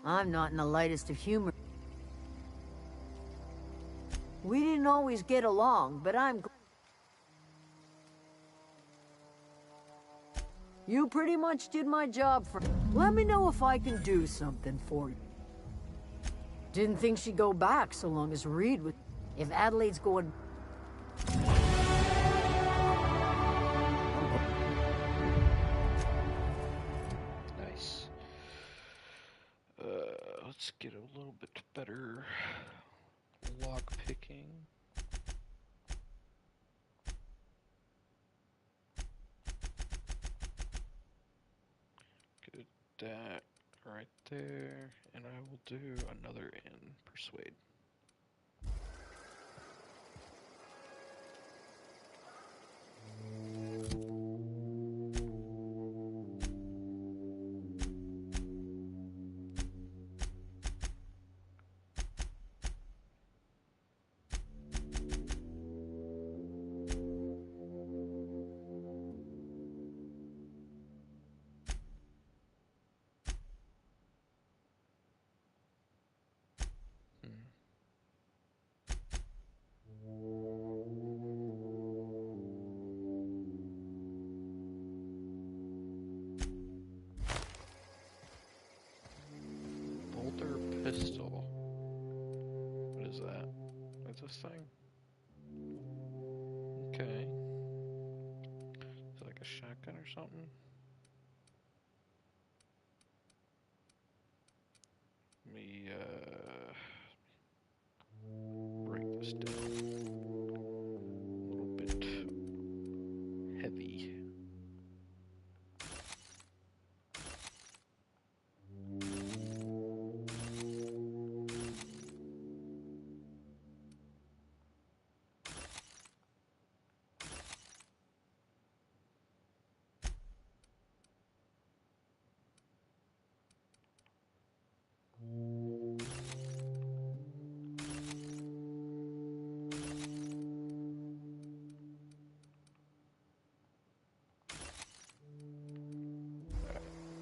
I'm not in the lightest of humor. We didn't always get along, but You pretty much did my job for... Let me know if I can do something for you. Didn't think she'd go back so long as Reed would... If Adelaide's going... Nice. Let's get a little bit better lock picking. Get that right there, and I will do another in persuade. Bolter pistol. What is that? What's this thing? Okay. Is it like a shotgun or something? Let me break this down. A little bit heavy.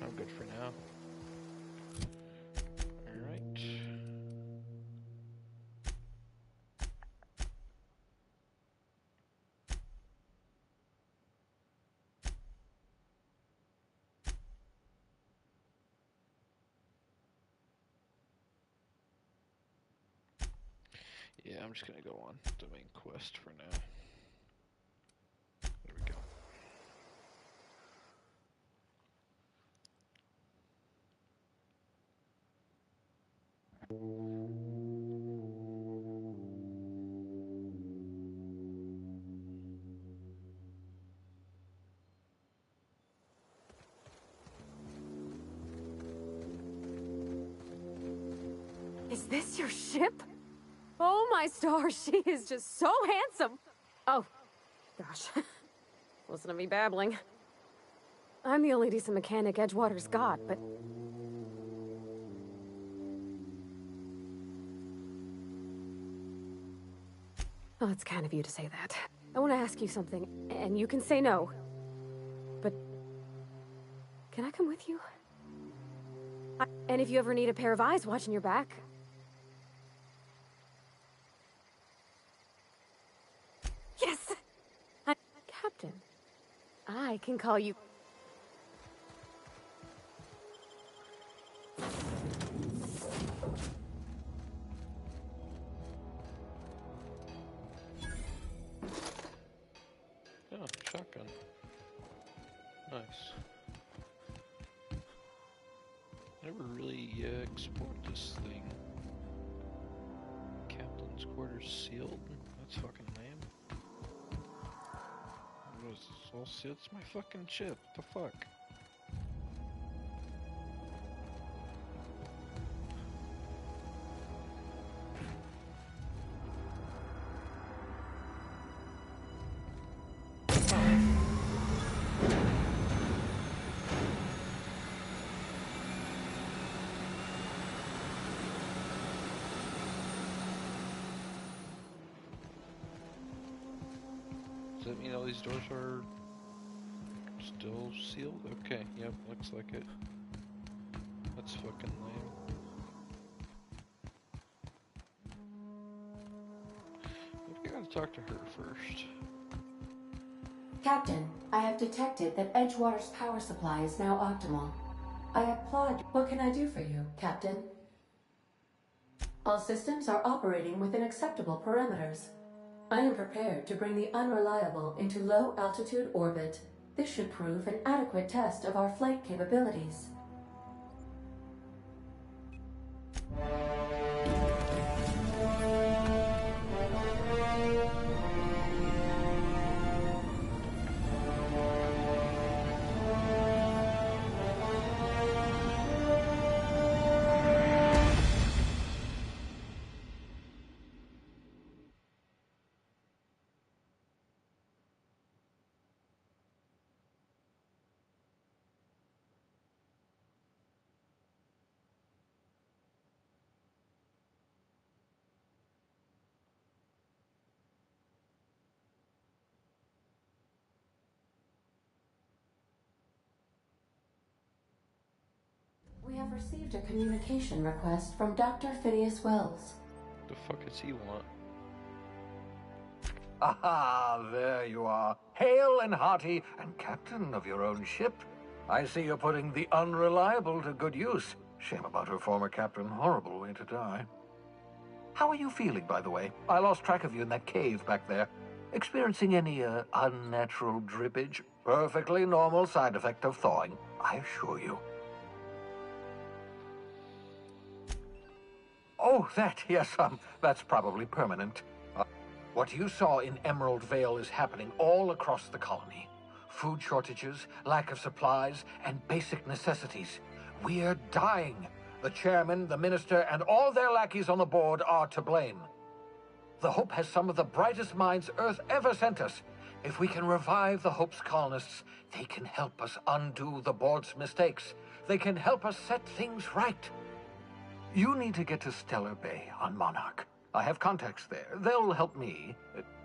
I'm good for now. Alright. Yeah, I'm just gonna go on the main quest for now. There we go. Is this your ship? Oh my stars, she is just so handsome. Oh, gosh. Listen to me babbling. I'm the only decent mechanic Edgewater's got, but... Oh, it's kind of you to say that. I want to ask you something, and you can say no. But... can I come with you? And if you ever need a pair of eyes watching your back... Yes! Captain, I can call you... Oh, shotgun. Nice. Never really explored this thing. Captain's quarters sealed? That's fucking lame. What is this all sealed? It's my fucking ship. What the fuck? Does that mean all these doors are still sealed? Okay, yep, looks like it. That's fucking lame. I gotta talk to her first. Captain, I have detected that Edgewater's power supply is now optimal. I applaud. What can I do for you, Captain? All systems are operating within acceptable parameters. I am prepared to bring the Unreliable into low-altitude orbit. This should prove an adequate test of our flight capabilities. We have received a communication request from Dr. Phineas Wells. The fuck does he want? Aha, there you are. Hale and hearty, and captain of your own ship. I see you're putting the Unreliable to good use. Shame about her former captain. Horrible way to die. How are you feeling, by the way? I lost track of you in that cave back there. Experiencing any, unnatural drippage? Perfectly normal side effect of thawing, I assure you. Oh, yes, that's probably permanent. What you saw in Emerald Vale is happening all across the colony. Food shortages, lack of supplies, and basic necessities. We're dying. The chairman, the minister, and all their lackeys on the board are to blame. The Hope has some of the brightest minds Earth ever sent us. If we can revive the Hope's colonists, they can help us undo the board's mistakes. They can help us set things right. You need to get to Stellar Bay on Monarch. I have contacts there. They'll help me,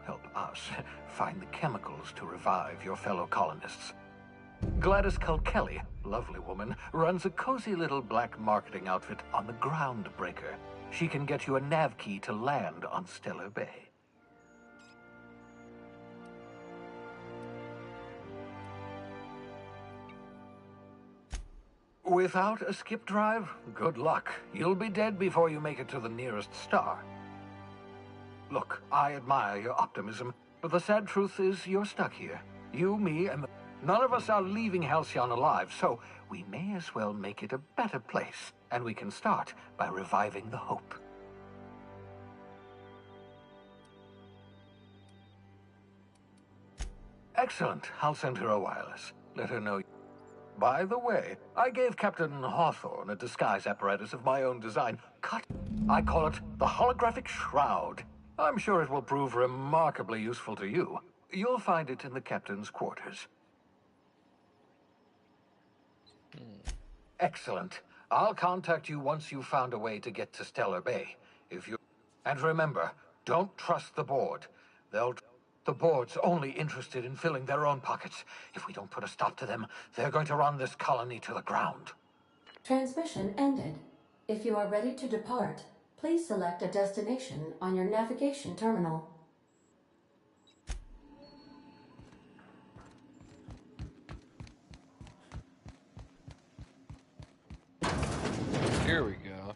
help us, find the chemicals to revive your fellow colonists. Gladys Culkelly, lovely woman, runs a cozy little black marketing outfit on the Groundbreaker. She can get you a nav key to land on Stellar Bay. Without a skip drive, good luck. You'll be dead before you make it to the nearest star. Look, I admire your optimism, but the sad truth is you're stuck here. You, me, and none of us are leaving Halcyon alive, so we may as well make it a better place. And we can start by reviving the Hope. Excellent. I'll send her a wireless. Let her know. By the way, I gave Captain Hawthorne a disguise apparatus of my own design. I call it the Holographic Shroud. I'm sure it will prove remarkably useful to you. You'll find it in the captain's quarters. Excellent. I'll contact you once you've found a way to get to Stellar Bay. And remember, don't trust the board. The board's only interested in filling their own pockets. If we don't put a stop to them, they're going to run this colony to the ground. Transmission ended. If you are ready to depart, please select a destination on your navigation terminal. Here we go.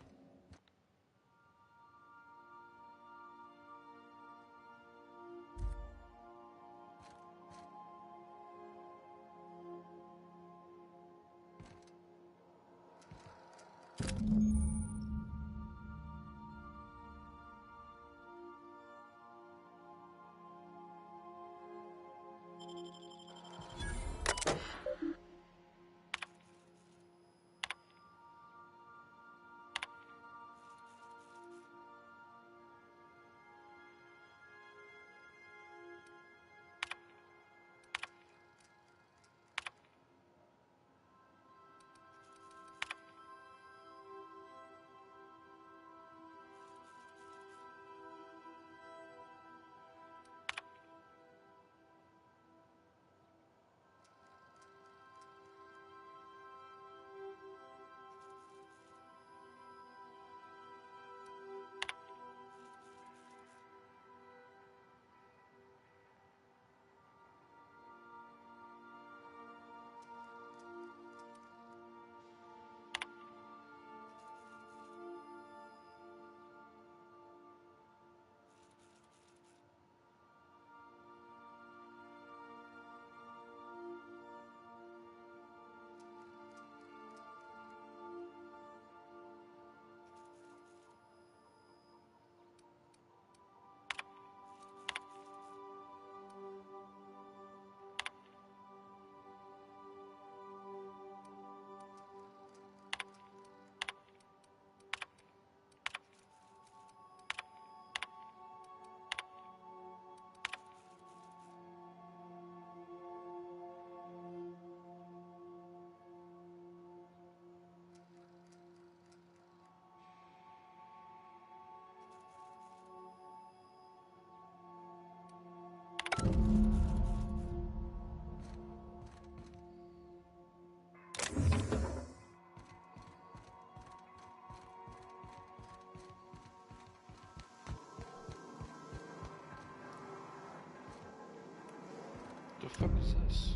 the fuck is this?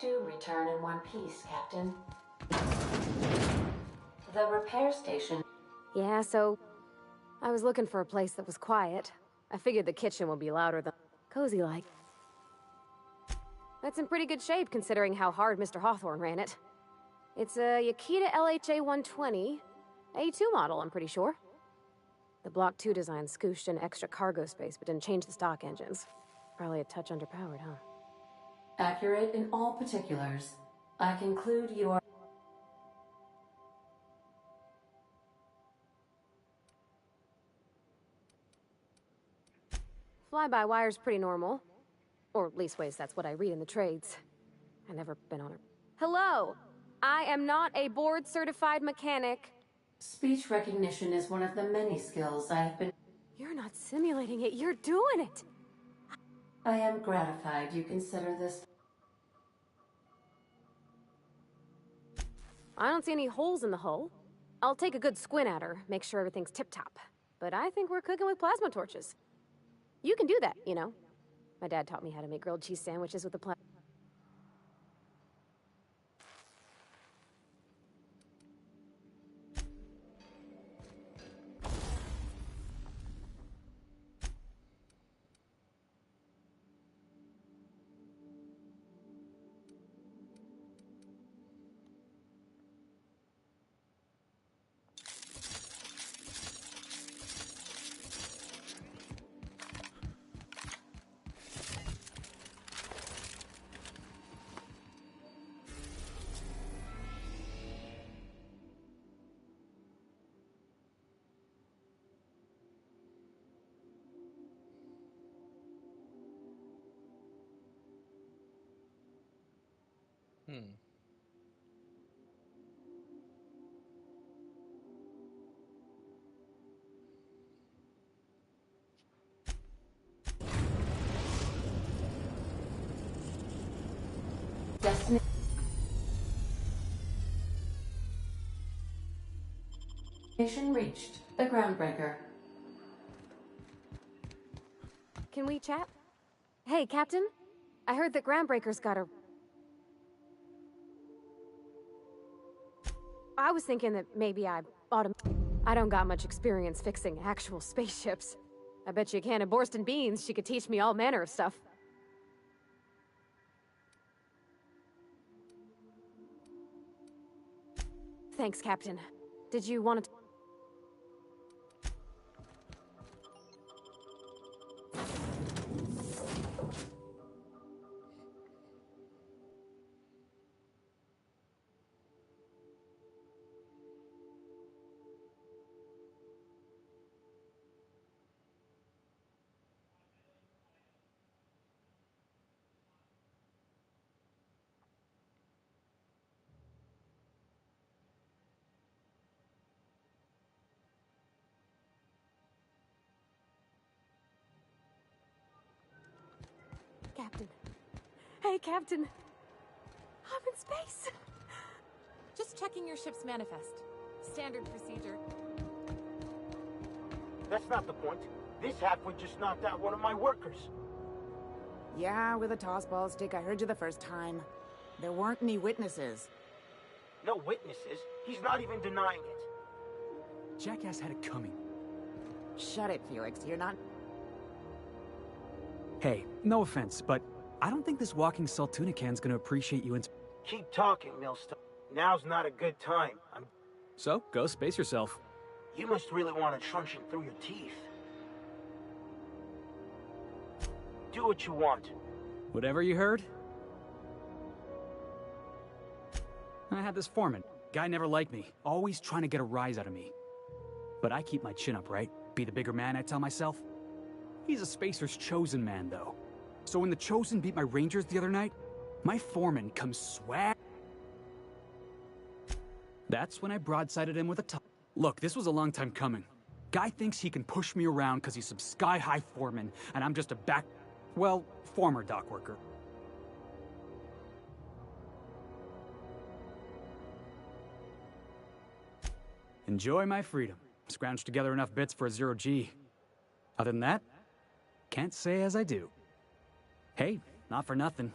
Do return in one piece, Captain. The repair station. Yeah, so I was looking for a place that was quiet. I figured the kitchen would be louder than cozy-like. That's in pretty good shape considering how hard Mr. Hawthorne ran it. It's a Yakita LHA 120, A2 model, I'm pretty sure. The Block 2 design scooshed in extra cargo space but didn't change the stock engines. Probably a touch underpowered, huh? Accurate in all particulars. I conclude you are... Fly-by-wire's pretty normal. Or leastways, that's what I read in the trades. I've never been on a... Hello! I am not a board-certified mechanic. Speech recognition is one of the many skills I have been... You're not simulating it, you're doing it! I am gratified you consider this... I don't see any holes in the hull. I'll take a good squint at her, make sure everything's tip-top. But I think we're cooking with plasma torches. You can do that, you know. My dad taught me how to make grilled cheese sandwiches with the plasma. Destination reached. The groundbreaker. Can we chat? Hey, Captain. I heard that Groundbreaker's got a... I was thinking that maybe I ought to... I don't got much experience fixing actual spaceships. I bet you a can of Borston beans she could teach me all manner of stuff. Thanks, Captain. Did you want to... Captain. Hey, Captain. I'm in space. Just checking your ship's manifest. Standard procedure. That's not the point. This halfwit just knocked out one of my workers. Yeah, with a tossball stick. I heard you the first time. There weren't any witnesses. No witnesses? He's not even denying it. Jackass had it coming. Shut it, Felix. You're not... Hey, no offense, but I don't think this walking saltuna can's gonna appreciate you in... Keep talking, Millstone. Now's not a good time. So, go space yourself. You must really want a truncheon through your teeth. Do what you want. Whatever you heard? I had this foreman. Guy never liked me, always trying to get a rise out of me. But I keep my chin up, right? Be the bigger man, I tell myself. He's a Spacer's chosen man, though. So when the Chosen beat my Rangers the other night, My foreman comes swag. That's when I broadsided him with a top. Look, this was a long time coming. Guy thinks he can push me around because he's some sky-high foreman, and I'm just a well, former dock worker. Enjoy my freedom. Scrounged together enough bits for a 0G. Other than that, can't say as I do. Hey, not for nothing,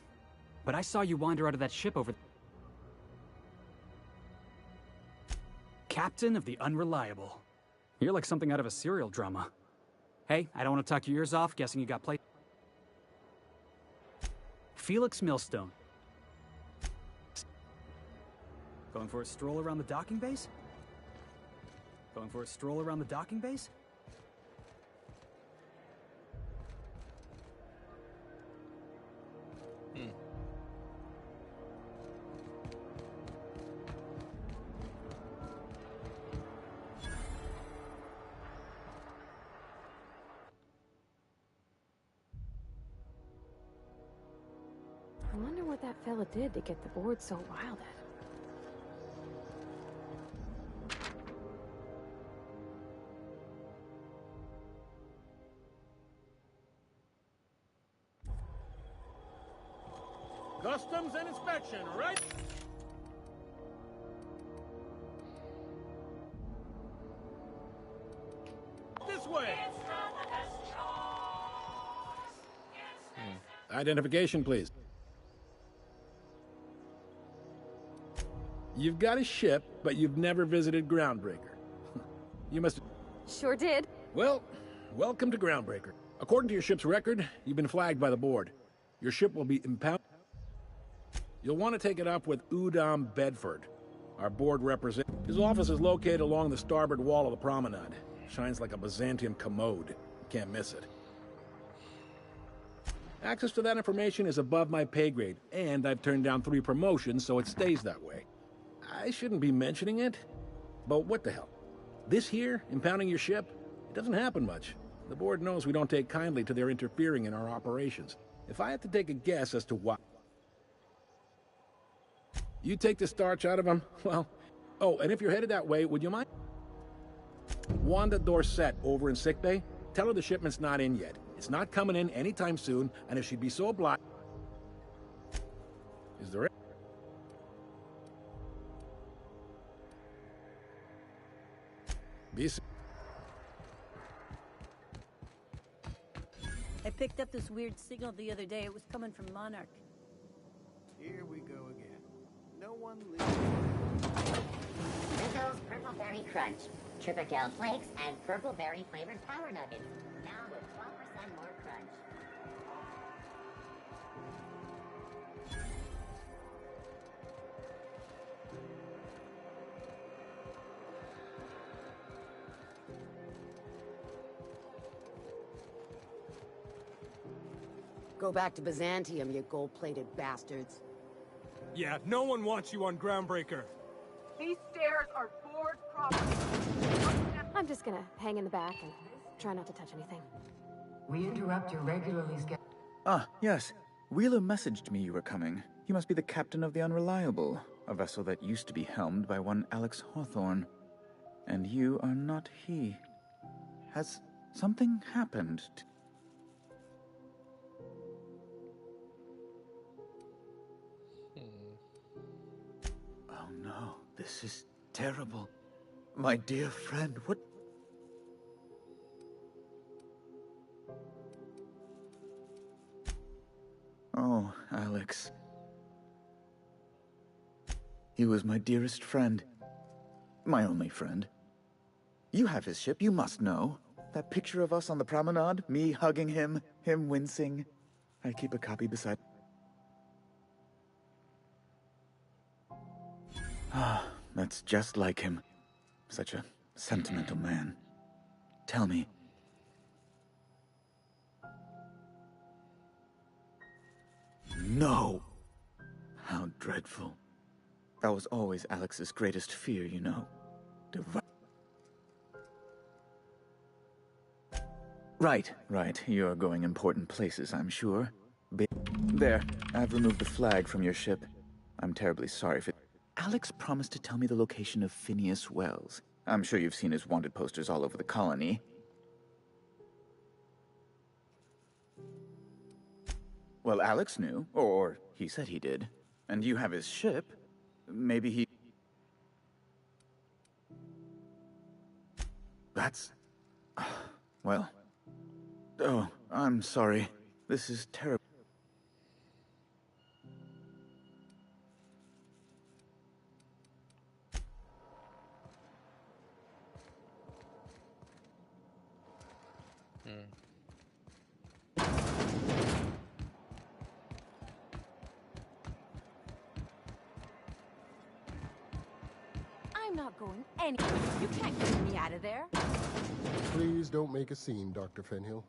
but I saw you wander out of that ship over... Captain of the Unreliable. You're like something out of a serial drama. Hey, I don't want to talk your ears off, guessing you got played. Felix Millstone. Going for a stroll around the docking base? Going for a stroll around the docking base? I wonder what that fella did to get the board so riled at. Customs and inspection, right? This way. Identification, please. You've got a ship, but you've never visited Groundbreaker. You must... Sure did. Well, welcome to Groundbreaker. According to your ship's record, you've been flagged by the board. Your ship will be impounded. You'll want to take it up with Udom Bedford, our board representative. His office is located along the starboard wall of the promenade. Shines like a Byzantium commode. You can't miss it. Access to that information is above my pay grade, and I've turned down 3 promotions, so it stays that way. I shouldn't be mentioning it, but what the hell? This here, impounding your ship, it doesn't happen much. The board knows we don't take kindly to their interfering in our operations. If I had to take a guess as to why... You take the starch out of them? Well... Oh, and if you're headed that way, would you mind? Wanda Dorset over in sickbay? Tell her the shipment's not in yet. It's not coming in anytime soon, and if she'd be so obliged... Is there... I picked up this weird signal the other day. It was coming from Monarch. Here we go again. No one leaves. Rizzo's Purple Berry Crunch, Triple Flakes, and Purple Berry flavored Power Nuggets. Now with 12% more crunch. Go back to Byzantium, you gold-plated bastards. Yeah, no one wants you on Groundbreaker. These stairs are board property. I'm just gonna hang in the back and try not to touch anything. We interrupt your regularly scheduled... Ah, yes. Wheeler messaged me you were coming. He must be the captain of the Unreliable, a vessel that used to be helmed by one Alex Hawthorne. And you are not he. Has something happened to... Oh no, this is terrible. My dear friend, what... Oh, Alex. He was my dearest friend. My only friend. You have his ship, you must know. That picture of us on the promenade, me hugging him, him wincing. I keep a copy beside... Ah, that's just like him. Such a sentimental man. Tell me. No! How dreadful. That was always Alex's greatest fear, you know. Right. You're going important places, I'm sure. There, I've removed the flag from your ship. I'm terribly sorry for... Alex promised to tell me the location of Phineas Wells. I'm sure you've seen his wanted posters all over the colony. Well, Alex knew, or he said he did. And you have his ship. Maybe he... That's... Well... Oh, I'm sorry. This is terrible. I'm not going anywhere. You can't get me out of there. Please don't make a scene, Dr. Fenhill.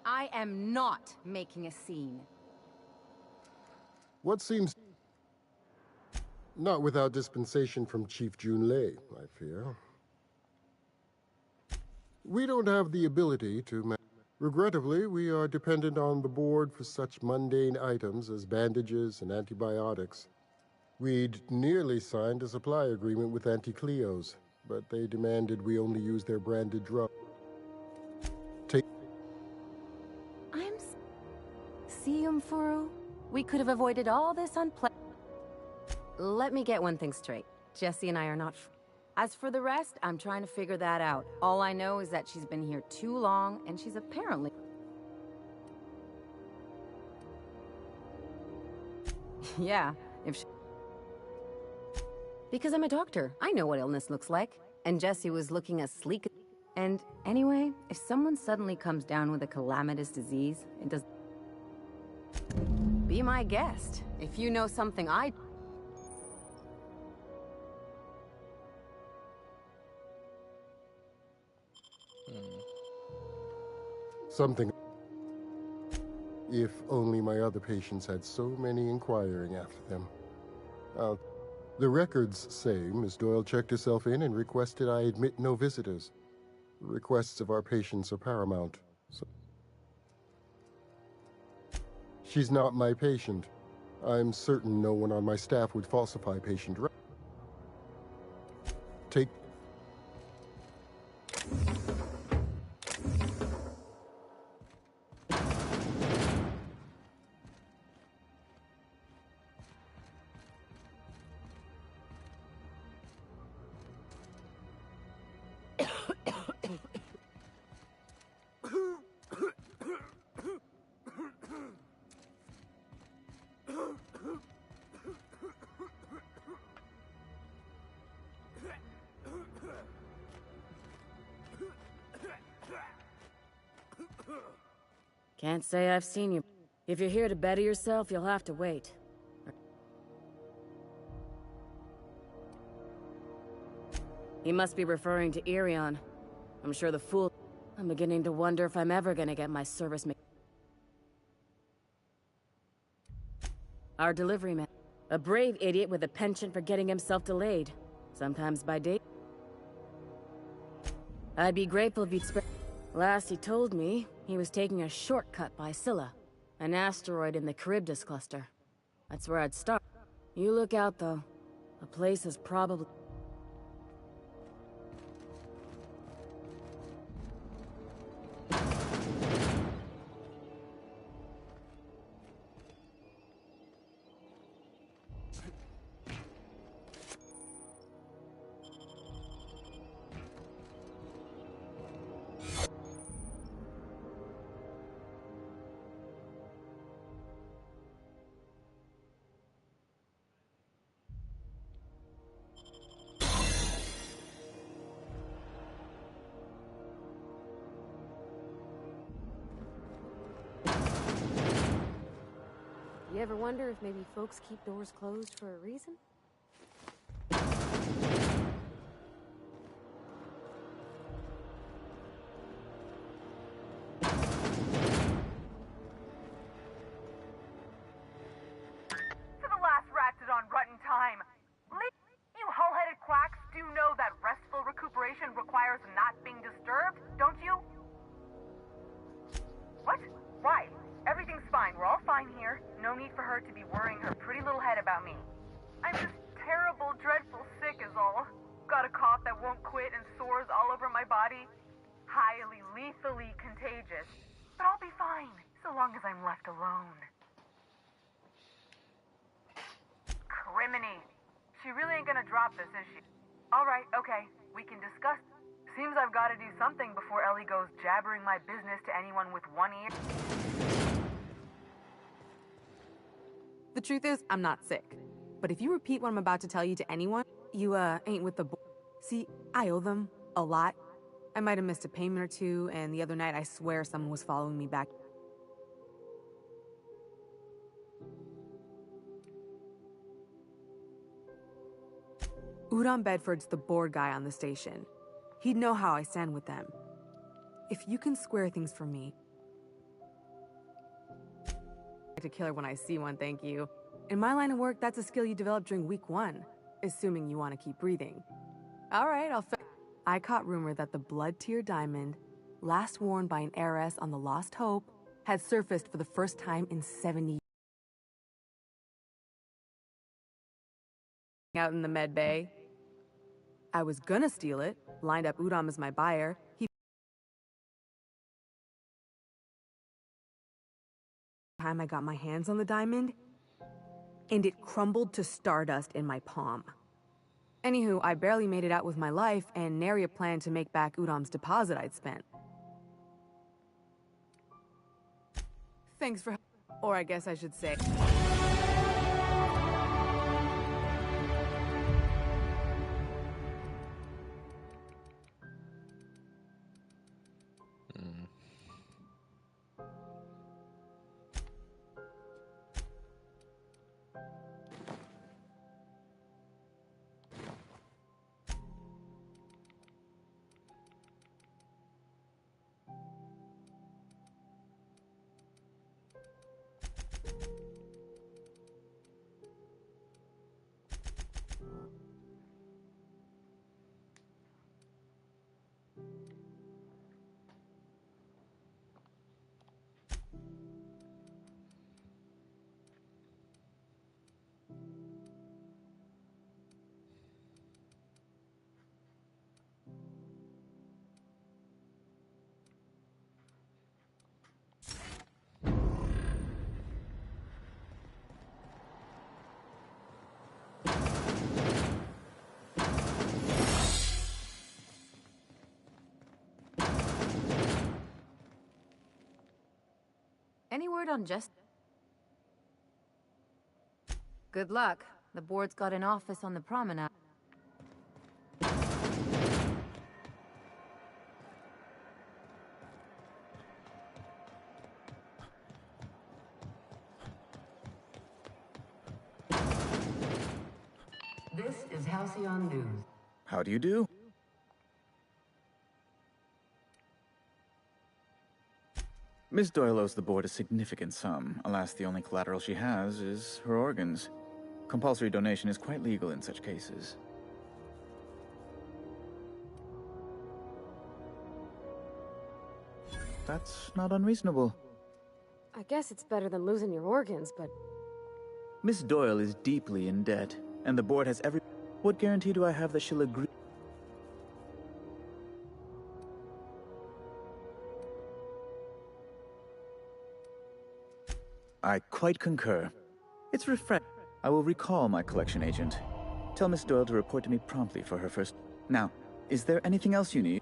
I am not making a scene. What seems... Not without dispensation from Chief Junlei, I fear. We don't have the ability to... Regrettably, we are dependent on the board for such mundane items as bandages and antibiotics. We'd nearly signed a supply agreement with Anti-Cleos, but they demanded we only use their branded drug. See, Umfuru? We could have avoided all this Let me get one thing straight. Jesse and I are not... As for the rest, I'm trying to figure that out. All I know is that she's been here too long, and she's apparently... Yeah, if she... Because I'm a doctor. I know what illness looks like. And Jesse was looking as sleek... And anyway, if someone suddenly comes down with a calamitous disease, it does... Be my guest. If you know something I... Something... If only my other patients had so many inquiring after them. The records say Miss Doyle checked herself in and requested I admit no visitors. The requests of our patients are paramount. So she's not my patient. I'm certain no one on my staff would falsify patient records. Take... Can't say I've seen you. If you're here to better yourself, you'll have to wait. He must be referring to Irion. I'm sure the fool... I'm beginning to wonder if I'm ever gonna get my service... Our delivery man. A brave idiot with a penchant for getting himself delayed. Sometimes by date. I'd be grateful if you'd spare... Last he told me, he was taking a shortcut by Scylla, an asteroid in the Charybdis cluster. That's where I'd start. You look out, though. The place is probably... You ever wonder if maybe folks keep doors closed for a reason? To the last ratted on rotten time. You hull-headed quacks do know that restful recuperation requires not being disturbed, don't you? What? Why? Everything's fine. We're all fine. lethally contagious. But I'll be fine, so long as I'm left alone. Criminy. She really ain't gonna drop this, is she? Alright, okay. We can discuss. Seems I've gotta do something before Ellie goes jabbering my business to anyone with one ear. The truth is, I'm not sick. But if you repeat what I'm about to tell you to anyone, you, ain't with the See, I owe them a lot. I might have missed a payment or two, and the other night I swear someone was following me back. Udon Bedford's the board guy on the station. He'd know how I stand with them. If you can square things for me... to killer when I see one, thank you. In my line of work, that's a skill you develop during week 1, assuming you want to keep breathing. Alright, I caught rumor that the blood-tier diamond, last worn by an heiress on the Lost Hope, had surfaced for the first time in 70 years. Out in the med bay. I was gonna steal it, lined up Udom as my buyer. Time I got my hands on the diamond, and it crumbled to stardust in my palm. Anywho, I barely made it out with my life, and nary a plan to make back Udom's deposit I'd spent. Thanks for... or I guess I should say... Any word on just... Good luck. The board's got an office on the promenade. This is Halcyon News. How do you do? Miss Doyle owes the board a significant sum. Alas, the only collateral she has is her organs. Compulsory donation is quite legal in such cases. That's not unreasonable. I guess it's better than losing your organs, but... Miss Doyle is deeply in debt, and the board has every... What guarantee do I have that she'll agree? I quite concur. It's refreshing. I will recall my collection agent. Tell Miss Doyle to report to me promptly for her first... Now, is there anything else you need?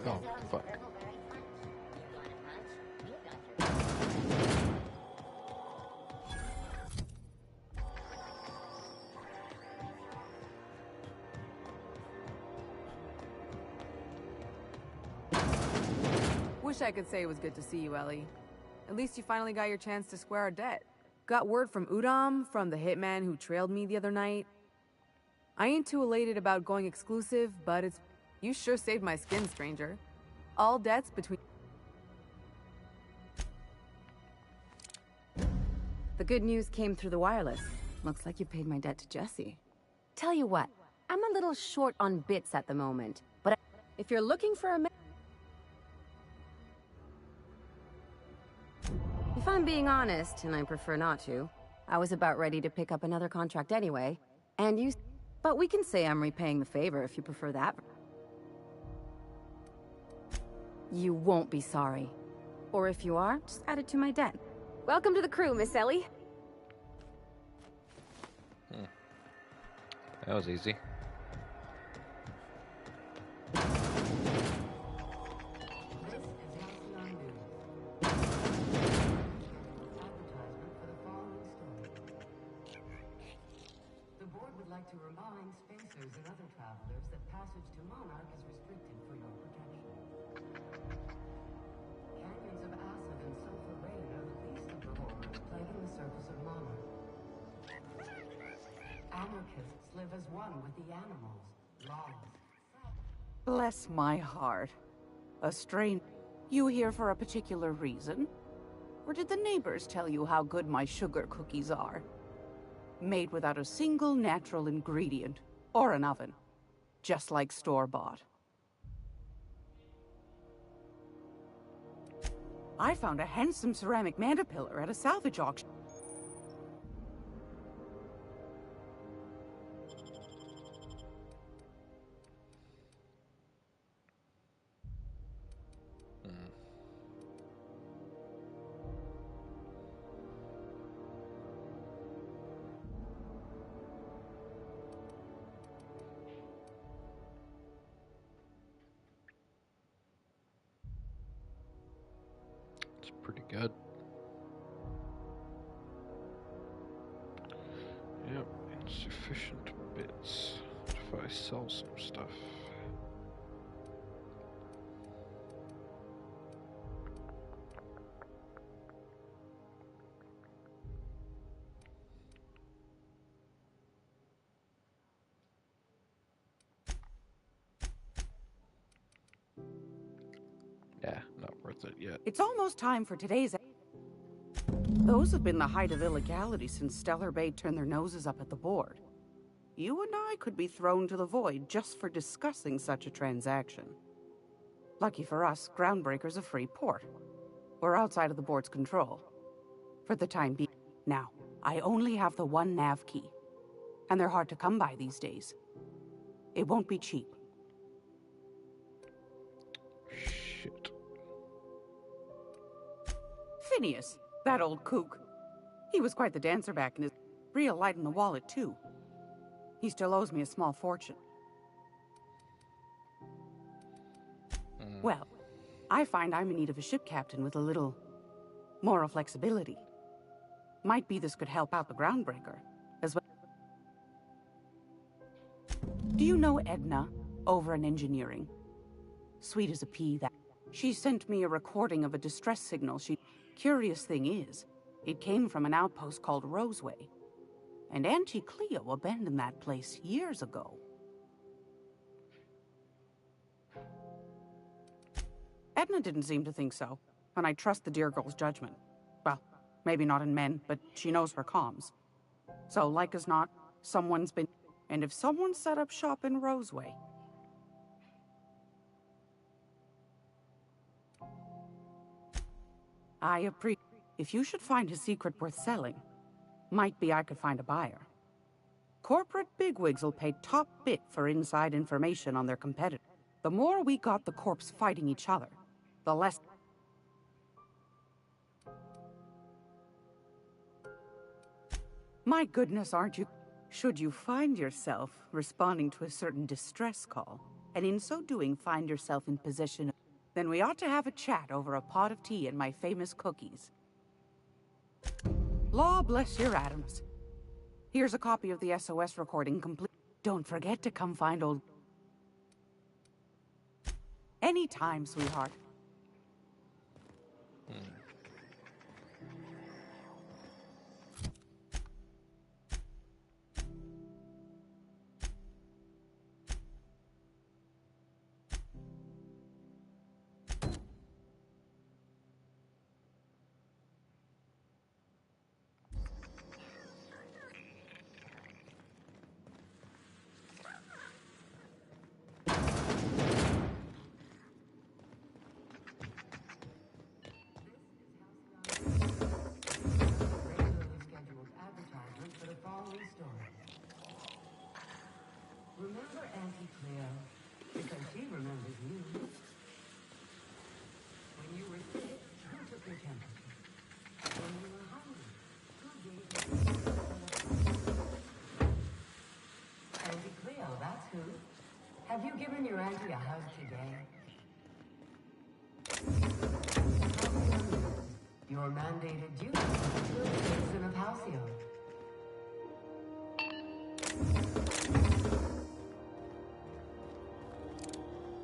Oh, fuck. Wish I could say it was good to see you, Ellie. At least you finally got your chance to square our debt. Got word from Udom, from the hitman who trailed me the other night. I ain't too elated about going exclusive, but it's... You sure saved my skin, stranger. All debts between... The good news came through the wireless. Looks like you paid my debt to Jesse. Tell you what, I'm a little short on bits at the moment, but If you're looking for a If I'm being honest, and I prefer not to, I was about ready to pick up another contract anyway, and you... But we can say I'm repaying the favor if you prefer that. You won't be sorry. Or if you are, just add it to my debt. Welcome to the crew, Miss Ellie. That was easy. To remind spacers and other travelers that passage to Monarch is restricted for your protection. Canyons of acid and sulfur rain are the least of the horrors plaguing the surface of Monarch. Anarchists live as one with the animals, laws. Bless my heart. A strange... You here for a particular reason? Or did the neighbors tell you how good my sugar cookies are? Made without a single natural ingredient, or an oven. Just like store-bought. I found a handsome ceramic mandapillar at a salvage auction. It's pretty good. Yep, insufficient bits. If I sell some stuff. Yeah, not worth it yet. It's almost time for today's... Those have been the height of illegality since Stellar Bay turned their noses up at the board. You and I could be thrown to the void just for discussing such a transaction. Lucky for us, Groundbreaker's a free port. We're outside of the board's control. For the time being. Now, I only have the one nav key. And they're hard to come by these days. It won't be cheap. Shit. Phineas, that old kook. He was quite the dancer back in his... Real light in the wallet, too. He still owes me a small fortune. Well, I find I'm in need of a ship captain with a little... moral flexibility. Might be this could help out the Groundbreaker, as well. Do you know Edna, over in engineering? Sweet as a pea, that... She sent me a recording of a distress signal she... Curious thing is, it came from an outpost called Roseway. And Auntie Cleo abandoned that place years ago. Edna didn't seem to think so, and I trust the dear girl's judgment. Well, maybe not in men, but she knows her comms. So, like as not, someone's been... And if someone set up shop in Roseway... I appreciate... If you should find his secret worth selling, might be I could find a buyer. Corporate bigwigs will pay top bit for inside information on their competitor. The more we got the corps fighting each other, the less... My goodness, aren't you... Should you find yourself responding to a certain distress call, and in so doing find yourself in possession of... Then we ought to have a chat over a pot of tea and my famous cookies. Law bless your atoms. Here's a copy of the SOS recording complete. Don't forget to come find old... Anytime, sweetheart. Remember Auntie Cleo? Because she remembers you. When you were sick, who took your temperature? When you were hungry, who gave you Auntie Cleo, that's who. Have you given your auntie a hug today? Your mandated duty as a good citizen of Halcyon.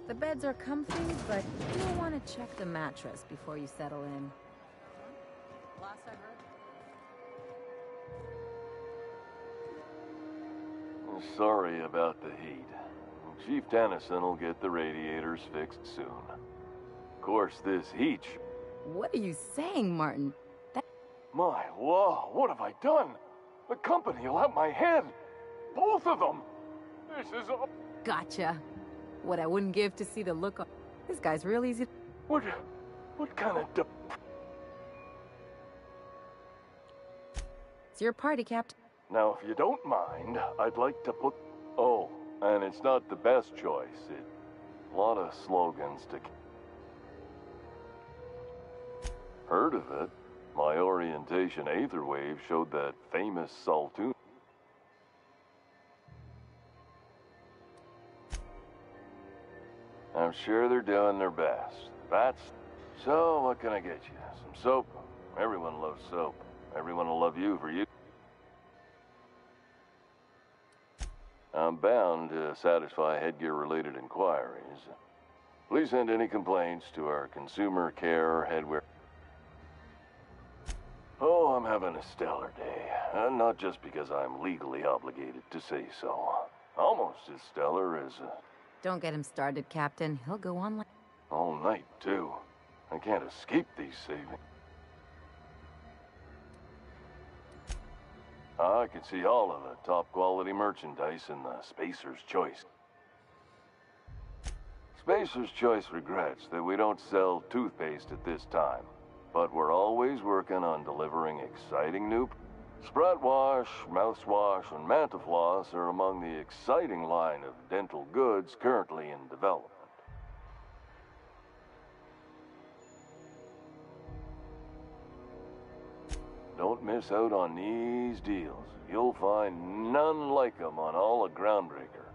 The beds are comfy, but you'll want to check the mattress before you settle in. Last I heard. Sorry about the heat. Chief Tennyson will get the radiators fixed soon. Of course, this heat... What are you saying, Martin? My law, what have I done? The company will have my head. Both of them. This is a... Gotcha. What I wouldn't give to see the look on... This guy's real easy... What kind of... It's your party, Captain. Now, if you don't mind, I'd like to put... Oh, and it's not the best choice. A lot of slogans to... Heard of it? My orientation Aetherwave showed that famous Saltoon. I'm sure they're doing their best. That's... So, what can I get you? Some soap? Everyone loves soap. Everyone will love you for you. I'm bound to satisfy headgear-related inquiries. Please send any complaints to our consumer care headwear. Oh, I'm having a stellar day. And not just because I'm legally obligated to say so. Almost as stellar as... Don't get him started, Captain. He'll go on like... all night, too. I can't escape these savings. I can see all of the top-quality merchandise in the Spacer's Choice. Spacer's Choice regrets that we don't sell toothpaste at this time, but we're always working on delivering exciting new... Sprout Wash, Mouthwash, and Mantafloss are among the exciting line of dental goods currently in development. Don't miss out on these deals. You'll find none like them on all of Groundbreaker,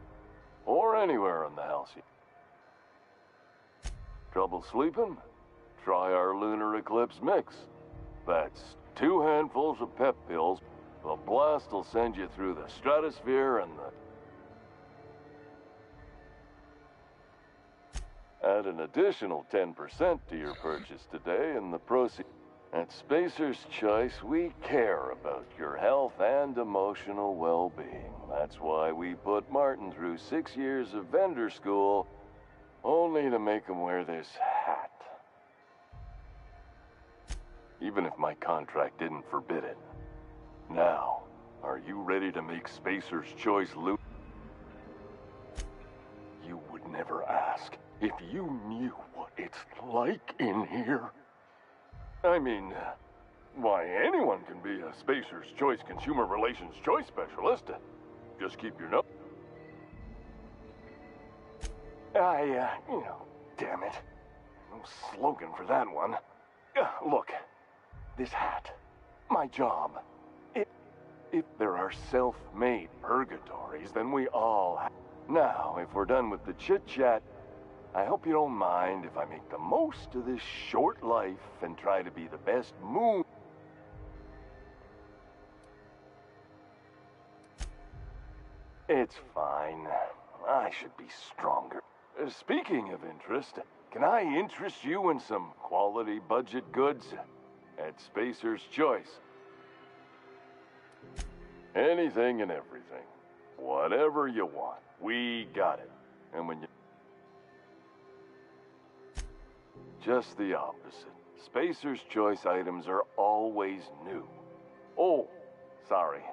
or anywhere in the Halcyon. Trouble sleeping? Try our Lunar Eclipse Mix. That's 2 handfuls of pep pills. The blast will send you through the stratosphere and the... Add an additional 10% to your purchase today and the proceeds... At Spacer's Choice, we care about your health and emotional well-being. That's why we put Martin through 6 years of vendor school, only to make him wear this hat. Even if my contract didn't forbid it. Now, are you ready to make Spacer's Choice loot? You would never ask if you knew what it's like in here. I mean, why, anyone can be a Spacer's Choice Consumer Relations Choice Specialist. Just keep your nose... damn it. No slogan for that one. Look, this hat, my job. If there are self-made purgatories, then we all have... Now, if we're done with the chit-chat, I hope you don't mind if I make the most of this short life and try to be the best moon. It's fine. I should be stronger. Speaking of interest, can I interest you in some quality budget goods at Spacer's Choice? Anything and everything. Whatever you want. We got it. And when you... Just the opposite. Spacer's Choice items are always new. Oh, sorry.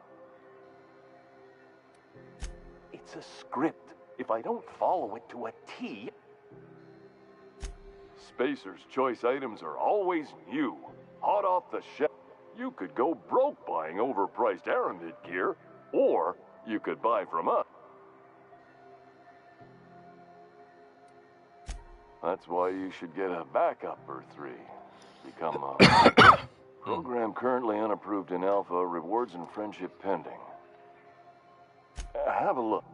It's a script. If I don't follow it to a T... Spacer's Choice items are always new. Hot off the shelf. You could go broke buying overpriced Aramid gear, or you could buy from us. That's why you should get a backup or 3. Become a program currently unapproved in Alpha, rewards and friendship pending. Have a look.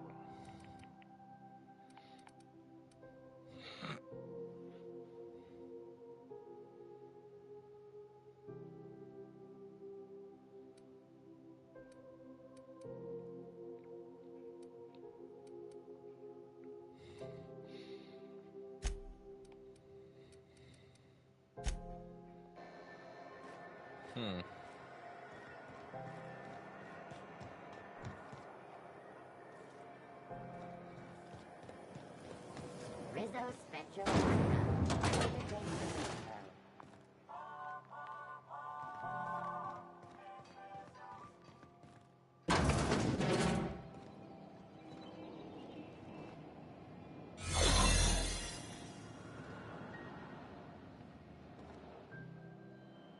Rizzo Spectrum.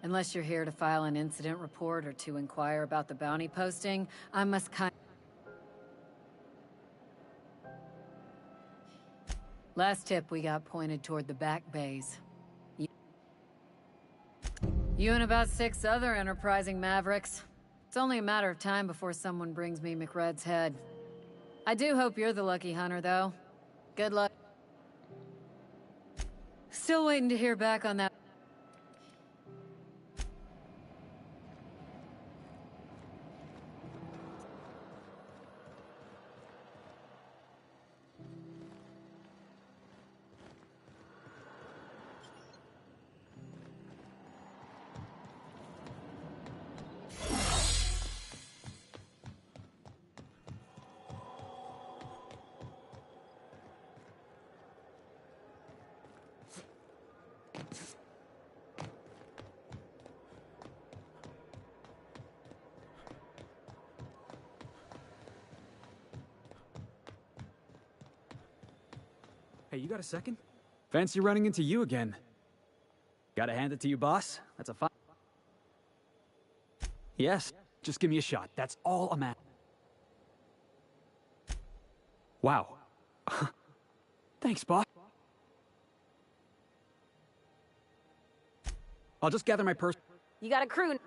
Unless you're here to file an incident report or to inquire about the bounty posting, I must Last tip we got pointed toward the back bays. You and about 6 other enterprising mavericks. It's only a matter of time before someone brings me McRed's head. I do hope you're the lucky hunter, though. Good luck. Still waiting to hear back on that. Hey, you got a second? Fancy running into you again. Gotta hand it to you, boss. That's a fine... Yes, just give me a shot. That's all I'm at. Wow. Thanks, boss. I'll just gather my purse. You got a crew.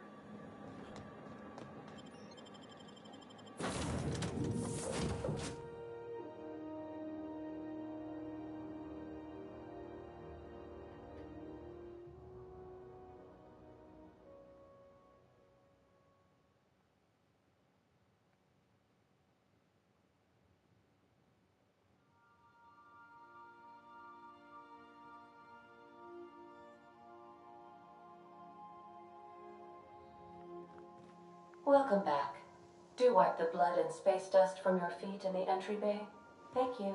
Welcome back. Do wipe the blood and space dust from your feet in the entry bay. Thank you.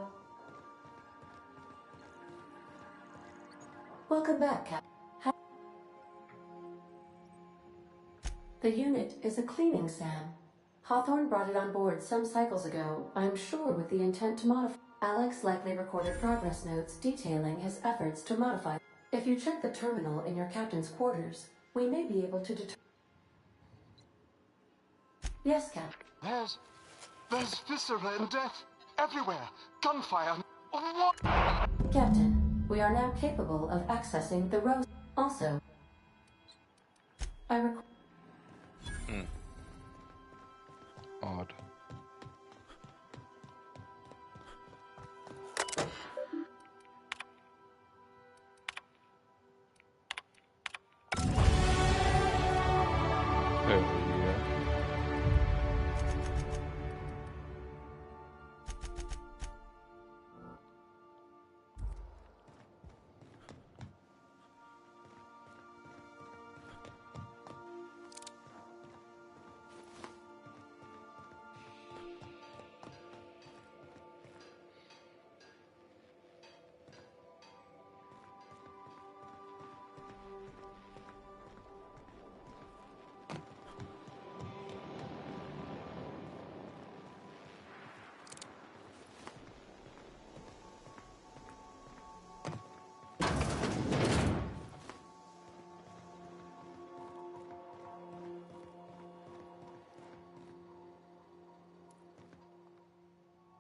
Welcome back, Captain. The unit is a cleaning SAM. Hawthorne brought it on board some cycles ago, I'm sure with the intent to modify. Alex likely recorded progress notes detailing his efforts to modify. If you check the terminal in your captain's quarters, we may be able to determine. Yes, Captain. There's viscera and death everywhere. Gunfire. What? Captain, we are now capable of accessing the Rose. Also, I require. Odd.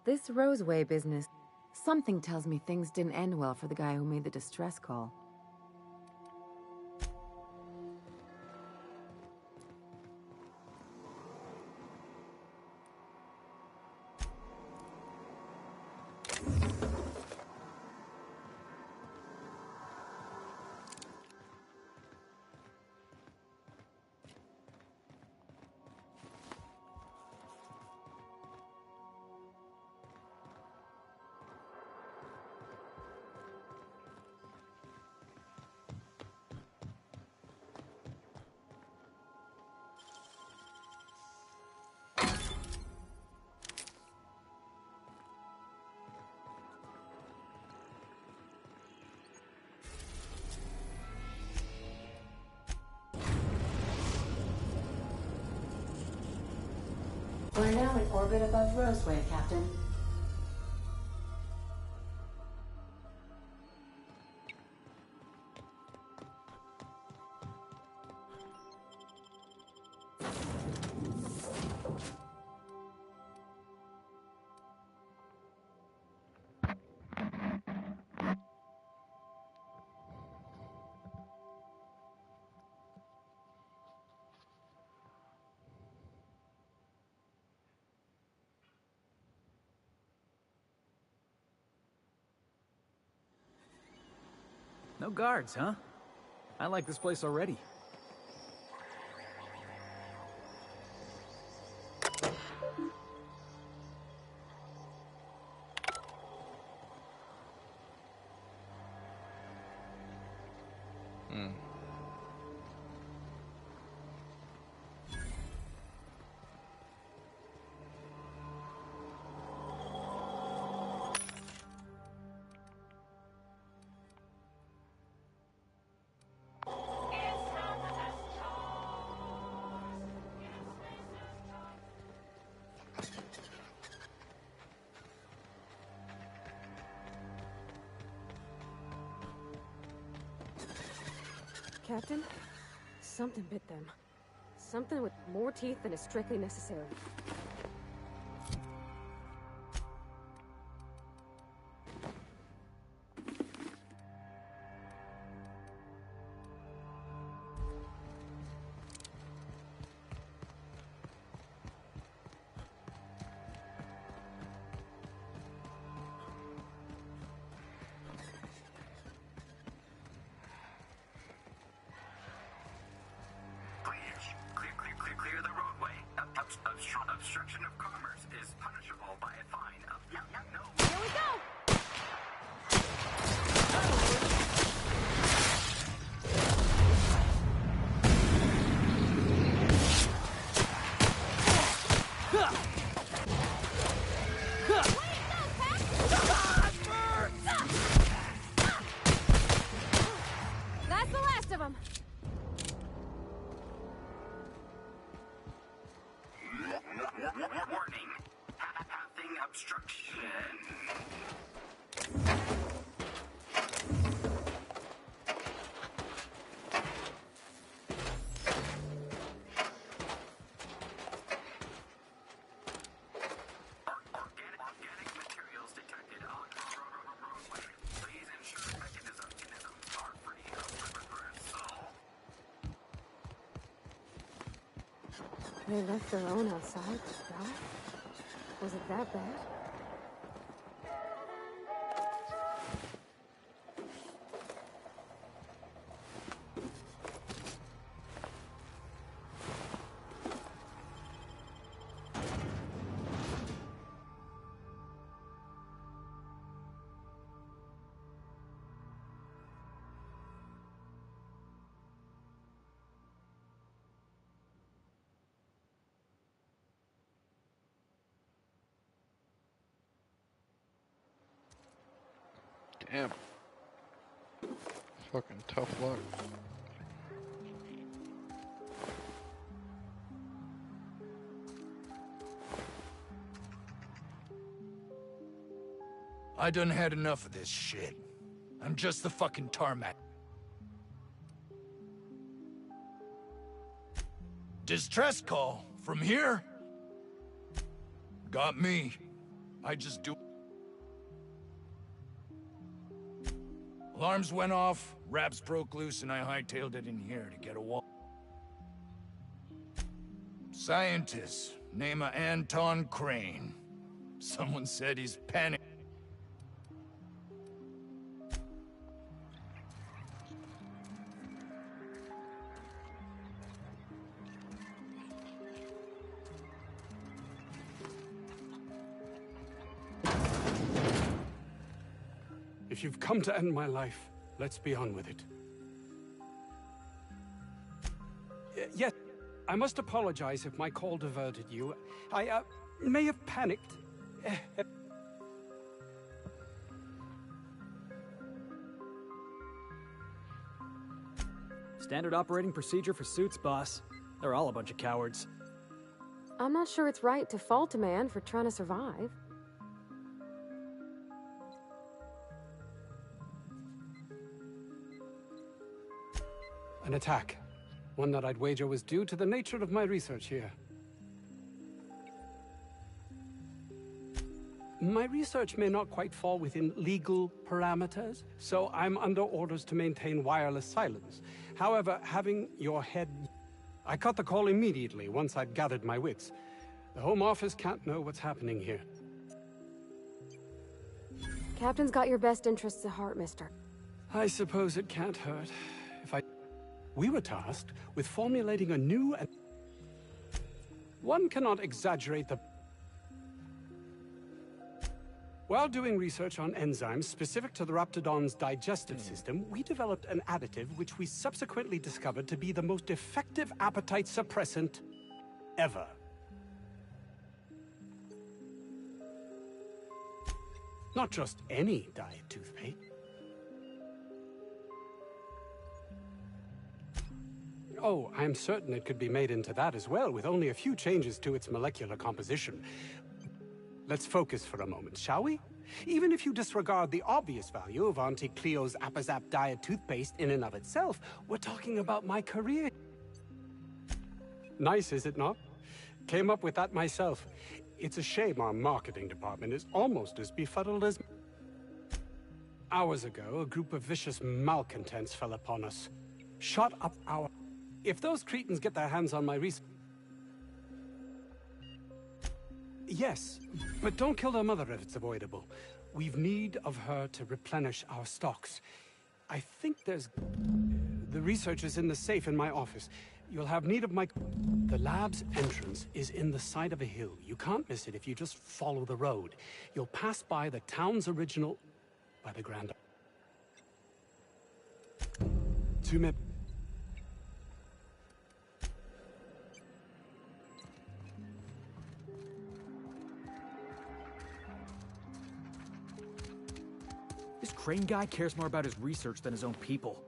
This Roseway business. Something tells me things didn't end well for the guy who made the distress call. We're now in orbit above Roseway, Captain. No guards, huh? I like this place already. Captain, something bit them. Something with more teeth than is strictly necessary. Clear the roadway. Obstruction of commerce is punishable by a fine of no. Here we go! That's the last of them! Warning. Pathing obstruction. Organic materials detected on roadway. Please ensure mechanisms are free of reversal. They left their own outside to die? Was it that bad? Damn. Fucking tough luck. I done had enough of this shit. I'm just the fucking tarmac. Distress call? From here? Got me. I just do... Alarms went off, raps broke loose, and I hightailed it in here to get a wall. Scientist, name of Anton Crane. Someone said he's panicked. If you've come to end my life, let's be on with it. Yes, I must apologize if my call diverted you. I may have panicked. Standard operating procedure for suits, boss. They're all a bunch of cowards. I'm not sure it's right to fault a man for trying to survive. An attack. One that I'd wager was due to the nature of my research here. My research may not quite fall within legal parameters, so I'm under orders to maintain wireless silence. However, having your head... I cut the call immediately once I'd gathered my wits. The Home Office can't know what's happening here. Captain's got your best interests at heart, mister. I suppose it can't hurt if I... We were tasked with formulating a new and... One cannot exaggerate the... While doing research on enzymes specific to the Raptidon's digestive system, we developed an additive which we subsequently discovered to be the most effective appetite suppressant ever. Not just any diet toothpaste. Oh, I'm certain it could be made into that as well, with only a few changes to its molecular composition. Let's focus for a moment, shall we? Even if you disregard the obvious value of Auntie Cleo's Appazap diet toothpaste in and of itself, we're talking about my career. Nice, is it not? Came up with that myself. It's a shame our marketing department is almost as befuddled as... Hours ago, a group of vicious malcontents fell upon us. Shot up our... If those cretins get their hands on my research... Yes, but don't kill their mother if it's avoidable. We've need of her to replenish our stocks. I think there's... The research is in the safe in my office. You'll have need of my... The lab's entrance is in the side of a hill. You can't miss it if you just follow the road. You'll pass by the town's original... by the Grand... 2 minutes. This Crane guy cares more about his research than his own people.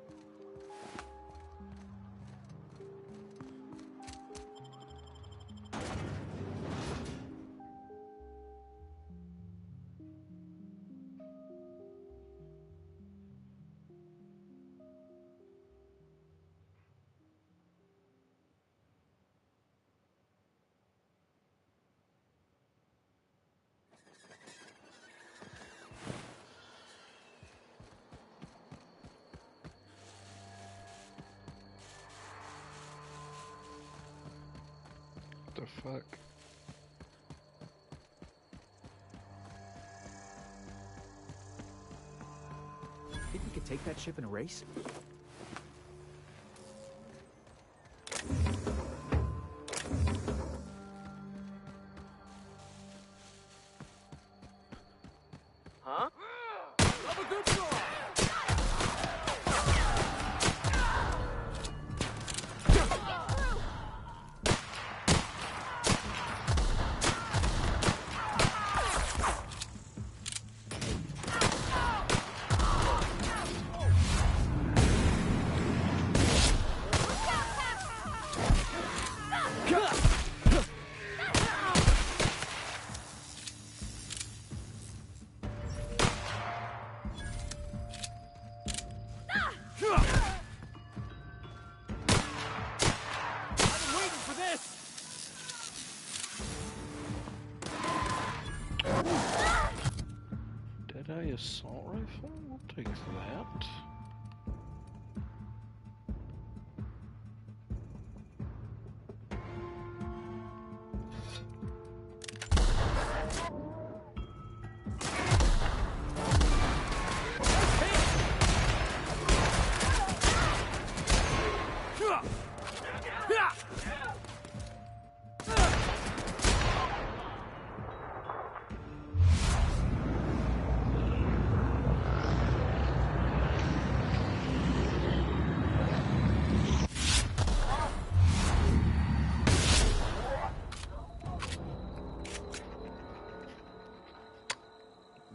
The fuck? Think we could take that ship in a race? Huh? Have a good shot! assault rifle? We'll take that.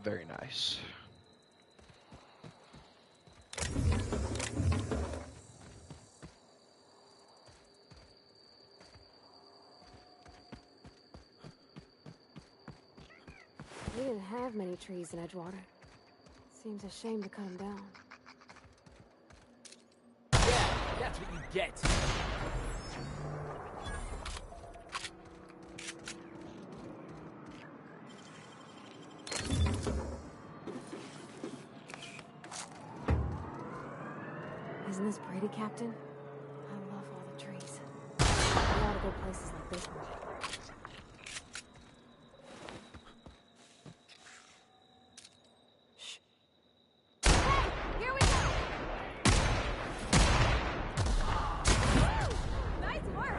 Very nice. We didn't have many trees in Edgewater. Seems a shame to cut them down. Yeah, that's what you get. Isn't this pretty, Captain? I love all the trees. We ought to go places like this one. Here we go! Nice work!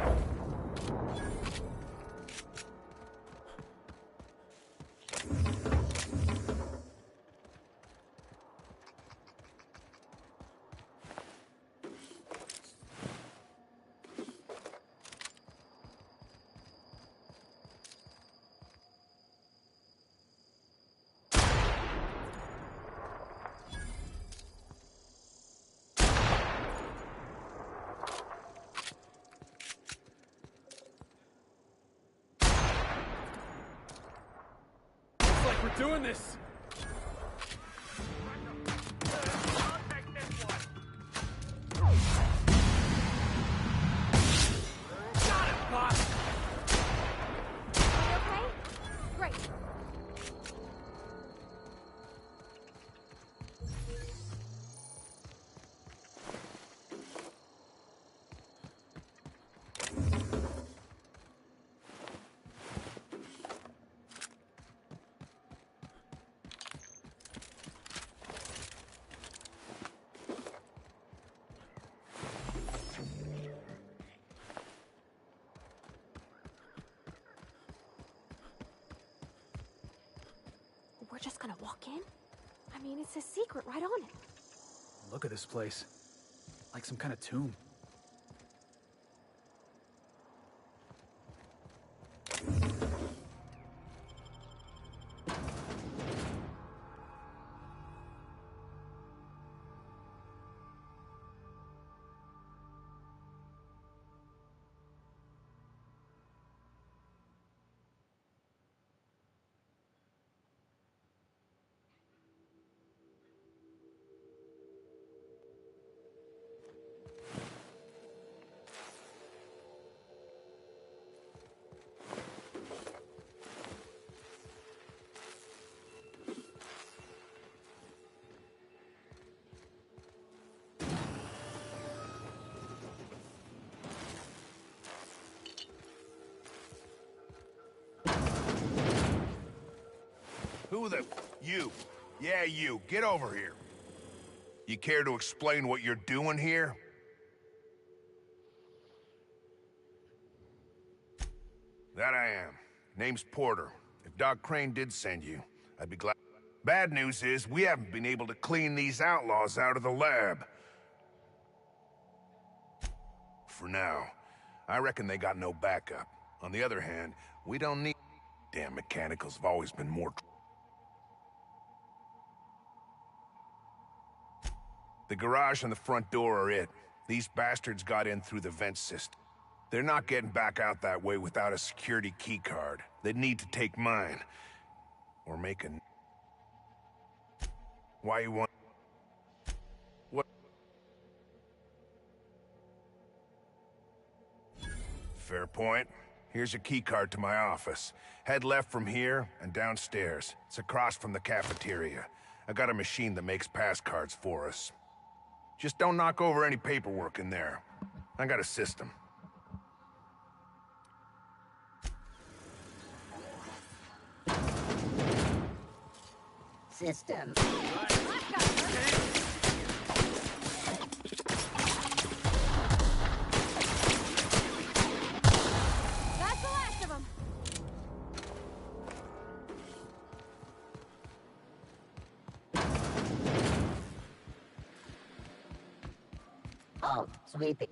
Looks like we're doing this. Got it, boss. Okay? Great. We're just gonna walk in? I mean, it's a secret right on it. Look at this place. Like some kind of tomb. Who the... You. Yeah, you. Get over here. You care to explain what you're doing here? That I am. Name's Porter. If Doc Crane did send you, I'd be glad. Bad news is, we haven't been able to clean these outlaws out of the lab. For now. I reckon they got no backup. On the other hand, we don't need... Damn mechanicals have always been more... The garage and the front door are it. These bastards got in through the vent system. They're not getting back out that way without a security keycard. They'd need to take mine. Or make a... Why you want... What? Fair point. Here's your keycard to my office. Head left from here and downstairs. It's across from the cafeteria. I got a machine that makes pass cards for us. Just don't knock over any paperwork in there. I got a system. System. That's the last of them. Oh, sweet.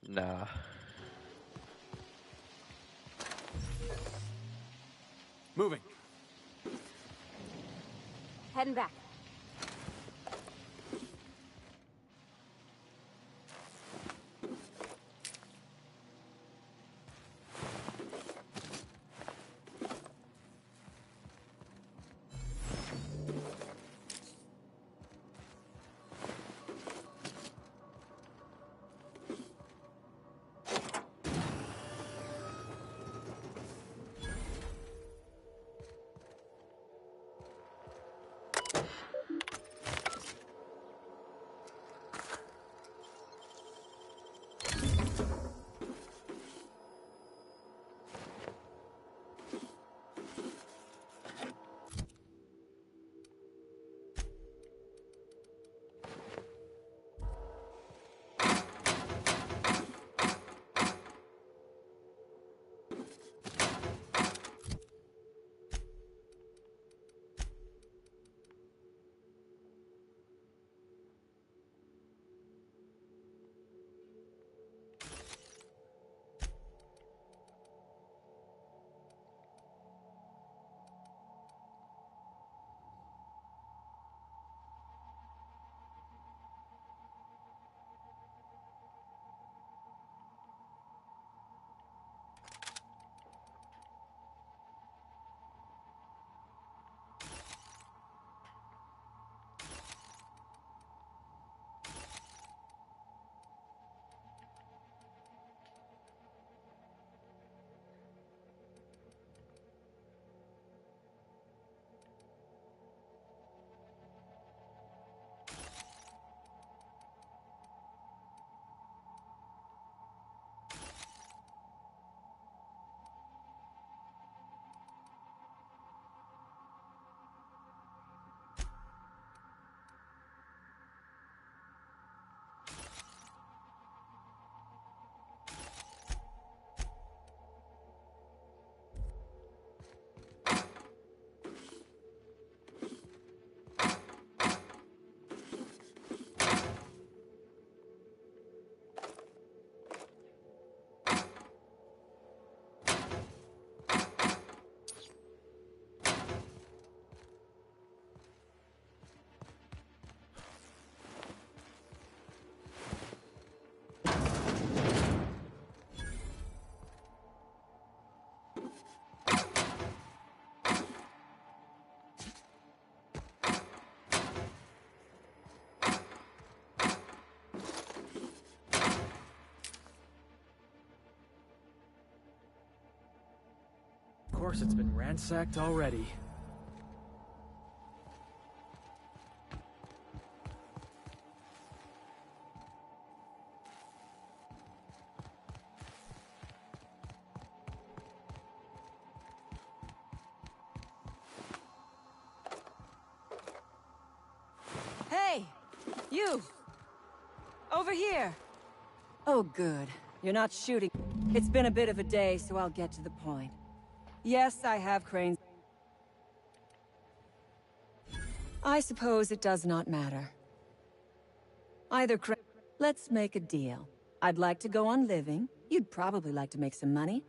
Nah. Moving. Heading back. Of course, it's been ransacked already. You! Over here! Oh, good. You're not shooting. It's been a bit of a day, so I'll get to the point. Yes, I have cranes. I suppose it does not matter. Either crane... Let's make a deal. I'd like to go on living. You'd probably like to make some money.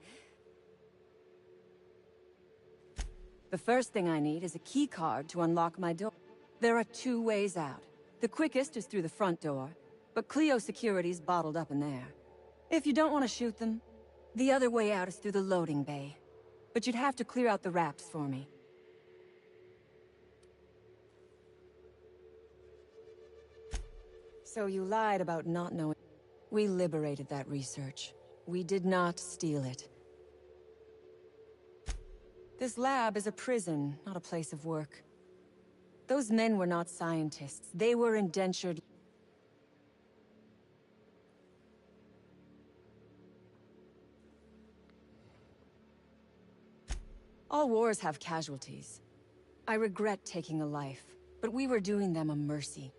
The first thing I need is a key card to unlock my door. There are 2 ways out. The quickest is through the front door, but Cleo security's bottled up in there. If you don't want to shoot them, the other way out is through the loading bay. But you'd have to clear out the wraps for me. So you lied about not knowing. We liberated that research. We did not steal it. This lab is a prison, not a place of work. Those men were not scientists. They were indentured... All wars have casualties. I regret taking a life, but we were doing them a mercy.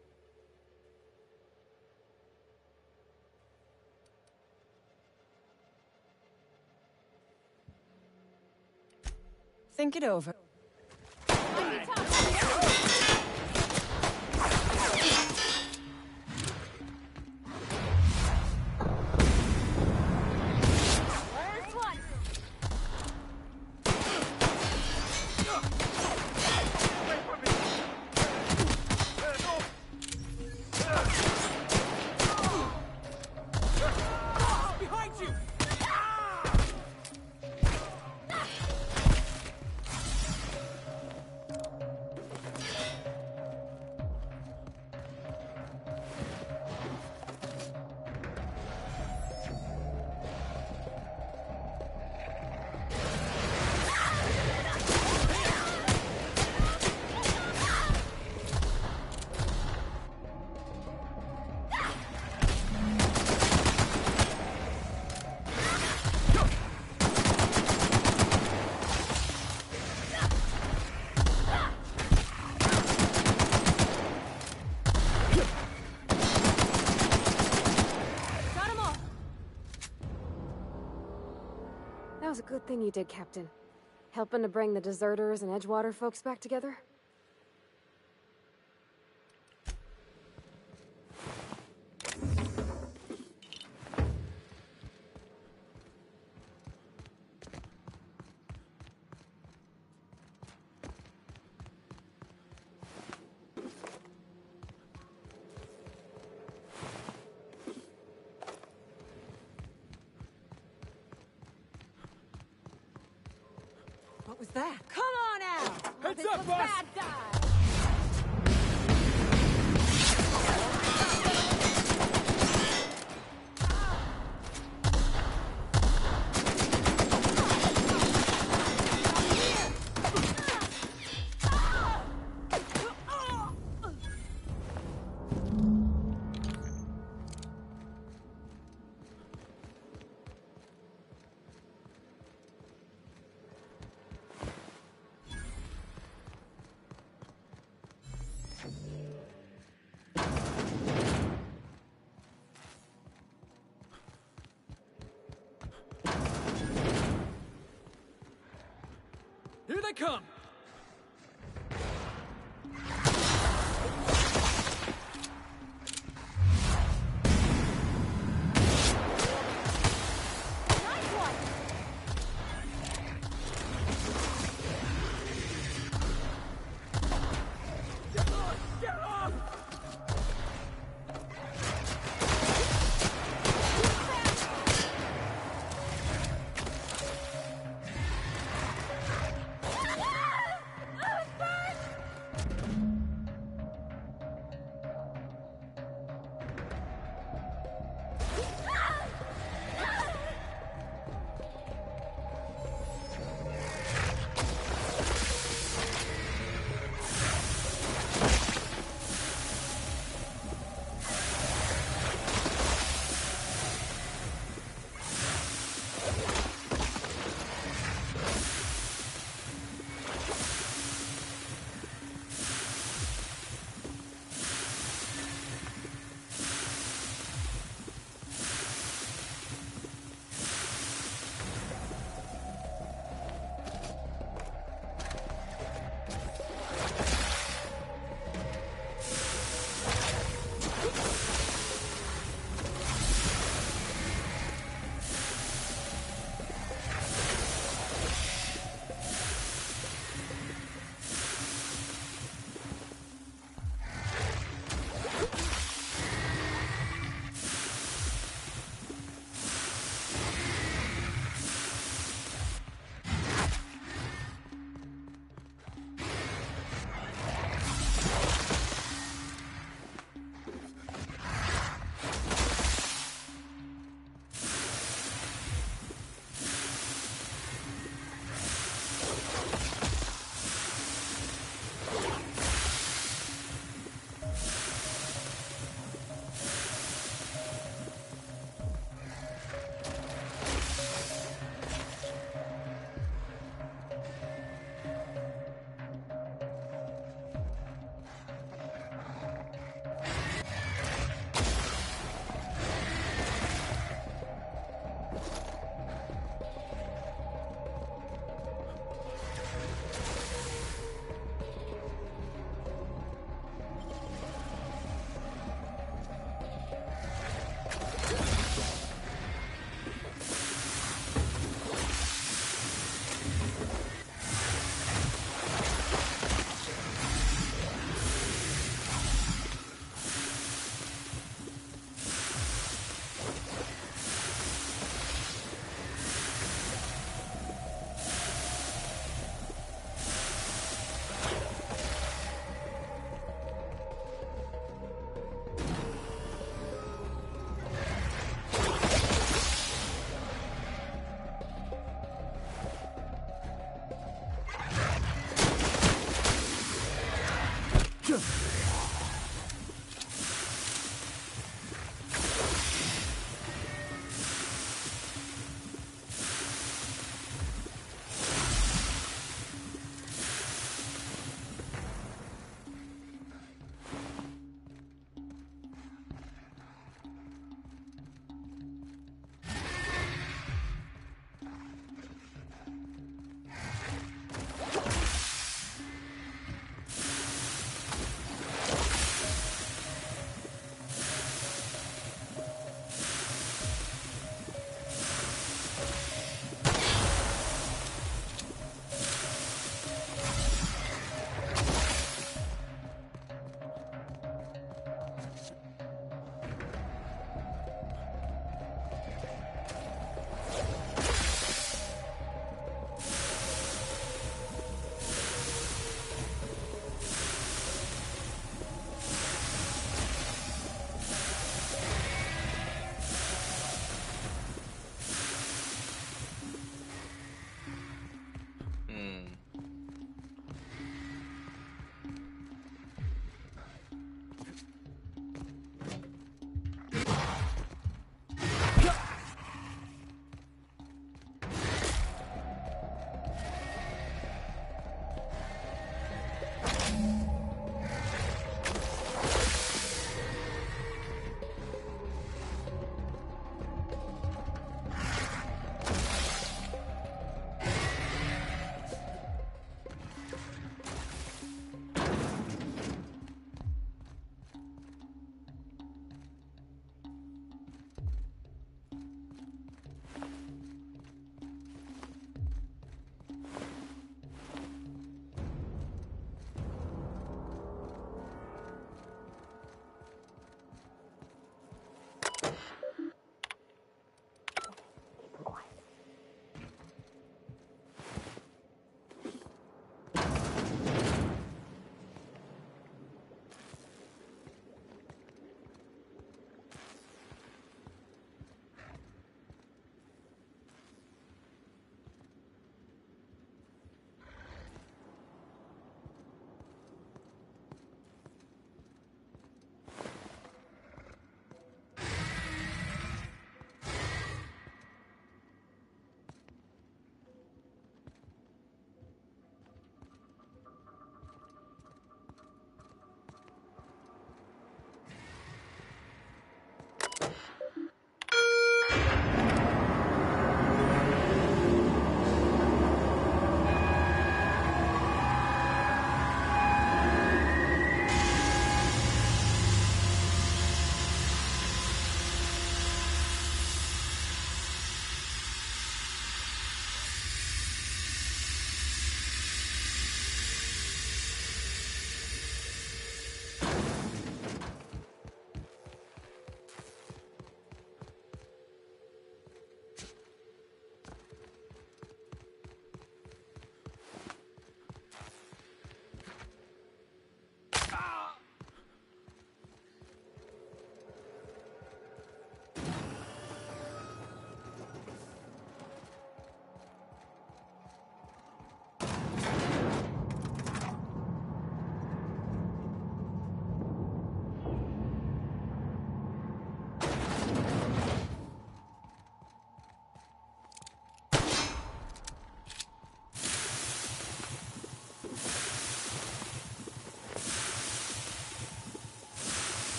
Think it over. That was a good thing you did, Captain. Helping to bring the deserters and Edgewater folks back together. What was that? Come on out! Heads up, boss! Bad guy! Here they come!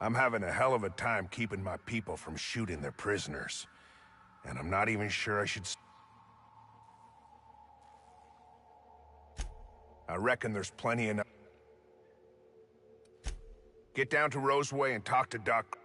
I'm having a hell of a time keeping my people from shooting their prisoners. And I'm not even sure I should... I reckon there's plenty enough... Get down to Roseway and talk to Doc...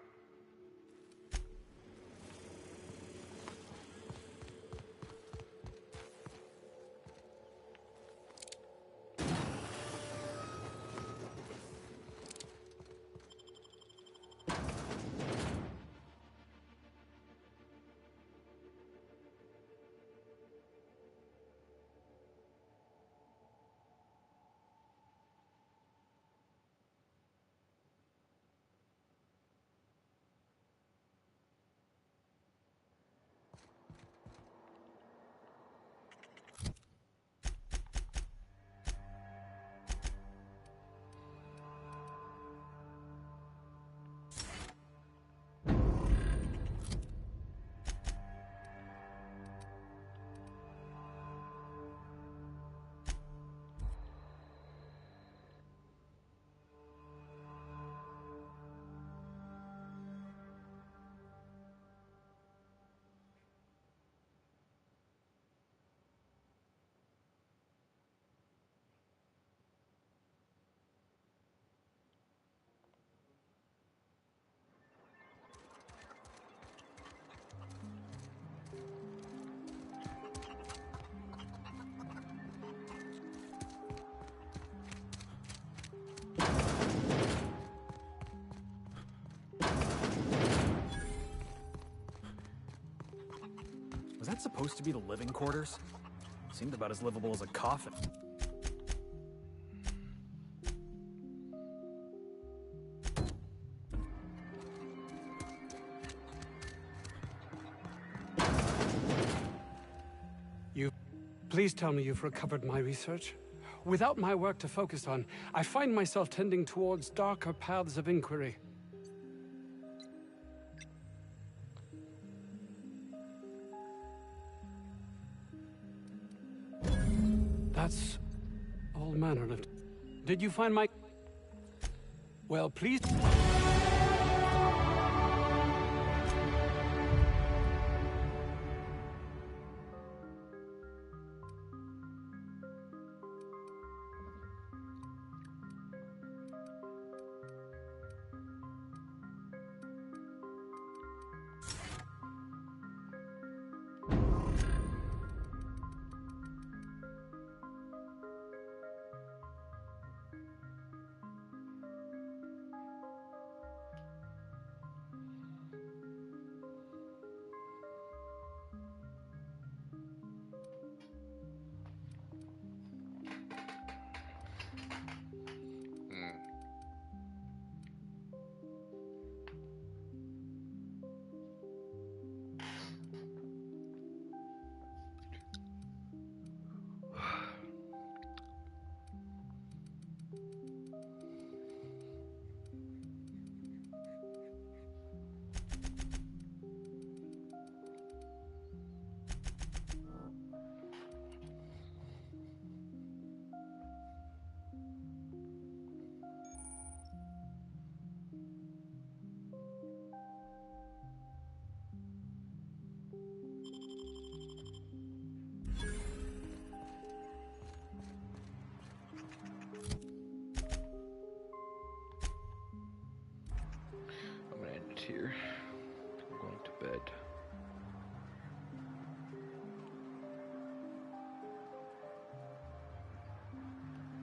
Was that supposed to be the living quarters? Seemed about as livable as a coffin. Please tell me you've recovered my research. Without my work to focus on, I find myself tending towards darker paths of inquiry. That's all manner of... Did you find my... Well, please... I'm gonna end it here.